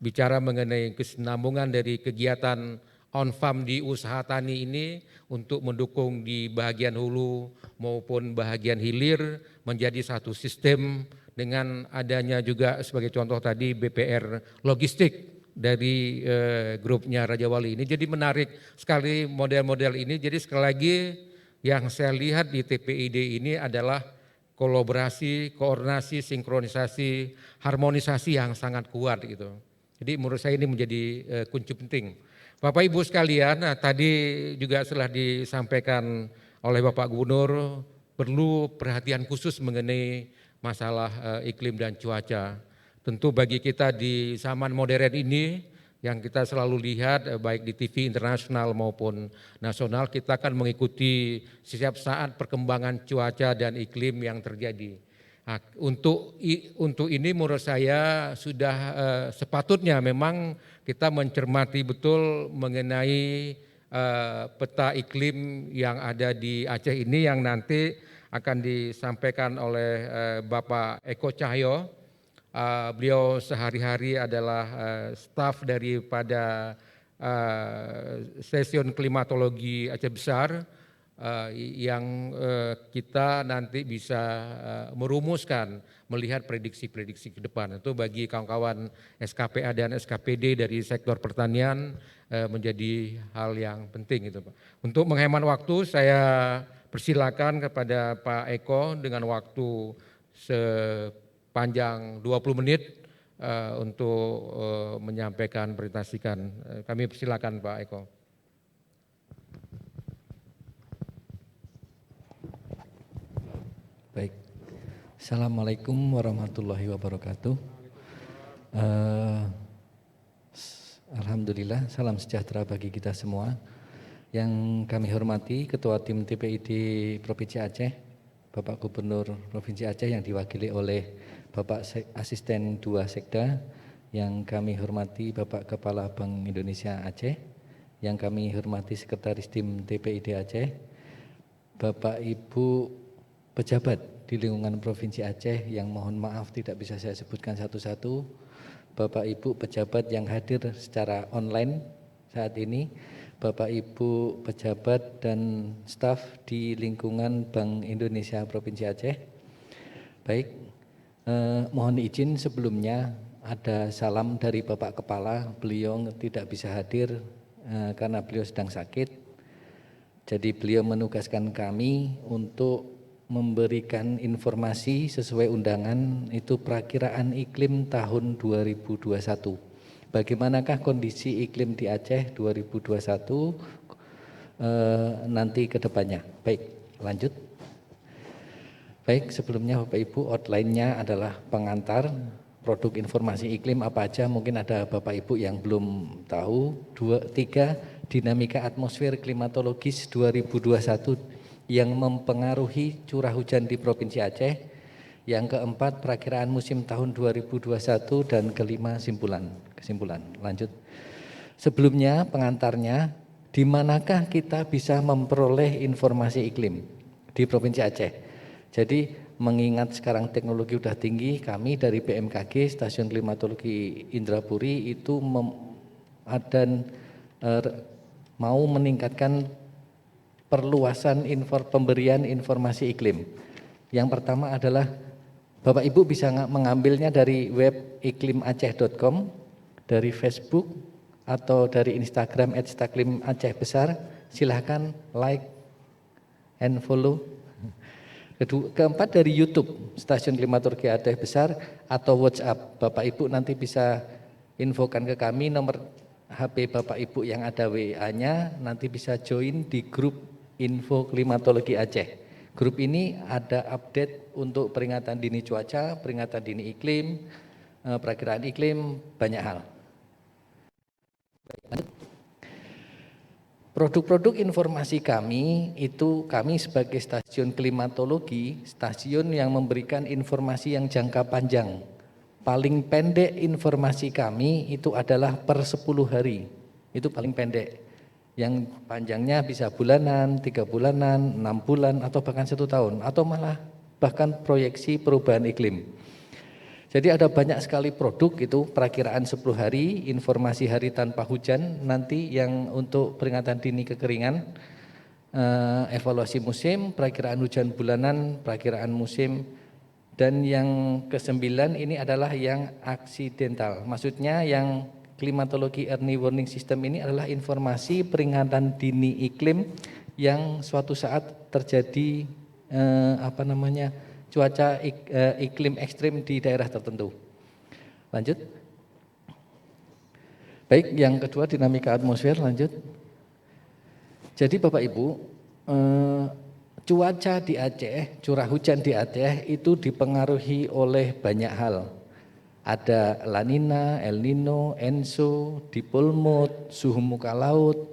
bicara mengenai kesinambungan dari kegiatan on farm di usaha tani ini untuk mendukung di bagian hulu maupun bagian hilir menjadi satu sistem dengan adanya juga sebagai contoh tadi BPR logistik dari grupnya Rajawali ini. Jadi menarik sekali model-model ini. Jadi sekali lagi yang saya lihat di TPID ini adalah kolaborasi, koordinasi, sinkronisasi, harmonisasi yang sangat kuat gitu. Jadi menurut saya ini menjadi kunci penting. Bapak Ibu sekalian, nah tadi juga telah disampaikan oleh Bapak Gubernur perlu perhatian khusus mengenai masalah iklim dan cuaca. Tentu bagi kita di zaman modern ini yang kita selalu lihat baik di TV internasional maupun nasional kita akan mengikuti setiap saat perkembangan cuaca dan iklim yang terjadi. Nah, untuk ini menurut saya sudah sepatutnya memang kita mencermati betul mengenai peta iklim yang ada di Aceh ini yang nanti akan disampaikan oleh Bapak Eko Cahyo. Beliau sehari-hari adalah staf daripada Stasiun Klimatologi Aceh Besar. Yang kita nanti bisa merumuskan, melihat prediksi-prediksi ke depan. Itu bagi kawan-kawan SKPA dan SKPD dari sektor pertanian menjadi hal yang penting itu Pak. Untuk menghemat waktu saya persilakan kepada Pak Eko dengan waktu sepanjang 20 menit untuk menyampaikan presentasikan. Kami persilakan Pak Eko. Baik, Assalamualaikum warahmatullahi wabarakatuh. Alhamdulillah, salam sejahtera bagi kita semua. Yang kami hormati Ketua Tim TPID Provinsi Aceh, Bapak Gubernur Provinsi Aceh yang diwakili oleh Bapak Asisten 2 Sekda, yang kami hormati Bapak Kepala Bank Indonesia Aceh, yang kami hormati Sekretaris Tim TPID Aceh, Bapak Ibu pejabat di lingkungan Provinsi Aceh yang mohon maaf tidak bisa saya sebutkan satu-satu, Bapak Ibu pejabat yang hadir secara online saat ini, Bapak Ibu pejabat dan staf di lingkungan Bank Indonesia Provinsi Aceh. Baik, mohon izin sebelumnya ada salam dari Bapak Kepala, beliau tidak bisa hadir karena beliau sedang sakit. Jadi beliau menugaskan kami untuk memberikan informasi sesuai undangan itu perakiraan iklim tahun 2021. bagaimanakah kondisi iklim di Aceh 2021 nanti ke depannya. Baik, lanjut. Baik, sebelumnya Bapak Ibu, outline-nya adalah pengantar produk informasi iklim apa aja, mungkin ada Bapak Ibu yang belum tahu. 3, dinamika atmosfer klimatologis 2021 yang mempengaruhi curah hujan di Provinsi Aceh. Yang keempat, perakiraan musim tahun 2021 dan kelima kesimpulan. Lanjut. Sebelumnya pengantarnya, di manakah kita bisa memperoleh informasi iklim di Provinsi Aceh? Jadi mengingat sekarang teknologi sudah tinggi, kami dari BMKG Stasiun Klimatologi Indrapuri itu mau meningkatkan perluasan pemberian informasi iklim. Yang pertama adalah Bapak Ibu bisa mengambilnya dari web iklimaceh.com, dari Facebook atau dari Instagram @staklimacehbesar. Silahkan like and follow. Keempat, dari YouTube Stasiun Klimatologi Aceh Besar atau WhatsApp. Bapak Ibu nanti bisa infokan ke kami nomor HP Bapak Ibu yang ada WA-nya, nanti bisa join di grup Info Klimatologi Aceh. Grup ini ada update untuk peringatan dini cuaca, peringatan dini iklim, perakiraan iklim, banyak hal. Produk-produk informasi kami itu, kami sebagai stasiun klimatologi, stasiun yang memberikan informasi yang jangka panjang. Paling pendek informasi kami itu adalah per 10 hari, itu paling pendek. Yang panjangnya bisa bulanan, 3 bulanan, 6 bulan, atau bahkan 1 tahun, atau malah bahkan proyeksi perubahan iklim. Jadi ada banyak sekali produk itu, perakiraan 10 hari, informasi hari tanpa hujan, nanti yang untuk peringatan dini kekeringan, evaluasi musim, perakiraan hujan bulanan, perakiraan musim, dan yang ke-9 ini adalah yang aksidental. Maksudnya yang klimatologi early warning system ini adalah informasi peringatan dini iklim yang suatu saat terjadi cuaca iklim ekstrim di daerah tertentu. Lanjut. Baik, yang kedua dinamika atmosfer, lanjut. Jadi Bapak Ibu, cuaca di Aceh, curah hujan di Aceh itu dipengaruhi oleh banyak hal. Ada La Nina, El Nino, Enso, dipole mood, suhu muka laut,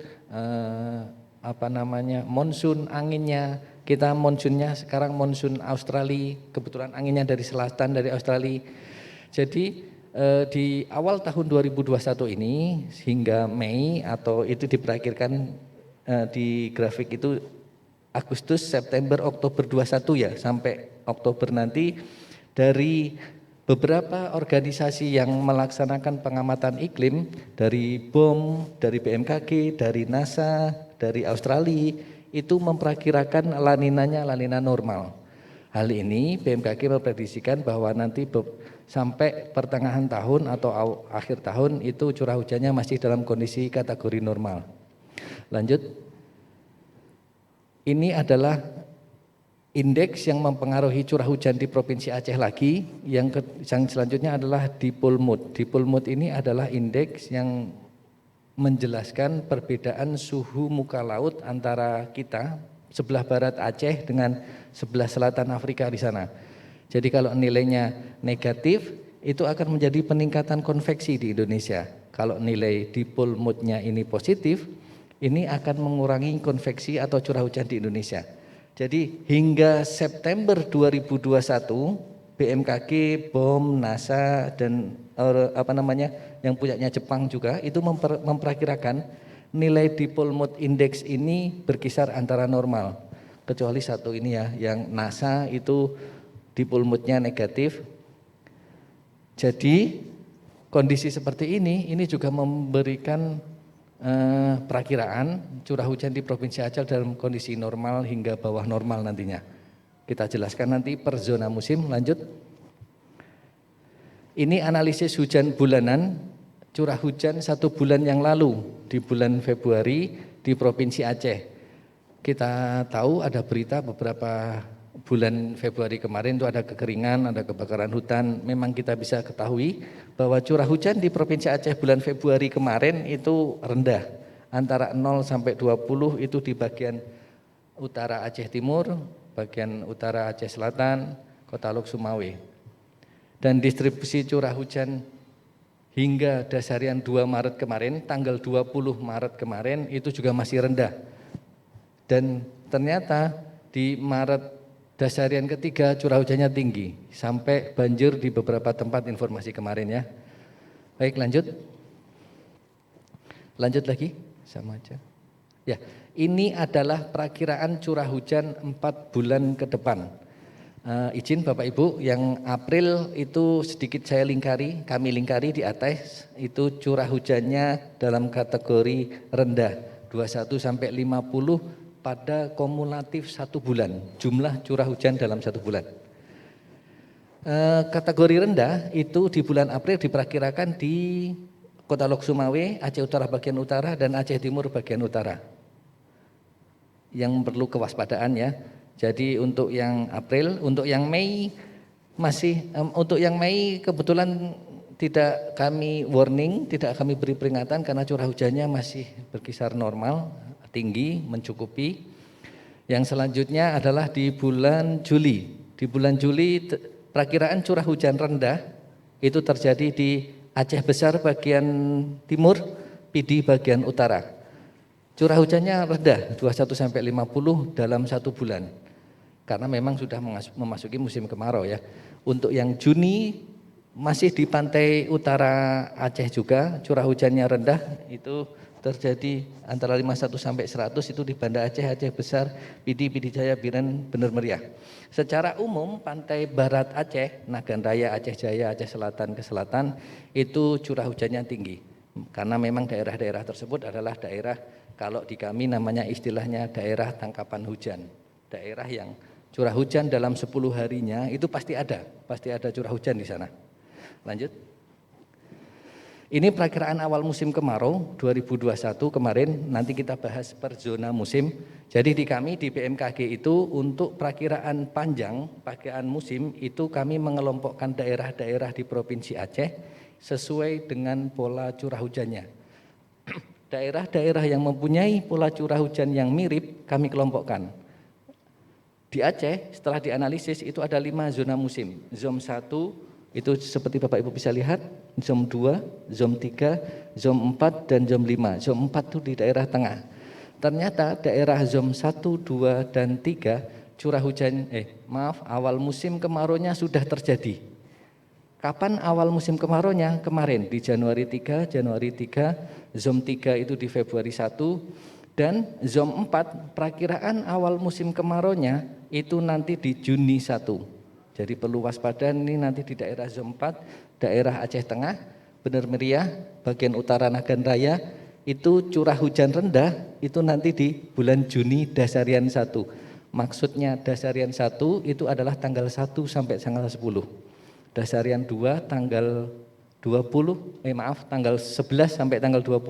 monsun, anginnya. Kita monsunnya sekarang monsun Australia, kebetulan anginnya dari selatan dari Australia. Jadi di awal tahun 2021 ini hingga Mei, atau itu diperakirkan di grafik itu Agustus, September, Oktober 21 ya, sampai Oktober nanti, dari beberapa organisasi yang melaksanakan pengamatan iklim, dari BOM, dari BMKG, dari NASA, dari Australia, itu memperkirakan laninanya lanina normal. Hal ini BMKG memprediksikan bahwa nanti sampai pertengahan tahun atau akhir tahun itu curah hujannya masih dalam kondisi kategori normal. Lanjut. Ini adalah indeks yang mempengaruhi curah hujan di Provinsi Aceh lagi. Yang selanjutnya adalah dipole mood. Dipole mood ini adalah indeks yang menjelaskan perbedaan suhu muka laut antara kita sebelah barat Aceh dengan sebelah selatan Afrika di sana. Jadi kalau nilainya negatif itu akan menjadi peningkatan konveksi di Indonesia. Kalau nilai dipole mood-nya ini positif, ini akan mengurangi konveksi atau curah hujan di Indonesia. Jadi hingga September 2021 BMKG, BOM, NASA, dan yang punyanya Jepang juga itu memperkirakan nilai dipole mood index ini berkisar antara normal. Kecuali satu ini ya, yang NASA itu dipole moodnya negatif. Jadi kondisi seperti ini juga memberikan perakiraan curah hujan di Provinsi Aceh dalam kondisi normal hingga bawah normal nantinya. Kita jelaskan nanti per zona musim. Lanjut. Ini analisis hujan bulanan, curah hujan 1 bulan yang lalu di bulan Februari di Provinsi Aceh. Kita tahu ada berita beberapa bulan Februari kemarin itu ada kekeringan, ada kebakaran hutan. Memang kita bisa ketahui bahwa curah hujan di Provinsi Aceh bulan Februari kemarin itu rendah. Antara 0 sampai 20 itu di bagian utara Aceh Timur, bagian utara Aceh Selatan, Kota Lok Sumawe. Dan distribusi curah hujan hingga dasarian 2 Maret kemarin, tanggal 20 Maret kemarin itu juga masih rendah. Dan ternyata di Maret dasarian ketiga curah hujannya tinggi, sampai banjir di beberapa tempat informasi kemarin ya. Baik, lanjut. Lanjut lagi, sama aja. Ya, ini adalah perakiraan curah hujan 4 bulan ke depan. Izin Bapak Ibu, yang April itu sedikit saya lingkari, kami lingkari di atas, itu curah hujannya dalam kategori rendah, 21 sampai 50 pada kumulatif 1 bulan, jumlah curah hujan dalam 1 bulan. Kategori rendah itu di bulan April diperkirakan di Kota Lok Sumawe, Aceh Utara bagian utara, dan Aceh Timur bagian utara. Yang perlu kewaspadaan ya. Jadi untuk yang April, untuk yang Mei masih, untuk yang Mei kebetulan tidak kami warning, tidak kami beri peringatan karena curah hujannya masih berkisar normal, tinggi, mencukupi. Yang selanjutnya adalah di bulan Juli. Di bulan Juli perakiraan curah hujan rendah itu terjadi di Aceh Besar bagian timur, Pidi bagian utara. Curah hujannya rendah, 21 sampai 50 dalam 1 bulan. Karena memang sudah memasuki musim kemarau ya. Untuk yang Juni masih di pantai utara Aceh juga, curah hujannya rendah, itu terjadi antara 51 sampai 100 itu di Banda Aceh, Aceh Besar, Pidi, Pidi Jaya, Biren, Bener Meriah. Secara umum pantai barat Aceh, Nagan Raya, Aceh Jaya, Aceh Selatan ke selatan itu curah hujannya tinggi. Karena memang daerah-daerah tersebut adalah daerah, kalau di kami namanya istilahnya daerah tangkapan hujan. Daerah yang curah hujan dalam 10 harinya itu pasti ada curah hujan di sana. Lanjut. Ini perakiraan awal musim kemarau 2021 kemarin, nanti kita bahas per zona musim. Jadi di kami di BMKG itu untuk perakiraan panjang, perakiraan musim itu kami mengelompokkan daerah-daerah di Provinsi Aceh sesuai dengan pola curah hujannya. Daerah-daerah yang mempunyai pola curah hujan yang mirip kami kelompokkan. Di Aceh setelah dianalisis itu ada 5 zona musim. Zona 1 itu seperti Bapak Ibu bisa lihat, zona 2, zona 3, zona 4 dan zona 5. Zona 4 itu di daerah tengah. Ternyata daerah zona 1, 2 dan 3 curah hujan awal musim kemaraunya sudah terjadi. Kapan awal musim kemaraunya? Kemarin di Januari 3, zona 3 itu di Februari 1 dan zona 4 perakiraan awal musim kemaraunya itu nanti di Juni 1. Jadi perlu waspada ini nanti di daerah zona 4, daerah Aceh Tengah, Bener Meriah, bagian utara Nagan Raya, itu curah hujan rendah itu nanti di bulan Juni dasarian 1. Maksudnya dasarian 1 itu adalah tanggal 1 sampai tanggal 10. Dasarian 2 tanggal 11 sampai tanggal 20,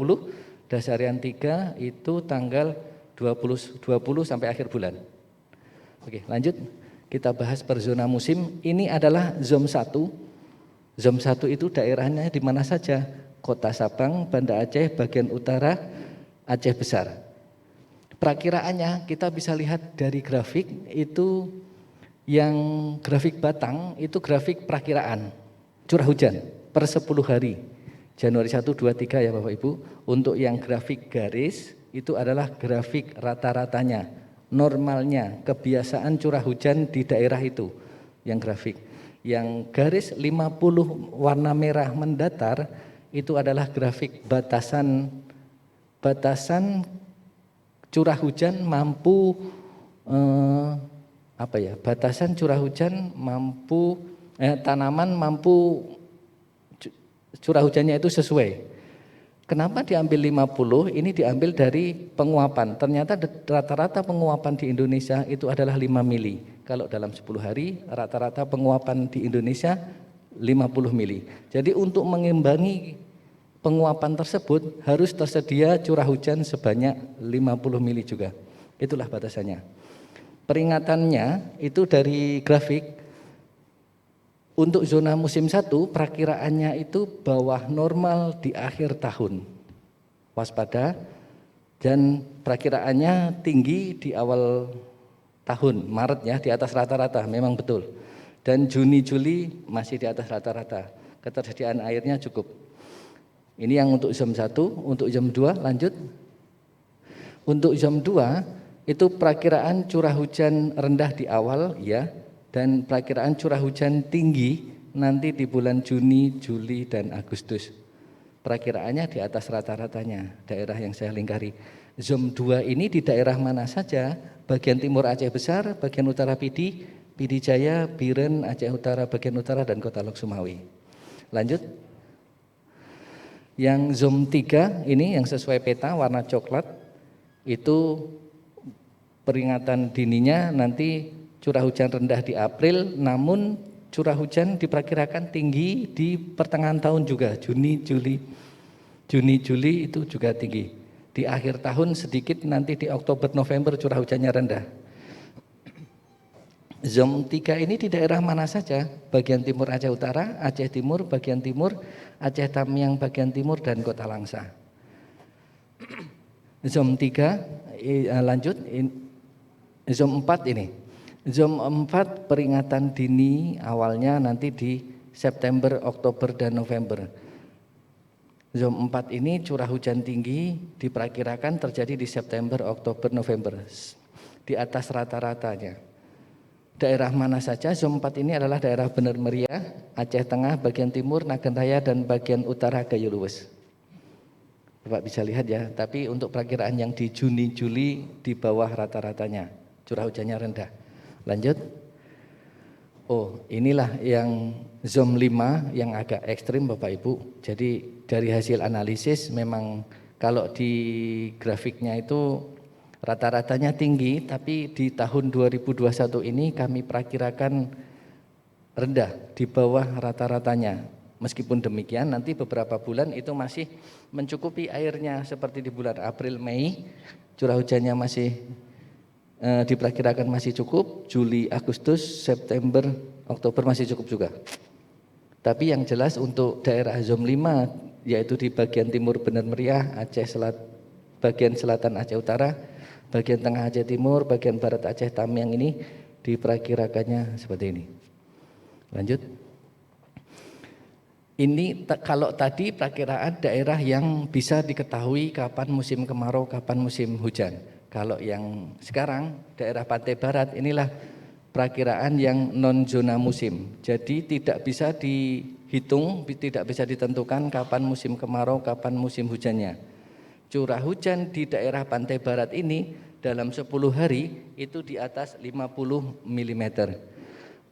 dasarian 3 itu tanggal 20 sampai akhir bulan. Oke, lanjut. Kita bahas per zona musim. Ini adalah zona 1. Zona 1 itu daerahnya di mana saja? Kota Sabang, Banda Aceh, bagian utara, Aceh Besar. Perakiraannya kita bisa lihat dari grafik itu, yang grafik batang itu grafik perakiraan curah hujan per 10 hari. Januari 1, 2, 3 ya Bapak Ibu. Untuk yang grafik garis itu adalah grafik rata-ratanya. Normalnya kebiasaan curah hujan di daerah itu yang grafik. Yang garis 50 warna merah mendatar itu adalah grafik batasan curah hujan mampu batasan curah hujan mampu tanaman mampu curah hujannya itu sesuai. Kenapa diambil 50? Ini diambil dari penguapan. Ternyata rata-rata penguapan di Indonesia itu adalah 5 mili. Kalau dalam 10 hari rata-rata penguapan di Indonesia 50 mili. Jadi untuk mengimbangi penguapan tersebut harus tersedia curah hujan sebanyak 50 mili juga. Itulah batasannya. peringatannya itu dari grafik. Untuk zona musim 1 perakiraannya itu bawah normal di akhir tahun. Waspada, dan perakiraannya tinggi di awal tahun, Maret ya, di atas rata-rata, memang betul. Dan Juni, Juli masih di atas rata-rata. Ketersediaan airnya cukup. Ini yang untuk jam 1, untuk jam 2 lanjut. Untuk jam 2 itu perakiraan curah hujan rendah di awal ya, dan perakiraan curah hujan tinggi nanti di bulan Juni, Juli, dan Agustus. Perakiraannya di atas rata-ratanya daerah yang saya lingkari. Zon 2 ini di daerah mana saja? Bagian timur Aceh Besar, bagian utara Pidi, Pidi Jaya, Biren, Aceh Utara, bagian utara, dan Kota Lok Sumawi. Lanjut. Yang zon 3 ini yang sesuai peta warna coklat, itu peringatan dininya nanti curah hujan rendah di April, namun curah hujan diperkirakan tinggi di pertengahan tahun juga, Juni, Juli itu juga tinggi. Di akhir tahun sedikit, nanti di Oktober, November curah hujannya rendah. Zon 3 ini di daerah mana saja? Bagian timur Aceh Utara, Aceh Timur, bagian timur, Aceh Tamiang bagian timur, dan Kota Langsa. Zon 3 lanjut, zon 4 ini. Zon 4 peringatan dini awalnya nanti di September, Oktober, dan November. Zon 4 ini curah hujan tinggi diperkirakan terjadi di September, Oktober, November, di atas rata-ratanya. Daerah mana saja? Zon 4 ini adalah daerah Bener Meriah, Aceh Tengah, bagian timur, Nagan Raya, dan bagian utara Gayo Luwes. Bapak bisa lihat ya, tapi untuk perakiraan yang di Juni, Juli di bawah rata-ratanya, curah hujannya rendah. Lanjut. Oh, inilah yang zon 5 yang agak ekstrim Bapak Ibu. Jadi dari hasil analisis memang kalau di grafiknya itu rata-ratanya tinggi, tapi di tahun 2021 ini kami perakirakan rendah di bawah rata-ratanya. Meskipun demikian nanti beberapa bulan itu masih mencukupi airnya, seperti di bulan April, Mei curah hujannya masih diperkirakan masih cukup, Juli, Agustus, September, Oktober masih cukup juga. Tapi yang jelas untuk daerah zon 5 yaitu di bagian timur Bener Meriah, Aceh bagian selatan Aceh Utara, bagian tengah Aceh Timur, bagian barat Aceh Tamiang ini diperkirakannya seperti ini. Lanjut. Ini kalau tadi perakiraan daerah yang bisa diketahui kapan musim kemarau, kapan musim hujan. Kalau yang sekarang daerah pantai barat inilah perakiraan yang non zona musim. Jadi tidak bisa dihitung, tidak bisa ditentukan kapan musim kemarau, kapan musim hujannya. Curah hujan di daerah pantai barat ini dalam 10 hari itu di atas 50 mm.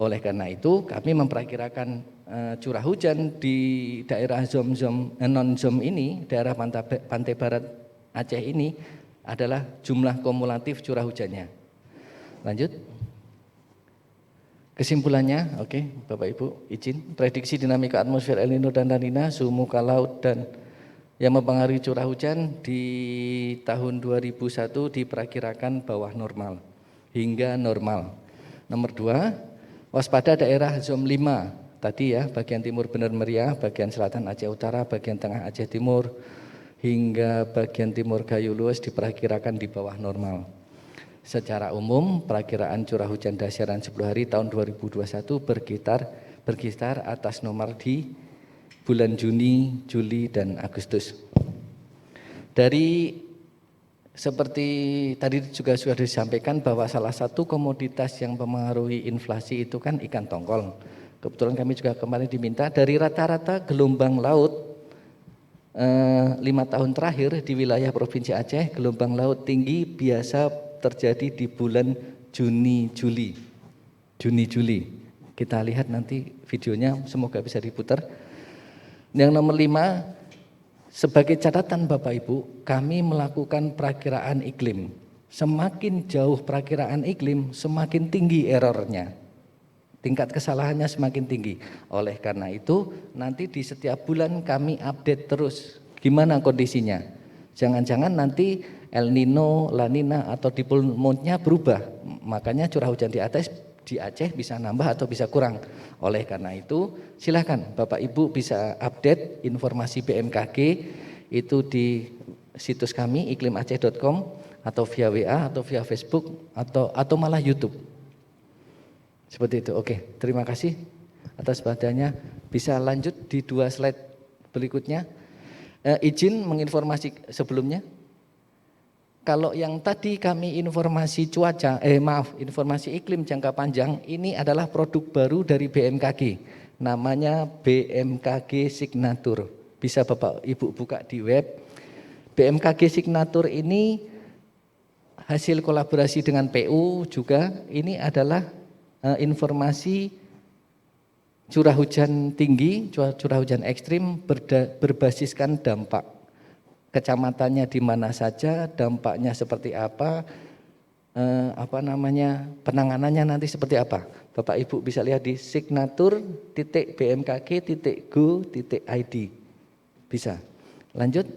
Oleh karena itu kami memperkirakan curah hujan di daerah non-zon ini, daerah pantai barat Aceh ini adalah jumlah kumulatif curah hujannya. Lanjut. Kesimpulannya, oke, Bapak Ibu izin, prediksi dinamika atmosfer El Nino dan La Nina, suhu muka laut dan yang mempengaruhi curah hujan di tahun 2001 diperkirakan bawah normal hingga normal. Nomor 2, waspada daerah zon 5 tadi ya, bagian timur Bener Meriah, bagian selatan Aceh Utara, bagian tengah Aceh Timur, hingga bagian timur Gayo Luwes diperkirakan di bawah normal. Secara umum perakiraan curah hujan dahsyaran 10 hari tahun 2021 berkisar atas nomor di bulan Juni, Juli, dan Agustus. Dari seperti tadi juga sudah disampaikan bahwa salah satu komoditas yang mempengaruhi inflasi itu kan ikan tongkol. Kebetulan kami juga kemarin diminta dari rata-rata gelombang laut 5 tahun terakhir di wilayah Provinsi Aceh, gelombang laut tinggi biasa terjadi di bulan Juni, Juli. Kita lihat nanti videonya, semoga bisa diputar. Yang nomor 5, sebagai catatan Bapak Ibu, kami melakukan perakiraan iklim. Semakin jauh perakiraan iklim, semakin tinggi errornya. Tingkat kesalahannya semakin tinggi. Oleh karena itu, nanti di setiap bulan kami update terus gimana kondisinya. Jangan-jangan nanti El Nino, La Nina atau dipole mode-nya berubah, Makanya curah hujan di Aceh bisa nambah atau bisa kurang. Oleh karena itu silakan Bapak Ibu bisa update informasi BMKG itu di situs kami iklimaceh.com atau via WA atau via Facebook atau malah YouTube. Seperti itu. Oke, terima kasih atas perhatiannya. Bisa lanjut di 2 slide berikutnya. Izin menginformasi sebelumnya. Kalau yang tadi kami informasi informasi iklim jangka panjang, ini adalah produk baru dari BMKG. Namanya BMKG Signature. Bisa Bapak Ibu buka di web. BMKG Signature ini hasil kolaborasi dengan PU juga. Ini adalah informasi curah hujan tinggi, curah hujan ekstrim berbasiskan dampak. Kecamatannya di mana saja, dampaknya seperti apa, penanganannya nanti seperti apa. Bapak Ibu bisa lihat di signatur.bmkg.go.id. Bisa. Lanjut.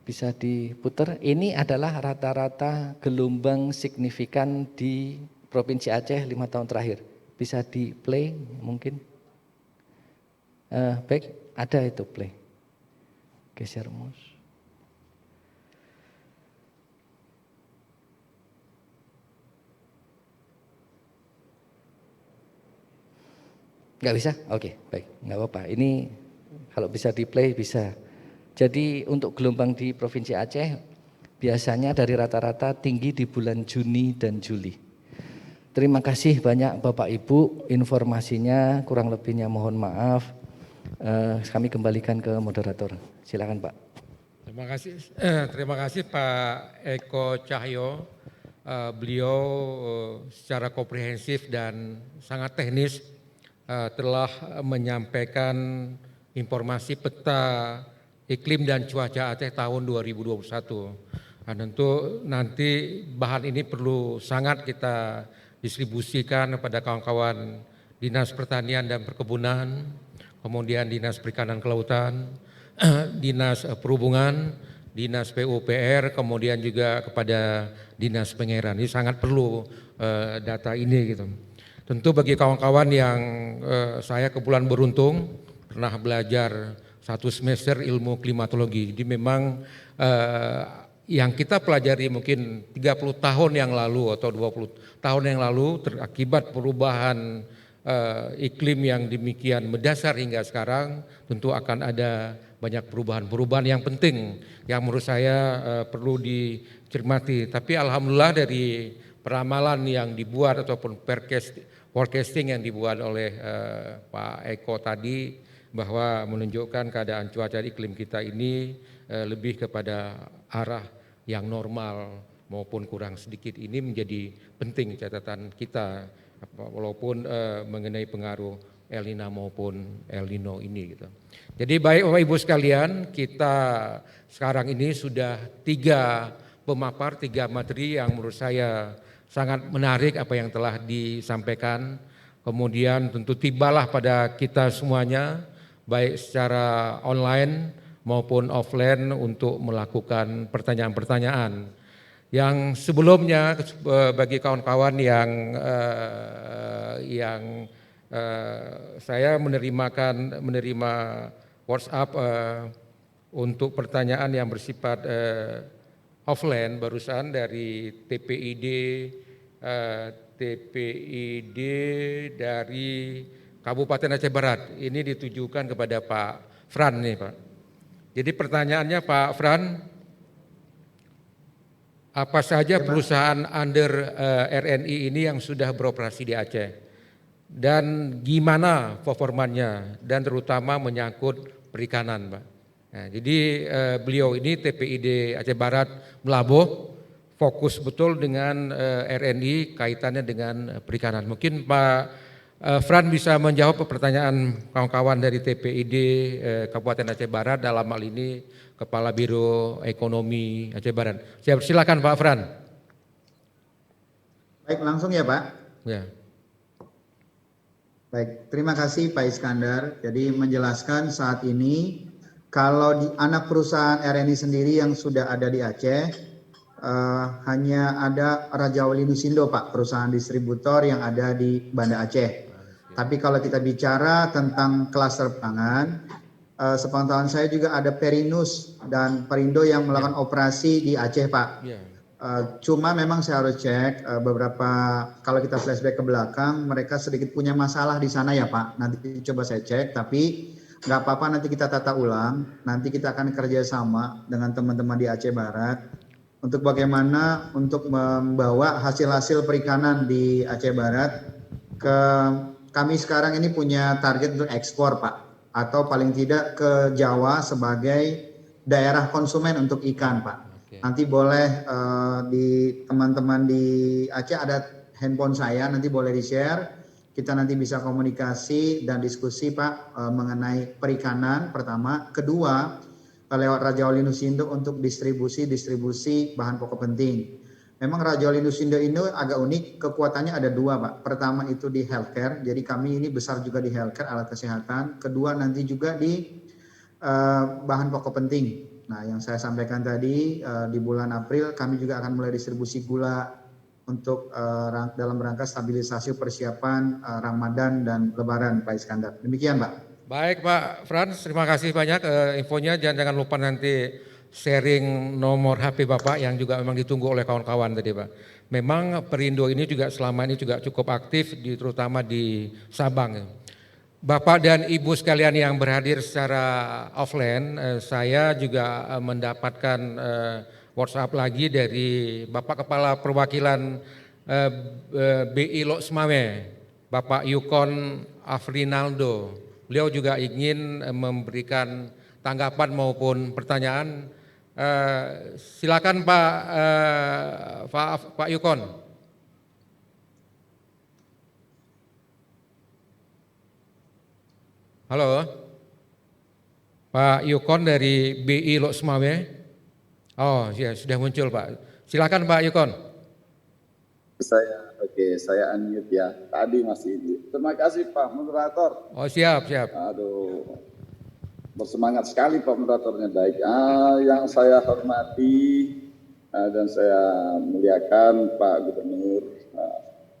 Bisa diputar. Ini adalah rata-rata gelombang signifikan di Provinsi Aceh 5 tahun terakhir. Bisa di play mungkin. Baik, ada itu play. Geser mouse. Enggak bisa? Oke, baik, enggak apa-apa. Ini kalau bisa di play bisa. Jadi untuk gelombang di Provinsi Aceh biasanya dari rata-rata tinggi di bulan Juni dan Juli. Terima kasih banyak Bapak Ibu, informasinya kurang lebihnya mohon maaf. Kami kembalikan ke moderator. Silakan Pak. Terima kasih Pak Eko Cahyo. Beliau secara komprehensif dan sangat teknis telah menyampaikan informasi peta iklim dan cuaca Aceh tahun 2021. Nah, tentu nanti bahan ini perlu sangat kita distribusikan kepada kawan-kawan Dinas Pertanian dan Perkebunan, kemudian Dinas Perikanan Kelautan, Dinas Perhubungan, Dinas PUPR, kemudian juga kepada Dinas Pengairan. Ini sangat perlu data ini gitu. Tentu bagi kawan-kawan yang saya kebetulan beruntung pernah belajar 1 semester ilmu klimatologi. Jadi memang yang kita pelajari mungkin 30 tahun yang lalu atau 20 tahun yang lalu terakibat perubahan iklim yang demikian mendasar hingga sekarang, tentu akan ada banyak perubahan-perubahan yang penting yang menurut saya perlu dicermati. Tapi alhamdulillah dari peramalan yang dibuat ataupun forecasting yang dibuat oleh Pak Eko tadi, bahwa menunjukkan keadaan cuaca iklim kita ini lebih kepada arah yang normal maupun kurang sedikit. Ini menjadi penting catatan kita walaupun mengenai pengaruh El Nino maupun El Nino ini gitu. Jadi baik Bapak Ibu sekalian, kita sekarang ini sudah 3 pemapar, 3 materi yang menurut saya sangat menarik apa yang telah disampaikan. Kemudian tentu tibalah pada kita semuanya baik secara online maupun offline untuk melakukan pertanyaan-pertanyaan. Yang sebelumnya bagi kawan-kawan yang saya menerima WhatsApp untuk pertanyaan yang bersifat offline barusan dari TPID dari Kabupaten Aceh Barat. Ini ditujukan kepada Pak Fran nih Pak. Jadi pertanyaannya Pak Fran, apa saja perusahaan under RNI ini yang sudah beroperasi di Aceh? Dan gimana performanya dan terutama menyangkut perikanan Pak. Nah, jadi beliau ini TPID Aceh Barat Melaboh fokus betul dengan RNI kaitannya dengan perikanan. Mungkin Pak Fran bisa menjawab pertanyaan kawan-kawan dari TPID Kabupaten Aceh Barat, dalam hal ini Kepala Biro Ekonomi Aceh Barat. Saya persilakan Pak Fran. Baik, langsung ya Pak. Ya. Baik, terima kasih Pak Iskandar. Jadi menjelaskan saat ini kalau di anak perusahaan RNI sendiri yang sudah ada di Aceh, hanya ada Raja Wali Nusindo Pak, perusahaan distributor yang ada di Banda Aceh. Tapi kalau kita bicara tentang klaster pangan, sepengetahuan saya juga ada Perinus dan Perindo yang melakukan operasi di Aceh Pak. Cuma memang saya harus cek beberapa, kalau kita flashback ke belakang, mereka sedikit punya masalah di sana ya Pak. Nanti coba saya cek, tapi nggak apa-apa, nanti kita tata ulang. Nanti kita akan kerjasama dengan teman-teman di Aceh Barat untuk bagaimana untuk membawa hasil-hasil perikanan di Aceh Barat ke, kami sekarang ini punya target untuk ekspor Pak, atau paling tidak ke Jawa sebagai daerah konsumen untuk ikan Pak. Nanti boleh di teman-teman di Aceh ada handphone saya, nanti boleh di-share. Kita nanti bisa komunikasi dan diskusi Pak mengenai perikanan pertama. Kedua, lewat Raja Wali Nusindo untuk distribusi bahan pokok penting. Memang Raja Wali Nusindo ini agak unik, kekuatannya ada dua Pak. Pertama itu di healthcare, jadi kami ini besar juga di healthcare, alat kesehatan. Kedua nanti juga di bahan pokok penting. Nah, yang saya sampaikan tadi di bulan April kami juga akan mulai distribusi gula untuk dalam rangka stabilisasi persiapan Ramadan dan Lebaran Pak Iskandar. Demikian Pak. Baik Pak Frans, terima kasih banyak infonya. Jangan lupa nanti sharing nomor HP Bapak yang juga memang ditunggu oleh kawan-kawan tadi Pak. Memang Perindo ini juga selama ini juga cukup aktif terutama di Sabang. Bapak dan Ibu sekalian yang berhadir secara offline, saya juga mendapatkan WhatsApp lagi dari Bapak Kepala Perwakilan BI Lok Semawe, Bapak Yukon Afrinaldo. Beliau juga ingin memberikan tanggapan maupun pertanyaan. Silakan Pak Yukon. Halo, Pak Yukon dari BI Lok Semawe. Oh ya, sudah muncul Pak. Silakan Pak Yukon. Saya unmute ya. Tadi masih ini. Terima kasih Pak Moderator. Oh siap. Aduh, bersemangat sekali Pak Moderatornya, baik. Yang saya hormati dan saya muliakan Pak Gubernur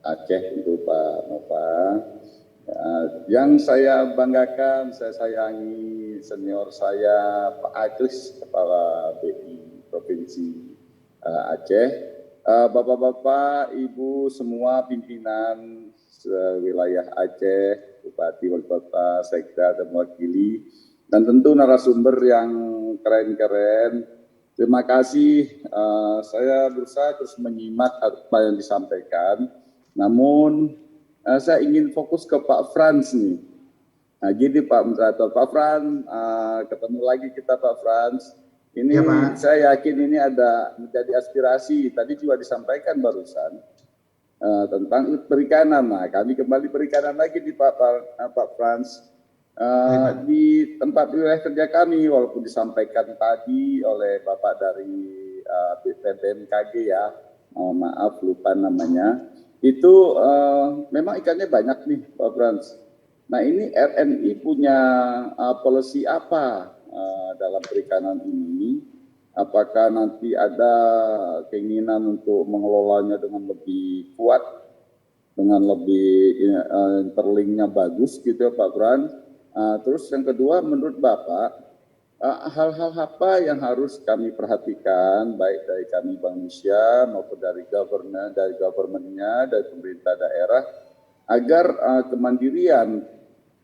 Aceh itu Pak Nova. Yang saya banggakan, saya sayangi senior saya Pak Agris, Kepala BI Provinsi Aceh, Bapak-bapak, Ibu semua pimpinan wilayah Aceh, Bupati, Wali Kota, Sekda dan mewakili, dan tentu narasumber yang keren-keren. Terima kasih, saya berusaha terus menyimak apa yang disampaikan, namun saya ingin fokus ke Pak Frans nih. Nah, gini Pak Moderator, Pak Frans, ketemu lagi kita Pak Frans. Ini ya, saya yakin ini ada menjadi aspirasi. Tadi juga disampaikan barusan tentang perikanan. Nah, kami kembali perikanan lagi di Pak Frans. Di tempat wilayah kerja kami, walaupun disampaikan tadi oleh Bapak dari BMKG ya, maaf lupa namanya. Itu memang ikannya banyak nih Pak Frans. Nah ini RNI punya policy apa dalam perikanan ini? Apakah nanti ada keinginan untuk mengelolanya dengan lebih kuat, dengan lebih interlinknya bagus gitu ya Pak Frans? Terus yang kedua, menurut Bapak, hal-hal apa yang harus kami perhatikan baik dari kami Bank Indonesia maupun dari government-nya, dari pemerintah daerah agar kemandirian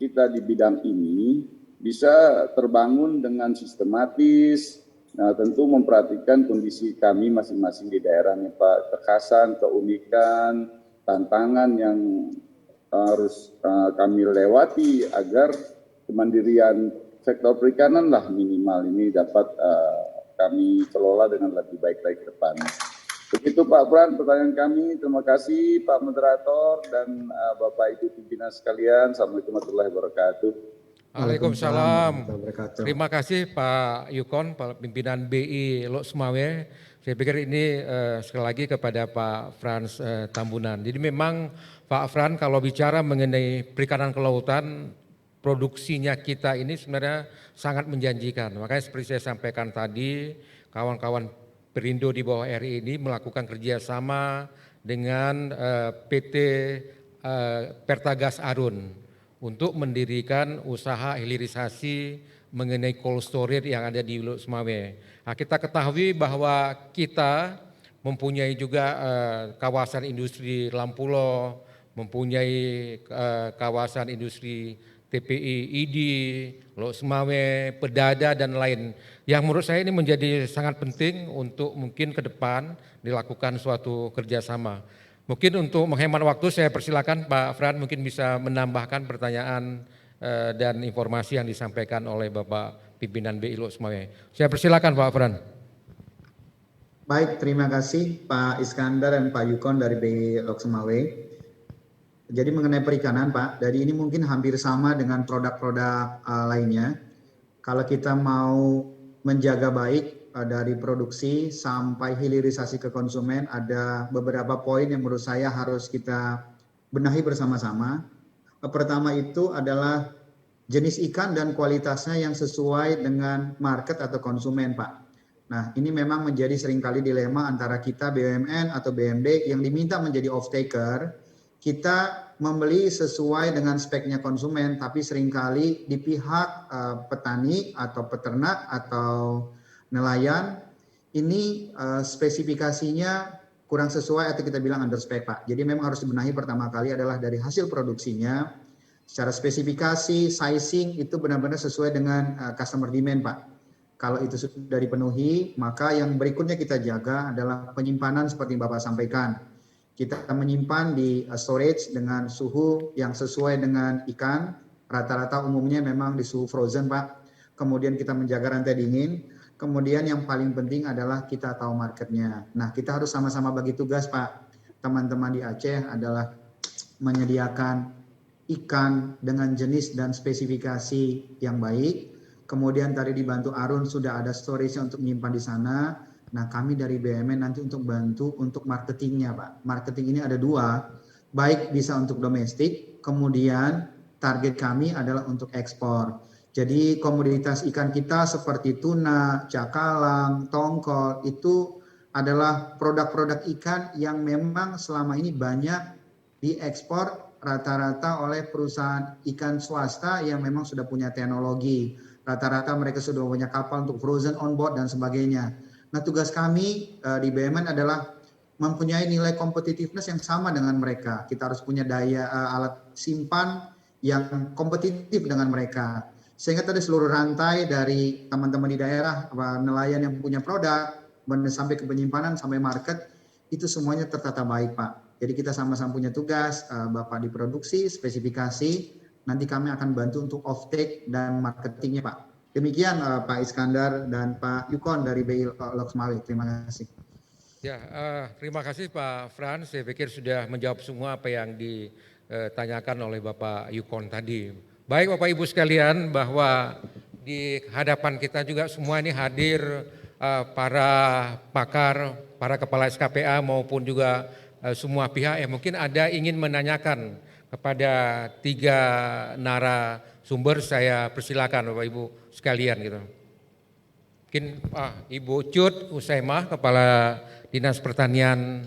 kita di bidang ini bisa terbangun dengan sistematis. Nah, tentu memperhatikan kondisi kami masing-masing di daerah nih Pak, kekhasan, keunikan, tantangan yang harus kami lewati agar kemandirian sektor perikanan lah minimal ini dapat kami kelola dengan lebih baik lagi ke depan. Begitu Pak Frans pertanyaan kami. Terima kasih Pak Moderator dan Bapak Ibu pimpinan sekalian. Assalamualaikum warahmatullahi wabarakatuh. Waalaikumsalam. Terima kasih Pak Yukon, pimpinan BI Lok Semawe. Saya pikir ini sekali lagi kepada Pak Frans Tambunan. Jadi memang Pak Frans kalau bicara mengenai perikanan kelautan, produksinya kita ini sebenarnya sangat menjanjikan. Makanya seperti saya sampaikan tadi, kawan-kawan Perindo di bawah RI ini melakukan kerjasama dengan PT Pertagas Arun untuk mendirikan usaha hilirisasi mengenai cold storage yang ada di Hulu Semawe. Nah, kita ketahui bahwa kita mempunyai juga kawasan industri Lampulo, mempunyai kawasan industri TPI ID, Hulu Semawe, Pedada dan lain. Yang menurut saya ini menjadi sangat penting untuk mungkin ke depan dilakukan suatu kerjasama. Mungkin untuk menghemat waktu saya persilakan Pak Fran mungkin bisa menambahkan pertanyaan dan informasi yang disampaikan oleh Bapak Pimpinan BI Hulu Semawe. Saya persilakan Pak Fran. Baik, terima kasih Pak Iskandar dan Pak Yukon dari BI Hulu Semawe. Jadi mengenai perikanan Pak, dari ini mungkin hampir sama dengan produk-produk lainnya. Kalau kita mau menjaga baik dari produksi sampai hilirisasi ke konsumen, ada beberapa poin yang menurut saya harus kita benahi bersama-sama. Pertama itu adalah jenis ikan dan kualitasnya yang sesuai dengan market atau konsumen Pak. Nah ini memang menjadi seringkali dilema antara kita BUMN atau BMD yang diminta menjadi off-taker. Kita membeli sesuai dengan speknya konsumen, tapi seringkali di pihak petani atau peternak atau nelayan ini spesifikasinya kurang sesuai atau kita bilang under spec Pak. Jadi memang harus dibenahi pertama kali adalah dari hasil produksinya, secara spesifikasi, sizing itu benar-benar sesuai dengan customer demand Pak. Kalau itu sudah dipenuhi, maka yang berikutnya kita jaga adalah penyimpanan seperti Bapak sampaikan. Kita menyimpan di storage dengan suhu yang sesuai dengan ikan, rata-rata umumnya memang di suhu frozen Pak. Kemudian kita menjaga rantai dingin, kemudian yang paling penting adalah kita tahu marketnya. Nah kita harus sama-sama bagi tugas Pak. Teman-teman di Aceh adalah menyediakan ikan dengan jenis dan spesifikasi yang baik. Kemudian tadi dibantu Arun sudah ada storage untuk menyimpan di sana. Nah kami dari BUMN nanti untuk bantu untuk marketingnya Pak. Marketing ini ada dua, baik bisa untuk domestik, kemudian target kami adalah untuk ekspor. Jadi komoditas ikan kita seperti tuna, cakalang, tongkol itu adalah produk-produk ikan yang memang selama ini banyak diekspor rata-rata oleh perusahaan ikan swasta yang memang sudah punya teknologi. Rata-rata mereka sudah punya kapal untuk frozen on board dan sebagainya. Nah tugas kami di BUMN adalah mempunyai nilai competitiveness yang sama dengan mereka. Kita harus punya daya alat simpan yang kompetitif dengan mereka. Sehingga tadi seluruh rantai dari teman-teman di daerah, nelayan yang punya produk, sampai ke penyimpanan, sampai market, itu semuanya tertata baik Pak. Jadi kita sama-sama punya tugas, Bapak di produksi, spesifikasi, nanti kami akan bantu untuk off-take dan marketingnya Pak. Demikian Pak Iskandar dan Pak Yukon dari BI Hulu Semawe. Terima kasih. Ya, terima kasih Pak Fran. Saya pikir sudah menjawab semua apa yang ditanyakan oleh Bapak Yukon tadi. Baik Bapak Ibu sekalian, bahwa di hadapan kita juga semua ini hadir para pakar, para kepala SKPA maupun juga semua pihak yang mungkin ada ingin menanyakan kepada tiga narasumber. Saya persilakan Bapak Ibu sekalian gitu. Mungkin Ibu Cut Usaimah, Kepala Dinas Pertanian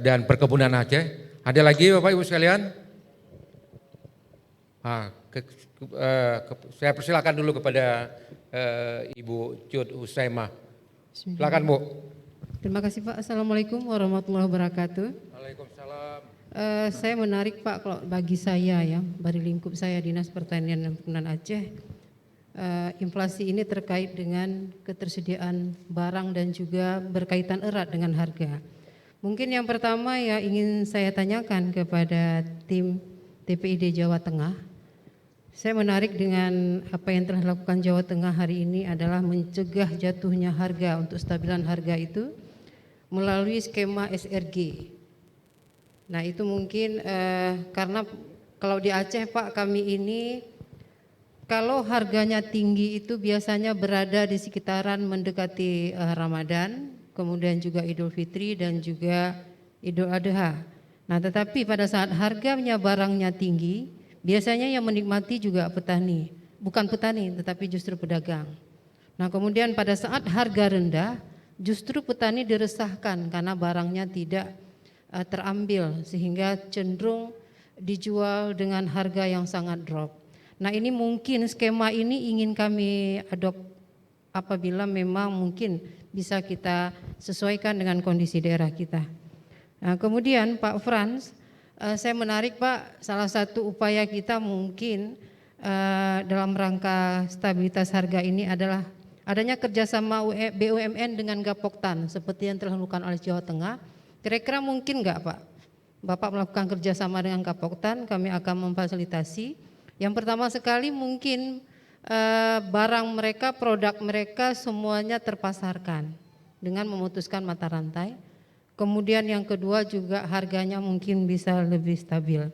dan Perkebunan Aceh. Ada lagi Bapak Ibu sekalian? Saya persilakan dulu kepada Ibu Cut Usaimah. Silakan Bu. Terima kasih Pak. Assalamualaikum warahmatullahi wabarakatuh. Waalaikumsalam. Saya menarik Pak, kalau bagi saya ya, dari lingkup saya Dinas Pertanian dan Perkebunan Aceh, inflasi ini terkait dengan ketersediaan barang dan juga berkaitan erat dengan harga. Mungkin yang pertama ya ingin saya tanyakan kepada tim TPID Jawa Tengah. Saya menarik dengan apa yang telah dilakukan Jawa Tengah hari ini adalah mencegah jatuhnya harga untuk stabilan harga itu melalui skema SRG. Nah itu mungkin karena kalau di Aceh Pak, kami ini kalau harganya tinggi itu biasanya berada di sekitaran mendekati Ramadan, kemudian juga Idul Fitri dan juga Idul Adha. Nah tetapi pada saat harganya barangnya tinggi, biasanya yang menikmati juga petani, bukan petani tetapi justru pedagang. Nah kemudian pada saat harga rendah, justru petani diresahkan karena barangnya tidak terambil sehingga cenderung dijual dengan harga yang sangat drop. Nah, ini mungkin skema ini ingin kami adopt apabila memang mungkin bisa kita sesuaikan dengan kondisi daerah kita. Nah, kemudian Pak Frans, saya menarik Pak, salah satu upaya kita mungkin dalam rangka stabilitas harga ini adalah adanya kerjasama BUMN dengan Gapoktan seperti yang telah dilakukan oleh Jawa Tengah. Kira-kira mungkin nggak Pak, Bapak melakukan kerjasama dengan Gapoktan, kami akan memfasilitasi. Yang pertama sekali mungkin barang mereka, produk mereka semuanya terpasarkan dengan memutuskan mata rantai. Kemudian yang kedua juga harganya mungkin bisa lebih stabil.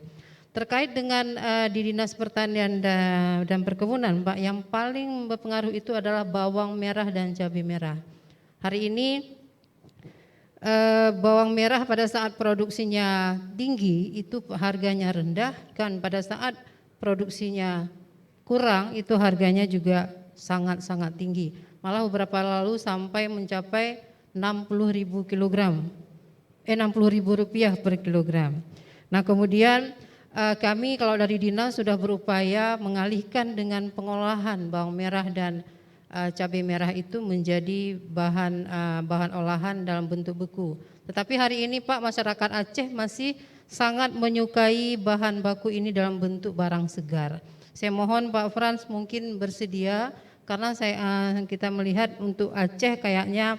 Terkait dengan di Dinas Pertanian dan Perkebunan Pak, yang paling berpengaruh itu adalah bawang merah dan cabai merah. Hari ini bawang merah pada saat produksinya tinggi itu harganya rendah, kan pada saat produksinya kurang itu harganya juga sangat-sangat tinggi. Malah beberapa lalu sampai mencapai 60.000 kilogram, 60.000 rupiah per kilogram. Nah, kemudian kami kalau dari dinas sudah berupaya mengalihkan dengan pengolahan bawang merah dan cabai merah itu menjadi bahan olahan dalam bentuk beku. Tetapi hari ini Pak, masyarakat Aceh masih sangat menyukai bahan baku ini dalam bentuk barang segar. Saya mohon Pak Frans mungkin bersedia karena kita melihat untuk Aceh kayaknya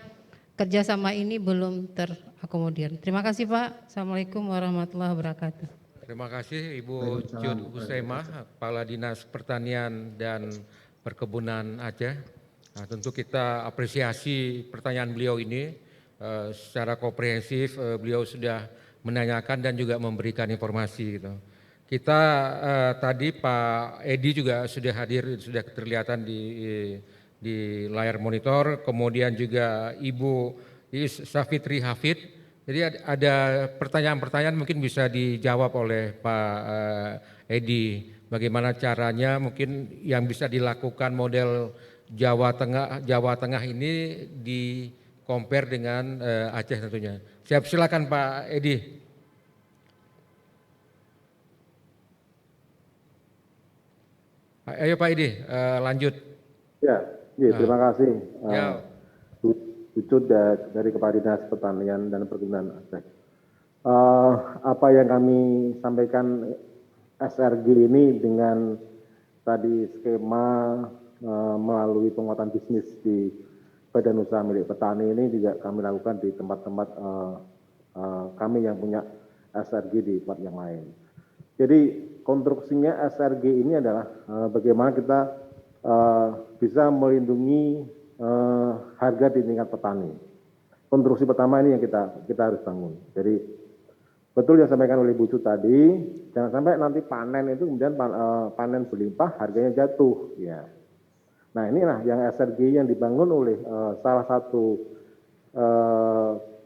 kerjasama ini belum terakomodir. Terima kasih Pak. Assalamualaikum warahmatullahi wabarakatuh. Terima kasih Ibu Cut Husaimah, Kepala Dinas Pertanian dan Perkebunan Aceh. Nah, tentu kita apresiasi pertanyaan beliau ini secara komprehensif. Beliau sudah menanyakan dan juga memberikan informasi. Gitu. Kita tadi Pak Edi juga sudah hadir, sudah terlihatan di layar monitor. Kemudian juga Ibu Safitri Hafid. Jadi ada pertanyaan-pertanyaan mungkin bisa dijawab oleh Pak Edi. Bagaimana caranya mungkin yang bisa dilakukan model Jawa Tengah ini di compare dengan Aceh tentunya. Silakan Pak Edi. Ayo Pak Edi, lanjut. Ya, terima kasih. Ucut dari Kepala Dinas Pertanian dan Perkebunan Aceh. Apa yang kami sampaikan SRG ini dengan tadi skema melalui penguatan bisnis di badan usaha milik petani ini juga kami lakukan di tempat-tempat kami yang punya SRG di tempat yang lain. Jadi konstruksinya SRG ini adalah bagaimana kita bisa melindungi harga di tingkat petani. Konstruksi pertama ini yang kita harus bangun. Jadi betul yang disampaikan oleh Bu Cut tadi, jangan sampai nanti panen itu kemudian panen berlimpah harganya jatuh. Ya. Nah inilah yang SRG yang dibangun oleh salah satu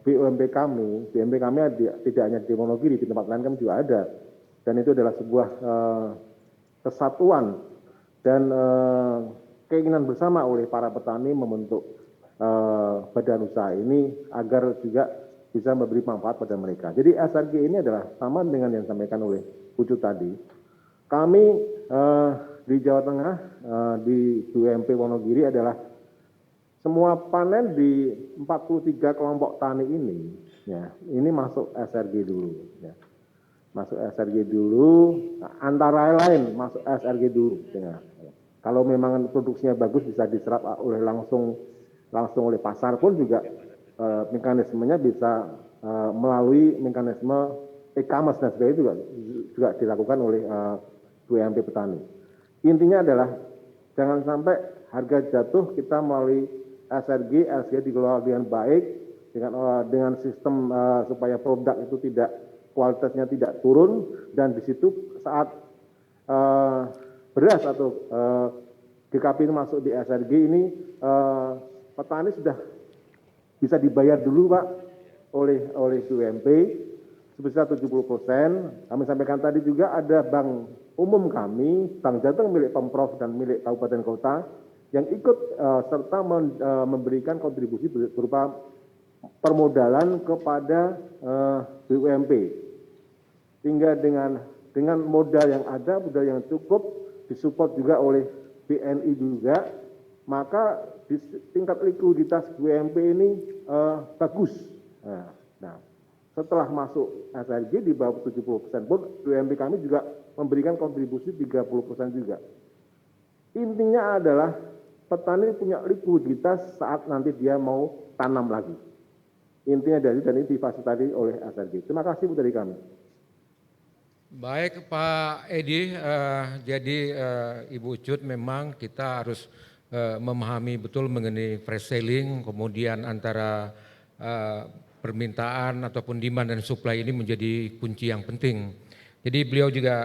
BUMP kami. BUMP kami tidak hanya di Wonogiri, di tempat lain kami juga ada. Dan itu adalah sebuah kesatuan dan keinginan bersama oleh para petani membentuk badan usaha ini agar juga bisa memberi manfaat pada mereka. Jadi SRG ini adalah sama dengan yang disampaikan oleh Ucut tadi. Kami di Jawa Tengah, di BUMP Wonogiri adalah semua panen di 43 kelompok tani ini, ya, ini masuk SRG dulu. Ya. Masuk SRG dulu, antara lain masuk SRG dulu. Ya. Kalau memang produksinya bagus bisa diserap oleh langsung oleh pasar pun juga mekanismenya bisa melalui mekanisme e-commerce dan sebagainya juga dilakukan oleh BUMP petani. Intinya adalah jangan sampai harga jatuh kita melalui SRG dikelola dengan baik dengan sistem supaya produk itu kualitasnya tidak turun dan di situ saat beras atau GKP ini masuk di SRG ini petani sudah bisa dibayar dulu Pak oleh BUMP sebesar 70%. Kami sampaikan tadi juga ada bank umum kami, Bank Jateng milik Pemprov dan milik kabupaten kota yang ikut serta memberikan kontribusi berupa permodalan kepada BUMP. Sehingga dengan modal yang ada, modal yang cukup, disupport juga oleh BNI juga, maka tingkat likuiditas BUMP ini bagus. Nah, setelah masuk SRG di bawah 70% pun BUMP kami juga memberikan kontribusi 30% juga. Intinya adalah petani punya likuiditas saat nanti dia mau tanam lagi. Intinya dari dan ini difasilitasi oleh SRG. Terima kasih Bu dari kami. Baik Pak Edi, jadi Ibu Ucut memang kita harus memahami betul mengenai fresh selling, kemudian antara permintaan ataupun demand dan supply ini menjadi kunci yang penting. Jadi beliau juga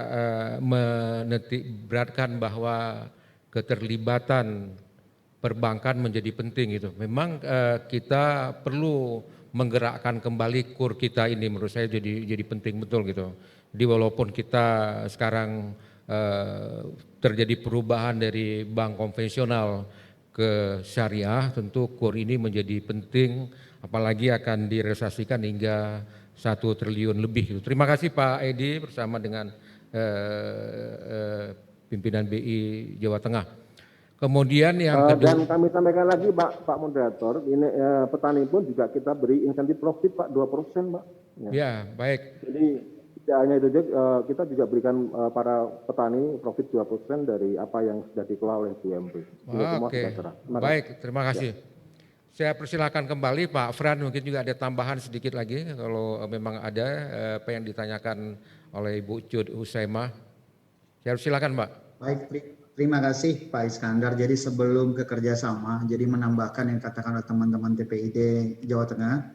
menitikberatkan bahwa keterlibatan perbankan menjadi penting gitu. Memang kita perlu menggerakkan kembali KUR kita ini, menurut saya jadi penting betul gitu. Jadi walaupun kita sekarang terjadi perubahan dari bank konvensional ke syariah, tentu KUR ini menjadi penting, apalagi akan direalisasikan hingga 1 triliun lebih. Terima kasih Pak Edi bersama dengan pimpinan BI Jawa Tengah. Kemudian yang kedua, dan kami sampaikan lagi Pak Moderator, ini petani pun juga kita beri insentif profit Pak 2% Pak. Ya baik. Jadi tidak hanya itu, kita juga berikan para petani profit 2% dari apa yang sudah dikelola oleh BUMP. Oke, baik, terima kasih. Ya. Saya persilakan kembali Pak Fran, mungkin juga ada tambahan sedikit lagi kalau memang ada apa yang ditanyakan oleh Ibu Ucut Husaimah. Saya persilakan Pak. Baik, terima kasih Pak Iskandar. Jadi sebelum ke kerjasama, jadi menambahkan yang katakan oleh teman-teman TPID Jawa Tengah,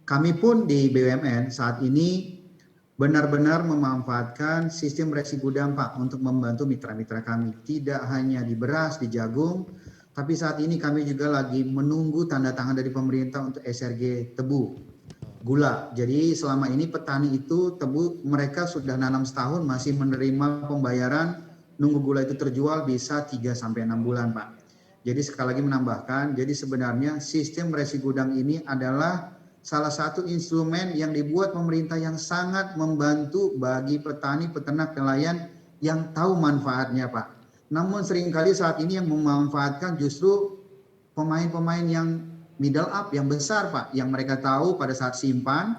kami pun di BUMN saat ini benar-benar memanfaatkan sistem resi gudang Pak untuk membantu mitra-mitra kami. Tidak hanya di beras, di jagung, tapi saat ini kami juga lagi menunggu tanda tangan dari pemerintah untuk SRG tebu, gula. Jadi selama ini petani itu tebu mereka sudah nanam setahun masih menerima pembayaran, nunggu gula itu terjual bisa 3-6 bulan Pak. Jadi sekali lagi menambahkan, jadi sebenarnya sistem resi gudang ini adalah salah satu instrumen yang dibuat pemerintah yang sangat membantu bagi petani, peternak, nelayan yang tahu manfaatnya Pak. Namun seringkali saat ini yang memanfaatkan justru pemain-pemain yang middle up, yang besar Pak, yang mereka tahu pada saat simpan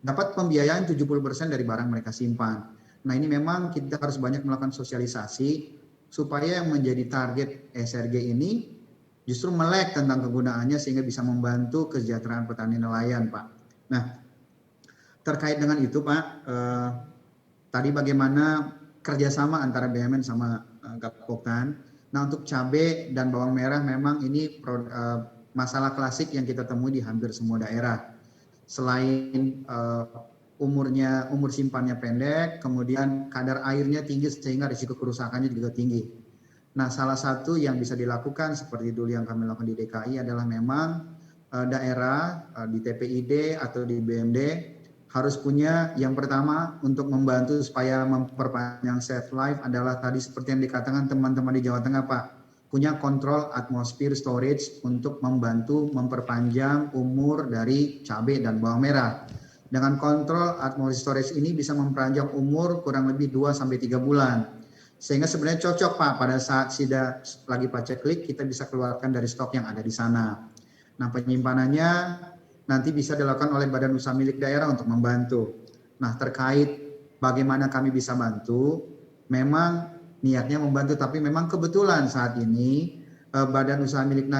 dapat pembiayaan 70% dari barang mereka simpan. Nah ini memang kita harus banyak melakukan sosialisasi supaya yang menjadi target SRG ini justru melek tentang kegunaannya sehingga bisa membantu kesejahteraan petani nelayan Pak. Nah terkait dengan itu Pak, tadi bagaimana kerjasama antara BUMN sama Gapoktan. Nah untuk cabai dan bawang merah memang ini masalah klasik yang kita temui di hampir semua daerah. Selain umur simpannya pendek, kemudian kadar airnya tinggi sehingga risiko kerusakannya juga tinggi. Nah salah satu yang bisa dilakukan seperti dulu yang kami lakukan di DKI adalah memang daerah di TPID atau di BMD harus punya yang pertama untuk membantu supaya memperpanjang shelf life adalah tadi seperti yang dikatakan teman-teman di Jawa Tengah Pak, punya kontrol atmosfer storage untuk membantu memperpanjang umur dari cabai dan bawang merah. Dengan kontrol atmosfer storage ini bisa memperpanjang umur kurang lebih 2-3 bulan. Sehingga sebenarnya cocok Pak pada saat sudah lagi paceklik kita bisa keluarkan dari stok yang ada di sana. Nah penyimpanannya nanti bisa dilakukan oleh badan usaha milik daerah untuk membantu. Nah terkait bagaimana kami bisa bantu, memang niatnya membantu, tapi memang kebetulan saat ini badan usaha milik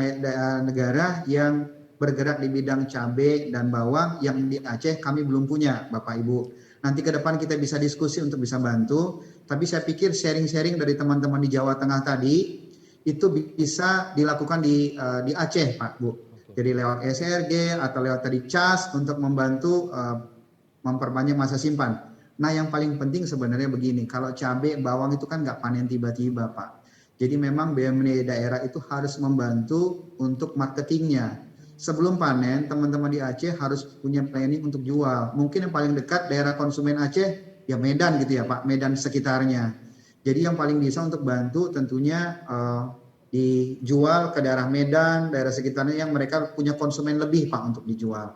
negara yang bergerak di bidang cabai dan bawang yang di Aceh kami belum punya Bapak Ibu. Nanti ke depan kita bisa diskusi untuk bisa bantu, tapi saya pikir sharing-sharing dari teman-teman di Jawa Tengah tadi itu bisa dilakukan di Aceh Pak Bu. Jadi lewat SRG atau lewat tadi CAS untuk membantu memperpanjang masa simpan. Nah yang paling penting sebenarnya begini, kalau cabai bawang itu kan nggak panen tiba-tiba Pak. Jadi memang BUMN daerah itu harus membantu untuk marketingnya. Sebelum panen teman-teman di Aceh harus punya planning untuk jual. Mungkin yang paling dekat daerah konsumen Aceh ya Medan gitu ya Pak, Medan sekitarnya. Jadi yang paling bisa untuk bantu tentunya dijual ke daerah Medan, daerah sekitarnya yang mereka punya konsumen lebih Pak untuk dijual.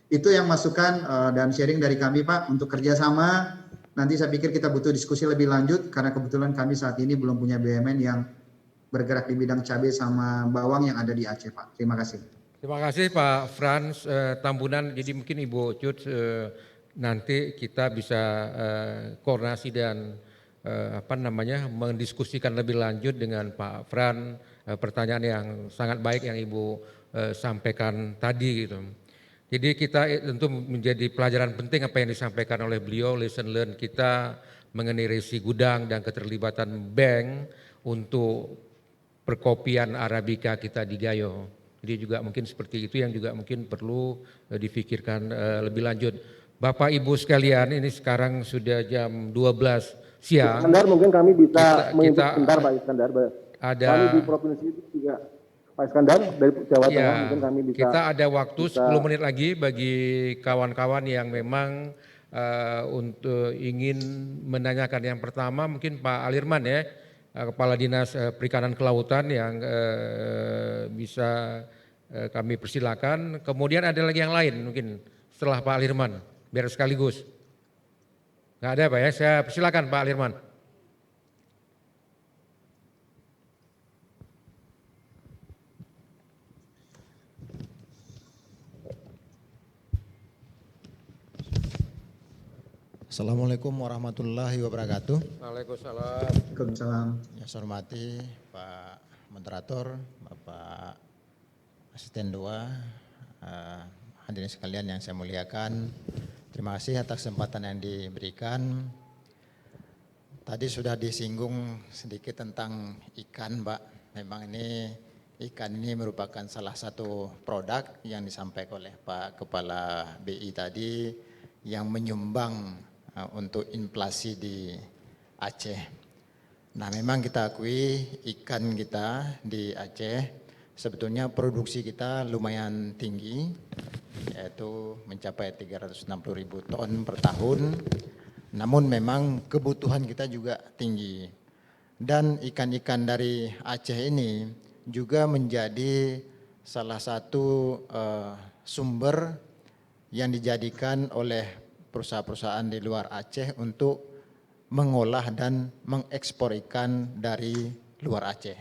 Itu yang masukan dan sharing dari kami Pak untuk kerjasama. Nanti saya pikir kita butuh diskusi lebih lanjut karena kebetulan kami saat ini belum punya BUMN yang bergerak di bidang cabai sama bawang yang ada di Aceh Pak. Terima kasih. Terima kasih Pak Frans Tambunan. Jadi mungkin Ibu Cut nanti kita bisa koordinasi dan mendiskusikan lebih lanjut dengan Pak Fran pertanyaan yang sangat baik yang Ibu sampaikan tadi gitu. Jadi kita tentu menjadi pelajaran penting apa yang disampaikan oleh beliau, lesson learn kita mengenai resi gudang dan keterlibatan bank untuk perkopian Arabica kita di Gayo. Jadi juga mungkin seperti itu yang juga mungkin perlu difikirkan lebih lanjut. Bapak Ibu sekalian, ini sekarang sudah jam 12 siang. Iskandar mungkin kami bisa mengikuti sebentar Pak Iskandar. Ada, kami di provinsi itu juga Pak Iskandar dari Jawa Tengah mungkin kami bisa. Kita ada waktu 10 menit lagi bagi kawan-kawan yang memang untuk ingin menanyakan. Yang pertama mungkin Pak Alirman ya, Kepala Dinas Perikanan Kelautan yang bisa kami persilakan. Kemudian ada lagi yang lain mungkin setelah Pak Alirman, biar sekaligus. Nggak ada Pak ya, saya persilakan Pak Alirman. Assalamualaikum warahmatullahi wabarakatuh. Waalaikumsalam. Waalaikumsalam. Yang saya hormati Pak Moderator, Bapak Asisten 2, hadirin sekalian yang saya muliakan. Terima kasih atas kesempatan yang diberikan. Tadi sudah disinggung sedikit tentang ikan, Pak. Memang ini ikan ini merupakan salah satu produk yang disampaikan oleh Pak Kepala BI tadi yang menyumbang untuk inflasi di Aceh. Nah, memang kita akui ikan kita di Aceh sebetulnya produksi kita lumayan tinggi, yaitu mencapai 360.000 ton per tahun. Namun memang kebutuhan kita juga tinggi. Dan ikan-ikan dari Aceh ini juga menjadi salah satu sumber yang dijadikan oleh perusahaan-perusahaan di luar Aceh untuk mengolah dan mengekspor ikan dari luar Aceh.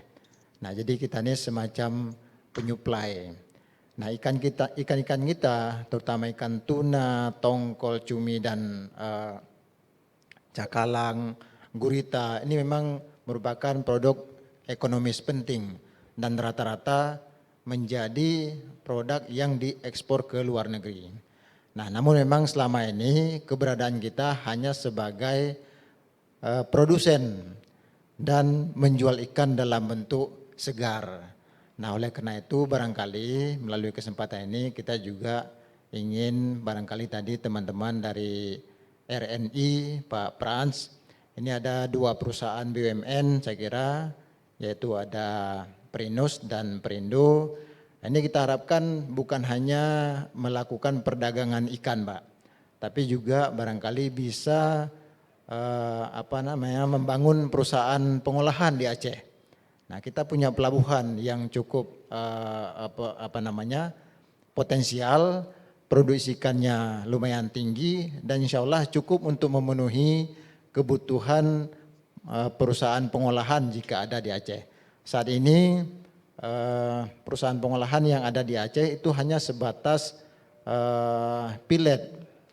Nah, jadi kita ini semacam penyuplai. Nah, ikan-ikan kita, terutama ikan tuna, tongkol, cumi dan cakalang, gurita, ini memang merupakan produk ekonomis penting dan rata-rata menjadi produk yang diekspor ke luar negeri. Nah, namun memang selama ini keberadaan kita hanya sebagai produsen dan menjual ikan dalam bentuk segar. Nah, oleh karena itu barangkali melalui kesempatan ini kita juga ingin barangkali tadi teman-teman dari RNI, Pak Frans, ini ada 2 perusahaan BUMN saya kira, yaitu ada Perinus dan Perindo. Ini kita harapkan bukan hanya melakukan perdagangan ikan, Pak, tapi juga barangkali bisa membangun perusahaan pengolahan di Aceh. Nah, kita punya pelabuhan yang cukup potensial, produksi ikannya lumayan tinggi dan insya Allah cukup untuk memenuhi kebutuhan perusahaan pengolahan jika ada di Aceh. Saat ini perusahaan pengolahan yang ada di Aceh itu hanya sebatas pilet,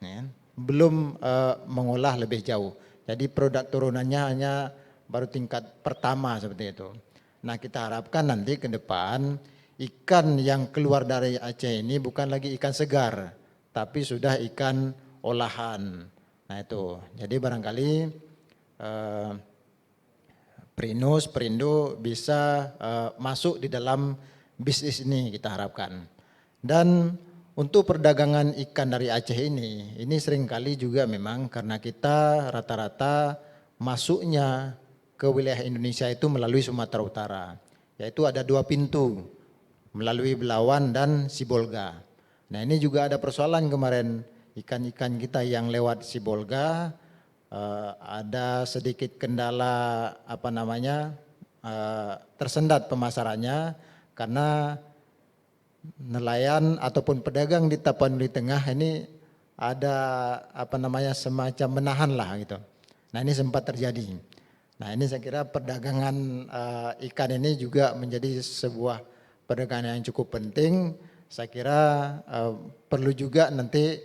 ya, belum mengolah lebih jauh. Jadi produk turunannya hanya baru tingkat pertama seperti itu. Nah, kita harapkan nanti ke depan ikan yang keluar dari Aceh ini bukan lagi ikan segar, tapi sudah ikan olahan. Nah itu, jadi barangkali Perinus, Perindo bisa masuk di dalam bisnis ini kita harapkan. Dan untuk perdagangan ikan dari Aceh ini seringkali juga memang karena kita rata-rata masuknya ke wilayah Indonesia itu melalui Sumatera Utara. Yaitu ada 2 pintu, melalui Belawan dan Sibolga. Nah, ini juga ada persoalan kemarin, ikan-ikan kita yang lewat Sibolga ada sedikit kendala tersendat pemasarannya karena nelayan ataupun pedagang di Tapanuli Tengah ini ada semacam menahan lah gitu. Nah ini sempat terjadi. Nah ini saya kira perdagangan ikan ini juga menjadi sebuah perdagangan yang cukup penting. Saya kira perlu juga nanti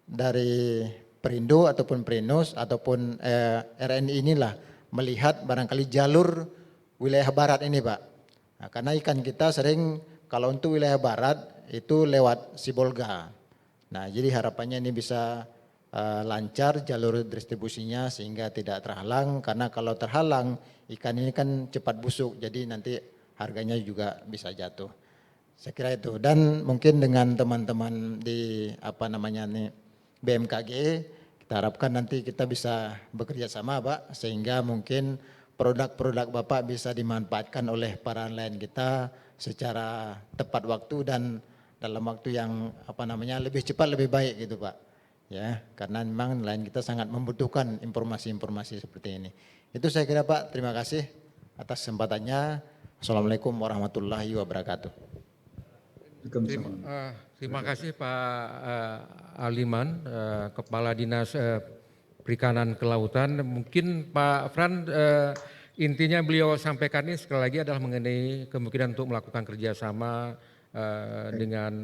dari Perindo ataupun Perinus ataupun RNI inilah melihat barangkali jalur wilayah barat ini Pak. Nah, karena ikan kita sering kalau untuk wilayah barat itu lewat Sibolga. Nah jadi harapannya ini bisa lancar jalur distribusinya sehingga tidak terhalang, karena kalau terhalang ikan ini kan cepat busuk jadi nanti harganya juga bisa jatuh. Saya kira itu, dan mungkin dengan teman-teman di BMKG kita harapkan nanti kita bisa bekerja sama Pak, sehingga mungkin produk-produk Bapak bisa dimanfaatkan oleh para nelayan kita secara tepat waktu dan dalam waktu yang lebih cepat lebih baik gitu Pak. Ya, karena memang nelayan kita sangat membutuhkan informasi-informasi seperti ini. Itu saya kira Pak, terima kasih atas kesempatannya. Assalamualaikum warahmatullahi wabarakatuh. Terima kasih Pak Aliman, Kepala Dinas Perikanan Kelautan. Mungkin Pak Fran, intinya beliau sampaikan ini sekali lagi adalah mengenai kemungkinan untuk melakukan kerjasama dengan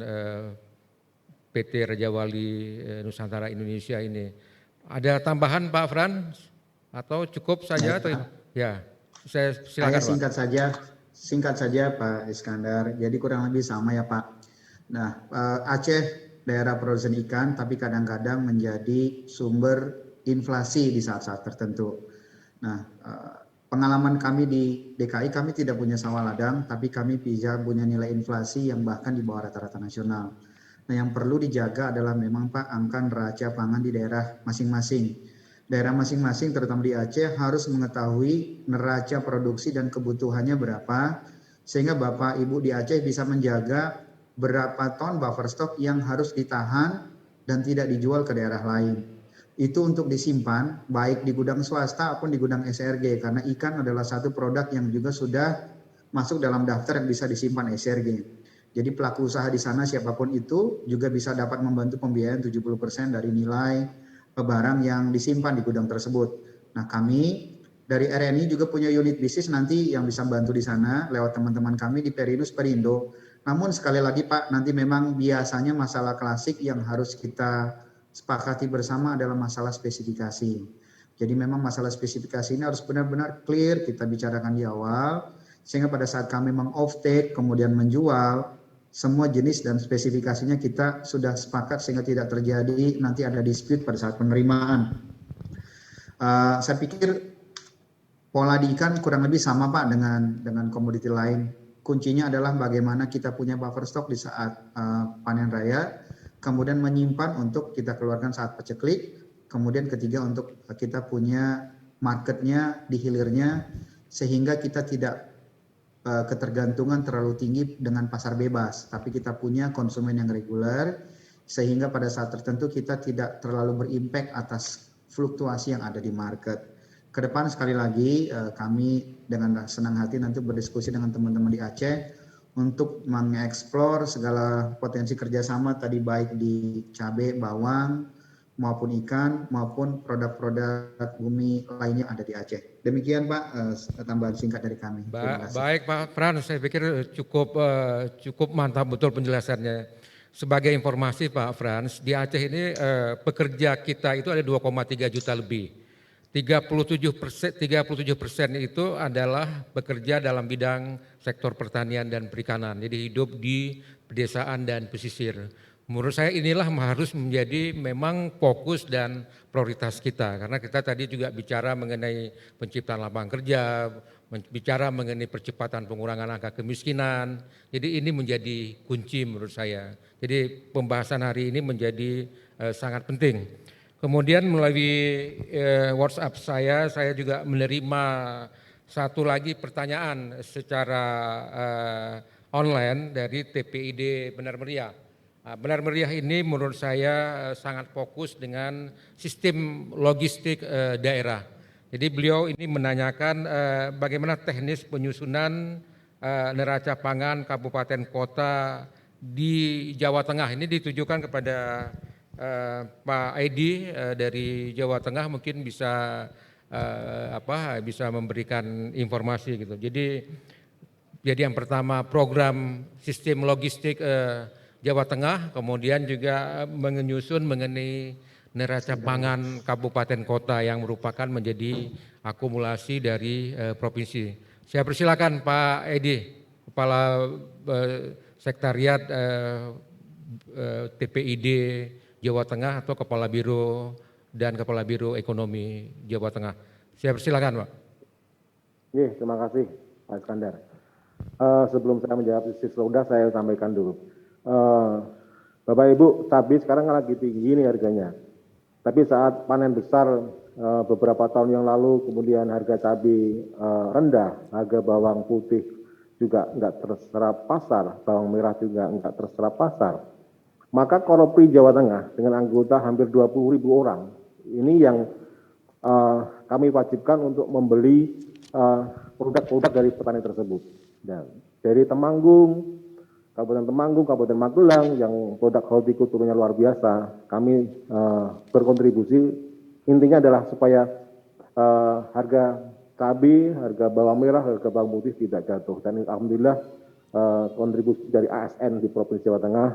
PT Raja Wali Nusantara Indonesia ini. Ada tambahan Pak Fran atau cukup saja? Atau, ya, saya silakan Pak. Singkat saja Pak Iskandar. Jadi kurang lebih sama ya Pak. Nah, Aceh daerah produsen ikan, tapi kadang-kadang menjadi sumber inflasi di saat-saat tertentu. Nah, pengalaman kami di DKI, kami tidak punya sawah ladang, tapi kami bisa punya nilai inflasi yang bahkan di bawah rata-rata nasional. Nah, yang perlu dijaga adalah memang Pak angka neraca pangan di daerah masing-masing. Daerah masing-masing terutama di Aceh harus mengetahui neraca produksi dan kebutuhannya berapa, sehingga Bapak Ibu di Aceh bisa menjaga berapa ton buffer stock yang harus ditahan dan tidak dijual ke daerah lain. Itu untuk disimpan baik di gudang swasta maupun di gudang SRG, karena ikan adalah satu produk yang juga sudah masuk dalam daftar yang bisa disimpan SRG. Jadi pelaku usaha di sana siapapun itu juga bisa dapat membantu pembiayaan 70% dari nilai barang yang disimpan di gudang tersebut. Nah, kami dari RNI juga punya unit bisnis nanti yang bisa bantu di sana lewat teman-teman kami di Perinus Perindo. Namun sekali lagi Pak, nanti memang biasanya masalah klasik yang harus kita sepakati bersama adalah masalah spesifikasi. Jadi memang masalah spesifikasi ini harus benar-benar clear kita bicarakan di awal, sehingga pada saat kami meng-offtake kemudian menjual, semua jenis dan spesifikasinya kita sudah sepakat sehingga tidak terjadi nanti ada dispute pada saat penerimaan. Saya pikir pola di ikan kurang lebih sama Pak dengan komoditi lain. Kuncinya adalah bagaimana kita punya buffer stock di saat panen raya, kemudian menyimpan untuk kita keluarkan saat paceklik, kemudian ketiga untuk kita punya marketnya di hilirnya, sehingga kita tidak ketergantungan terlalu tinggi dengan pasar bebas, tapi kita punya konsumen yang reguler, sehingga pada saat tertentu kita tidak terlalu berimpact atas fluktuasi yang ada di market. Kedepan sekali lagi kami dengan senang hati nanti berdiskusi dengan teman-teman di Aceh untuk mengeksplor segala potensi kerjasama tadi baik di cabai, bawang, maupun ikan, maupun produk-produk bumi lainnya ada di Aceh. Demikian Pak, tambahan singkat dari kami. Baik Pak Fran, saya pikir cukup mantap betul penjelasannya. Sebagai informasi Pak Frans, di Aceh ini pekerja kita itu ada 2,3 juta lebih. 37% itu adalah bekerja dalam bidang sektor pertanian dan perikanan. Jadi hidup di pedesaan dan pesisir. Menurut saya inilah harus menjadi memang fokus dan prioritas kita. Karena kita tadi juga bicara mengenai penciptaan lapangan kerja, bicara mengenai percepatan pengurangan angka kemiskinan. Jadi ini menjadi kunci menurut saya. Jadi pembahasan hari ini menjadi sangat penting. Kemudian melalui WhatsApp saya juga menerima satu lagi pertanyaan secara online dari TPID Benar Meriah. Benar Meriah ini menurut saya sangat fokus dengan sistem logistik daerah. Jadi beliau ini menanyakan bagaimana teknis penyusunan neraca pangan kabupaten kota di Jawa Tengah. Ini ditujukan kepada Pak Edi dari Jawa Tengah, mungkin bisa bisa memberikan informasi gitu. Jadi yang pertama program sistem logistik Jawa Tengah, kemudian juga menyusun mengenai neraca pangan kabupaten kota yang merupakan menjadi akumulasi dari provinsi. Saya persilakan Pak Edi, Kepala Sekretariat TPID Jawa Tengah atau Kepala Biro dan Kepala Biro Ekonomi Jawa Tengah. Saya persilakan Pak. Terima kasih Pak Iskandar. Sebelum saya menjawab Sisloda, saya sampaikan dulu. Bapak Ibu, cabai sekarang lagi tinggi nih harganya. Tapi saat panen besar beberapa tahun yang lalu, kemudian harga cabai rendah, harga bawang putih juga nggak terserap pasar, bawang merah juga nggak terserap pasar. Maka Koropri Jawa Tengah dengan anggota hampir 20.000 orang, ini yang kami wajibkan untuk membeli produk-produk dari petani tersebut. Dan dari Temanggung, Kabupaten Temanggung, Kabupaten Magelang yang produk hortikulturnya luar biasa, kami berkontribusi. Intinya adalah supaya harga cabai, harga bawang merah, harga bawang putih tidak jatuh. Dan alhamdulillah kontribusi dari ASN di Provinsi Jawa Tengah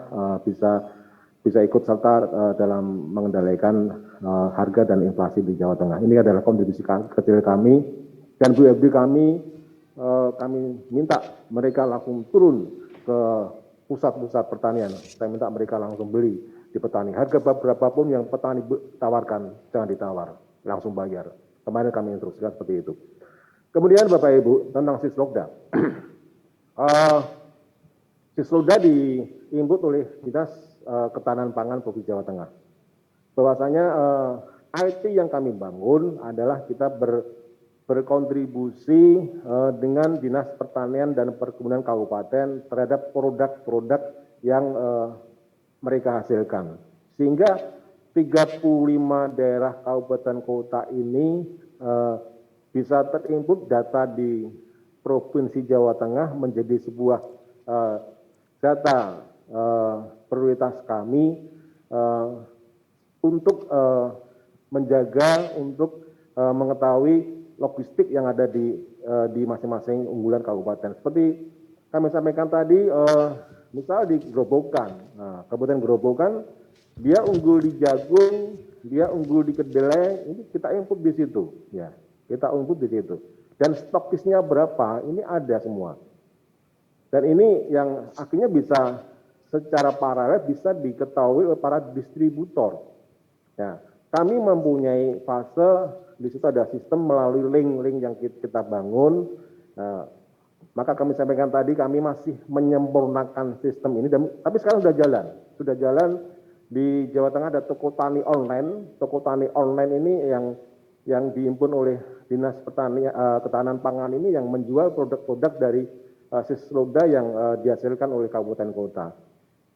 bisa ikut serta dalam mengendalikan harga dan inflasi di Jawa Tengah. Ini adalah kontribusi kecil kami, dan BUMD kami minta mereka langsung turun ke pusat-pusat pertanian. Saya minta mereka langsung beli di petani. Harga berapapun yang petani tawarkan, jangan ditawar, langsung bayar. Kemarin kami instruksikan seperti itu. Kemudian Bapak Ibu, tentang Sislogda. Sislogda diinput oleh Dinas Ketahanan Pangan Provinsi Jawa Tengah. Bahwasanya IT yang kami bangun adalah kita berkontribusi dengan Dinas Pertanian dan Perkebunan Kabupaten terhadap produk-produk yang mereka hasilkan. Sehingga 35 daerah kabupaten kota ini bisa terinput data di Provinsi Jawa Tengah menjadi sebuah data prioritas kami untuk menjaga, untuk mengetahui logistik yang ada di masing-masing unggulan kabupaten. Seperti kami sampaikan tadi, misal di Grobogan, Kabupaten Grobogan, dia unggul di jagung, dia unggul di kedelai, ini kita input di situ, ya, kita input di situ. Dan stokisnya berapa, ini ada semua. Dan ini yang akhirnya bisa secara paralel bisa diketahui oleh para distributor. Ya, kami mempunyai fase. Di situ ada sistem melalui link-link yang kita bangun. Maka kami sampaikan tadi kami masih menyempurnakan sistem ini, tapi sekarang sudah jalan di Jawa Tengah. Ada toko tani online. Toko tani online ini yang diimpun oleh Dinas Ketahanan Pangan ini yang menjual produk-produk dari Sislogda yang dihasilkan oleh kabupaten kota.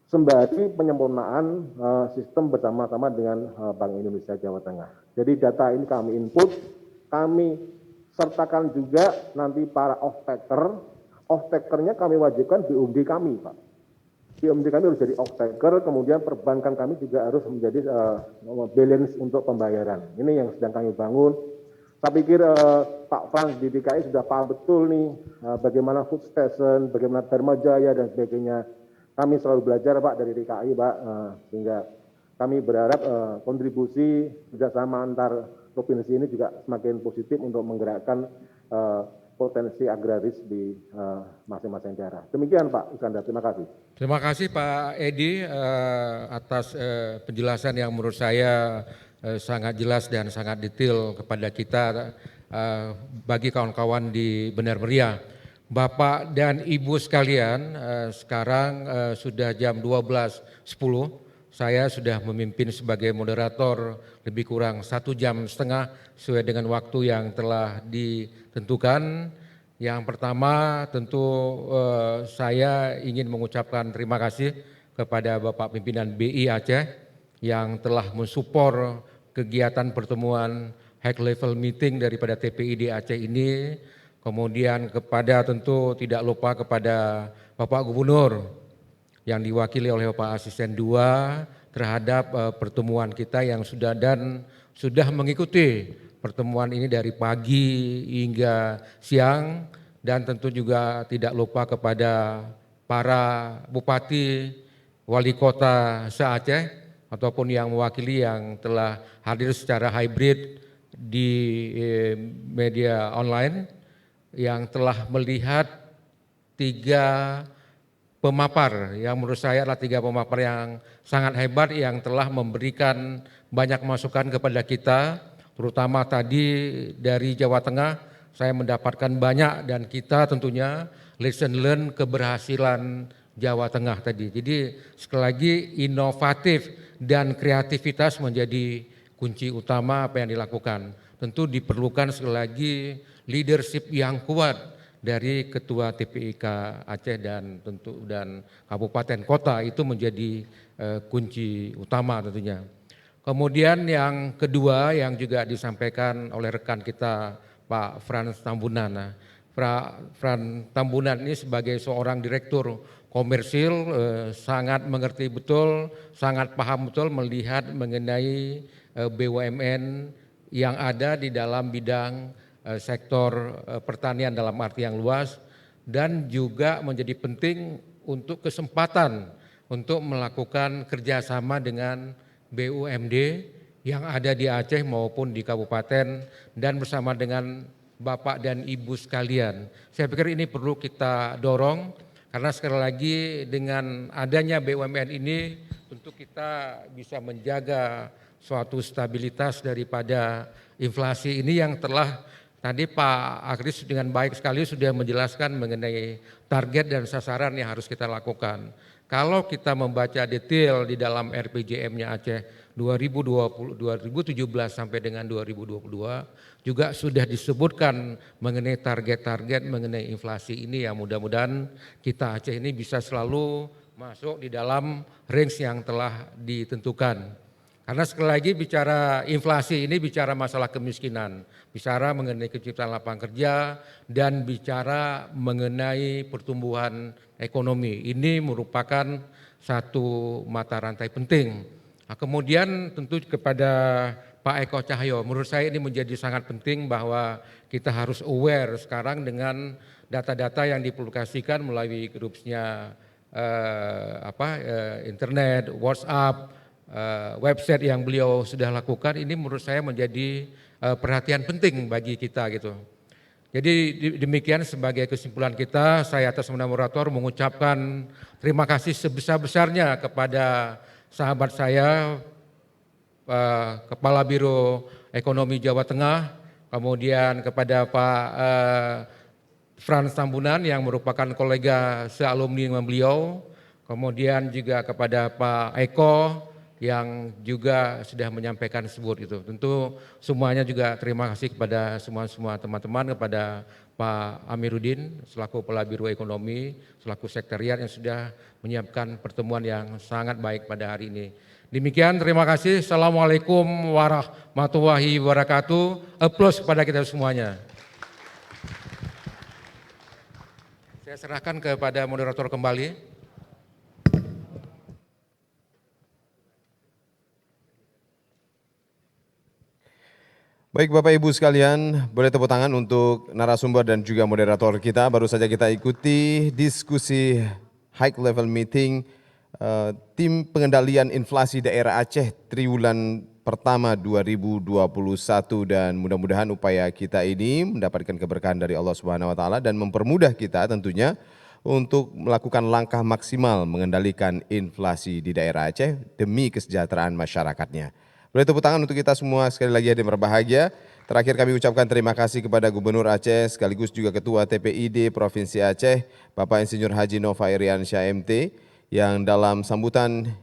Sembari penyempurnaan sistem bersama-sama dengan Bank Indonesia Jawa Tengah. Jadi data ini kami input, kami sertakan juga nanti para off-taker. Off-takernya kami wajibkan BUMD kami, Pak. BUMD kami harus jadi off-taker, kemudian perbankan kami juga harus menjadi balance untuk pembayaran. Ini yang sedang kami bangun. Saya pikir Pak Frans di DKI sudah paham betul nih bagaimana food station, bagaimana Dharma Jaya dan sebagainya. Kami selalu belajar Pak dari DKI Pak, sehingga kami berharap kontribusi kerjasama antar provinsi ini juga semakin positif untuk menggerakkan potensi agraris di masing-masing daerah. Demikian Pak Iskandar, terima kasih. Terima kasih Pak Edi atas penjelasan yang menurut saya sangat jelas dan sangat detail kepada kita bagi kawan-kawan di Benar Meriah. Bapak dan Ibu sekalian, sekarang sudah jam 12.10, saya sudah memimpin sebagai moderator lebih kurang 1 jam setengah sesuai dengan waktu yang telah ditentukan. Yang pertama tentu saya ingin mengucapkan terima kasih kepada Bapak Pimpinan BI Aceh yang telah mensupport kegiatan pertemuan high level meeting daripada TPID Aceh ini, kemudian kepada tentu tidak lupa kepada Bapak Gubernur yang diwakili oleh Bapak Asisten 2 terhadap pertemuan kita yang sudah mengikuti pertemuan ini dari pagi hingga siang, dan tentu juga tidak lupa kepada para bupati, wali kota se-Aceh ataupun yang mewakili yang telah hadir secara hybrid di media online, yang telah melihat 3 pemapar yang menurut saya adalah 3 pemapar yang sangat hebat yang telah memberikan banyak masukan kepada kita, terutama tadi dari Jawa Tengah saya mendapatkan banyak, dan kita tentunya lesson learn keberhasilan Jawa Tengah tadi. Jadi sekali lagi inovatif dan kreativitas menjadi kunci utama apa yang dilakukan. Tentu diperlukan sekali lagi leadership yang kuat dari Ketua TPIK Aceh dan kabupaten kota, itu menjadi kunci utama tentunya. Kemudian yang kedua yang juga disampaikan oleh rekan kita Pak Frans Tambunan. Frans Tambunan ini sebagai seorang direktur komersil sangat mengerti betul, sangat paham betul melihat mengenai BUMN yang ada di dalam bidang sektor pertanian dalam arti yang luas, dan juga menjadi penting untuk kesempatan untuk melakukan kerjasama dengan BUMD yang ada di Aceh maupun di kabupaten, dan bersama dengan Bapak dan Ibu sekalian. Saya pikir ini perlu kita dorong, karena sekali lagi dengan adanya BUMN ini tentu kita bisa menjaga suatu stabilitas daripada inflasi ini yang telah tadi Pak Akris dengan baik sekali sudah menjelaskan mengenai target dan sasaran yang harus kita lakukan. Kalau kita membaca detail di dalam RPJM-nya Aceh 2017 sampai dengan 2022 juga sudah disebutkan mengenai target-target mengenai inflasi ini, yang mudah-mudahan kita Aceh ini bisa selalu masuk di dalam range yang telah ditentukan. Karena sekali lagi bicara inflasi ini bicara masalah kemiskinan, bicara mengenai penciptaan lapangan kerja, dan bicara mengenai pertumbuhan ekonomi. Ini merupakan satu mata rantai penting. Nah, kemudian tentu kepada Pak Eko Cahyo, menurut saya ini menjadi sangat penting bahwa kita harus aware sekarang dengan data-data yang dipublikasikan melalui grupsnya internet, WhatsApp, website yang beliau sudah lakukan. Ini menurut saya menjadi perhatian penting bagi kita gitu. Jadi demikian sebagai kesimpulan kita, saya atas nama moderator mengucapkan terima kasih sebesar-besarnya kepada sahabat saya, Kepala Biro Ekonomi Jawa Tengah, kemudian kepada Pak Frans Tambunan yang merupakan kolega sealumni beliau, kemudian juga kepada Pak Eko yang juga sudah menyampaikan tersebut itu. Tentu semuanya juga terima kasih kepada semua teman-teman, kepada Pak Amiruddin selaku Kepala Biro Ekonomi, selaku sekretariat yang sudah menyiapkan pertemuan yang sangat baik pada hari ini. Demikian, terima kasih. Assalamualaikum warahmatullahi wabarakatuh. Aplaus kepada kita semuanya. Saya serahkan kepada moderator kembali. Baik Bapak Ibu sekalian, boleh tepuk tangan untuk narasumber dan juga moderator kita. Baru saja kita ikuti diskusi high level meeting tim pengendalian inflasi daerah Aceh triwulan pertama 2021, dan mudah-mudahan upaya kita ini mendapatkan keberkahan dari Allah Subhanahu wa taala dan mempermudah kita tentunya untuk melakukan langkah maksimal mengendalikan inflasi di daerah Aceh demi kesejahteraan masyarakatnya. Boleh tepuk tangan untuk kita semua sekali lagi yang berbahagia. Terakhir kami ucapkan terima kasih kepada Gubernur Aceh sekaligus juga Ketua TPID Provinsi Aceh, Bapak Insinyur Haji Nova Iriansyah MT, yang dalam sambutan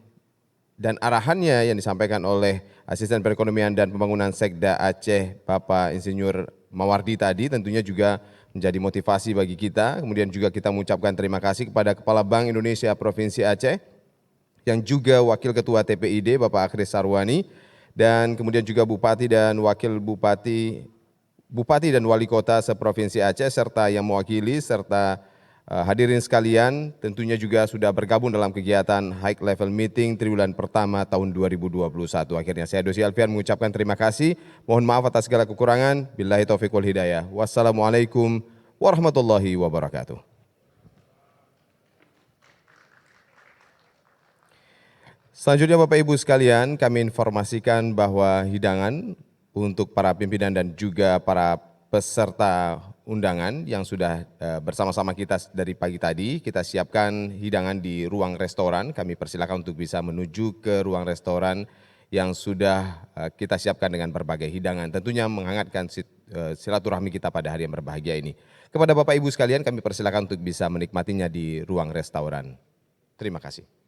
dan arahannya yang disampaikan oleh Asisten Perekonomian dan Pembangunan Sekda Aceh, Bapak Insinyur Mawardi tadi tentunya juga menjadi motivasi bagi kita. Kemudian juga kita mengucapkan terima kasih kepada Kepala Bank Indonesia Provinsi Aceh, yang juga Wakil Ketua TPID Bapak Akris Sarwani, dan kemudian juga Bupati dan Wakil Bupati dan Wali Kota seprovinsi Aceh serta yang mewakili serta hadirin sekalian, tentunya juga sudah bergabung dalam kegiatan High Level Meeting triwulan pertama tahun 2021. Akhirnya saya Dosi Alfian mengucapkan terima kasih. Mohon maaf atas segala kekurangan. Billahi taufiq wal hidayah. Wassalamualaikum warahmatullahi wabarakatuh. Selanjutnya Bapak Ibu sekalian, kami informasikan bahwa hidangan untuk para pimpinan dan juga para peserta undangan yang sudah bersama-sama kita dari pagi tadi, kita siapkan hidangan di ruang restoran. Kami persilakan untuk bisa menuju ke ruang restoran yang sudah kita siapkan dengan berbagai hidangan. Tentunya menghangatkan silaturahmi kita pada hari yang berbahagia ini. Kepada Bapak Ibu sekalian, kami persilakan untuk bisa menikmatinya di ruang restoran. Terima kasih.